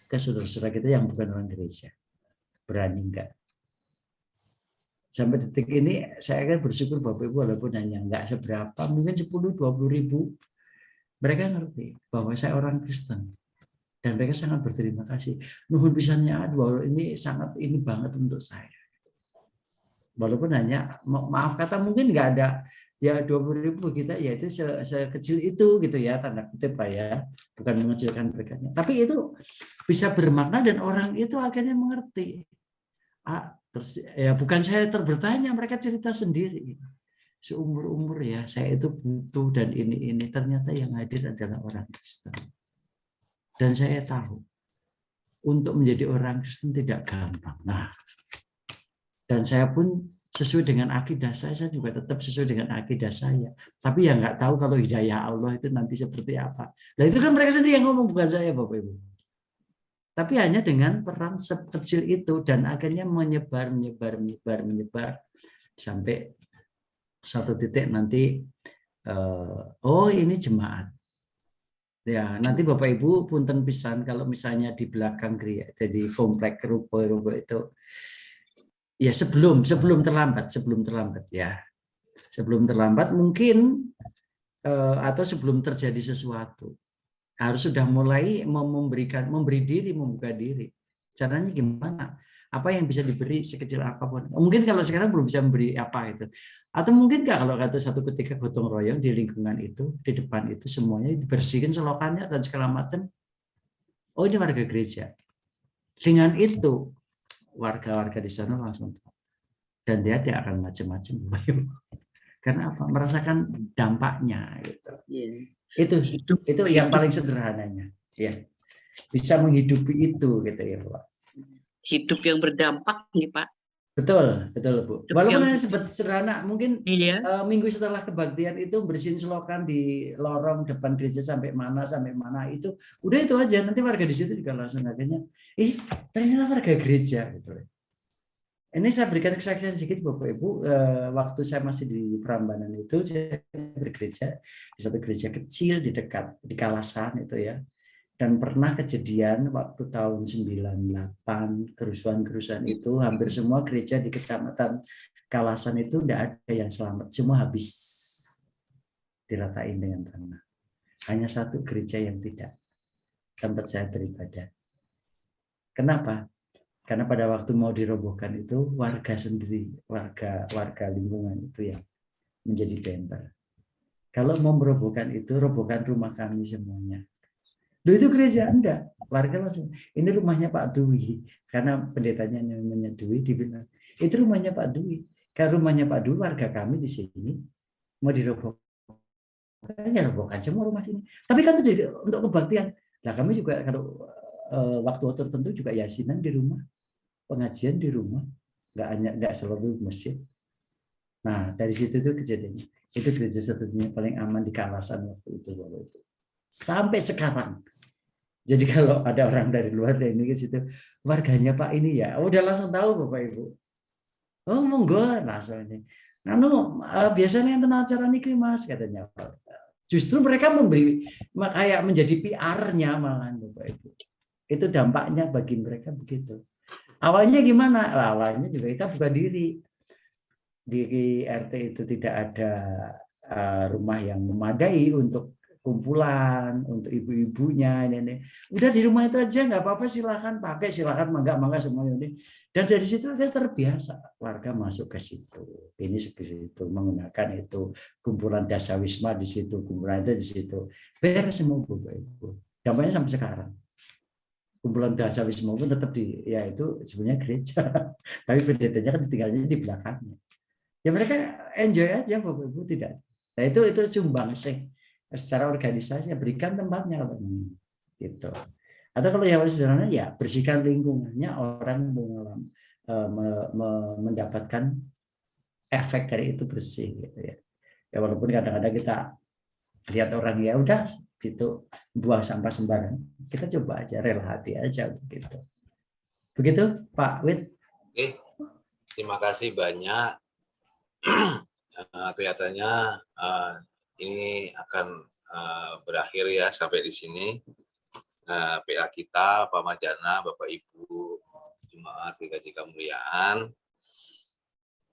Speaker 1: Ke saudara-saudara kita yang bukan orang gereja. Berani enggak? Sampai detik ini saya akan bersyukur Bapak Ibu walaupun hanya enggak seberapa, mungkin 10-20 ribu. Mereka ngerti bahwa saya orang Kristen. Dan mereka sangat berterima kasih. Nuhun pisannya, bahwa ini sangat ini banget untuk saya. Walaupun hanya, maaf kata mungkin nggak ada, ya 20 ribu kita, ya itu sekecil itu gitu ya, tanda kutip Pak ya. Bukan mengecilkan berkatnya. Tapi itu bisa bermakna dan orang itu akhirnya mengerti. Terus, ya bukan saya bertanya, mereka cerita sendiri. Seumur-umur ya, saya itu butuh dan ini. Ternyata yang hadir adalah orang Kristen. Dan saya tahu untuk menjadi orang Kristen tidak gampang. Nah, dan saya pun sesuai dengan akidah saya juga tetap sesuai dengan akidah saya. Tapi ya nggak tahu kalau hidayah Allah itu nanti seperti apa. Nah itu kan mereka sendiri yang ngomong, bukan saya Bapak Ibu. Tapi hanya dengan peran sekecil itu dan akhirnya menyebar sampai satu titik nanti, oh ini jemaat. Ya, nanti Bapak Ibu punten pisan kalau misalnya di belakang gereja, jadi komplek ruko itu, ya sebelum terlambat ya, sebelum terlambat mungkin atau sebelum terjadi sesuatu harus sudah mulai memberi diri, membuka diri. Caranya gimana? Apa yang bisa diberi sekecil apapun. Mungkin kalau sekarang belum bisa memberi apa itu. Atau mungkin nggak kalau kata satu ketika gotong royong di lingkungan itu, di depan itu semuanya dibersihin selokannya dan segala macam. Oh ini warga gereja. Dengan itu warga-warga di sana langsung tahu. Dan dia tidak akan macam-macam. Karena apa? Merasakan dampaknya gitu. Itu yang paling sederhananya. Ya. Bisa menghidupi itu gitu ya Pak.
Speaker 6: Hidup yang berdampak nih Pak.
Speaker 1: Betul Bu. Walaupun hanya sederhana, mungkin minggu setelah kebaktian itu bersihin selokan di lorong depan gereja sampai mana itu, udah itu aja. Nanti warga di situ juga langsung akhirnya, ternyata warga gereja gitu. Ini saya berikan kesaksian sedikit Bapak Ibu. Waktu saya masih di Prambanan itu, saya bergereja di satu gereja kecil di dekat di Kalasan itu ya. Dan pernah kejadian waktu tahun 98 kerusuhan itu hampir semua gereja di kecamatan Kalasan itu tidak ada yang selamat, semua habis diratain dengan tanah. Hanya satu gereja yang tidak, tempat saya beribadah. Kenapa? Karena pada waktu mau dirobohkan itu warga sendiri, warga lingkungan itu yang menjadi member. Kalau mau merobohkan itu, robohkan rumah kami semuanya. Loh, itu gereja? Enggak. Warga langsung, ini rumahnya Pak Dwi. Karena pendetanya namanya Dwi, dibilang, itu rumahnya Pak Dwi. Karena rumahnya Pak Dwi, warga kami di sini mau dirobohkan, ya robohkan semua rumah sini. Tapi kan itu untuk kebaktian. Nah, kami juga kalau waktu-waktu tertentu juga yasinan di rumah, pengajian di rumah, nggak selalu masjid. Nah, dari situ itu kejadiannya. Itu gereja satunya paling aman di kawasan waktu itu. Sampai sekarang. Jadi kalau ada orang dari luar dari ini ke situ, warganya Pak ini ya, udah langsung tahu Bapak Ibu. Oh, monggo langsung ini. Biasanya yang tenang acara niki Mas katanya. Justru mereka memberi kayak menjadi PR-nya malahan Bapak Ibu. Itu dampaknya bagi mereka begitu. Awalnya gimana? Awalnya juga kita buka diri. Di RT itu tidak ada rumah yang memadai untuk kumpulan, untuk ibu-ibunya ini. Udah di rumah itu aja nggak apa-apa, silakan pakai, silakan mangga semuanya ini. Dan dari situ kita terbiasa warga masuk ke situ, ini ke situ menggunakan itu kumpulan dasawisma di situ, kumpulan itu di situ. Beres semua Bapak Ibu. Dampaknya sampai sekarang. Kumpulan dasawisma pun tetap ya itu sebenarnya gereja, tapi pendetanya kan tinggalnya di belakangnya. Ya mereka enjoy aja Bapak Ibu, tidak. Nah itu sumbang sih secara organisasi, berikan tempatnya gitu. Atau kalau yang sederhana ya bersihkan lingkungannya, orang mendapatkan efek dari itu bersih gitu ya. Ya walaupun kadang-kadang kita lihat orang ya udah gitu buang sampah sembarangan, kita coba aja rela hati aja begitu. Begitu Pak Wid.
Speaker 2: Oke, terima kasih banyak. Kelihatannya ini akan berakhir ya sampai di sini. PA kita, Pak Majana, Bapak Ibu Jemaat GKJ Kemuliaan.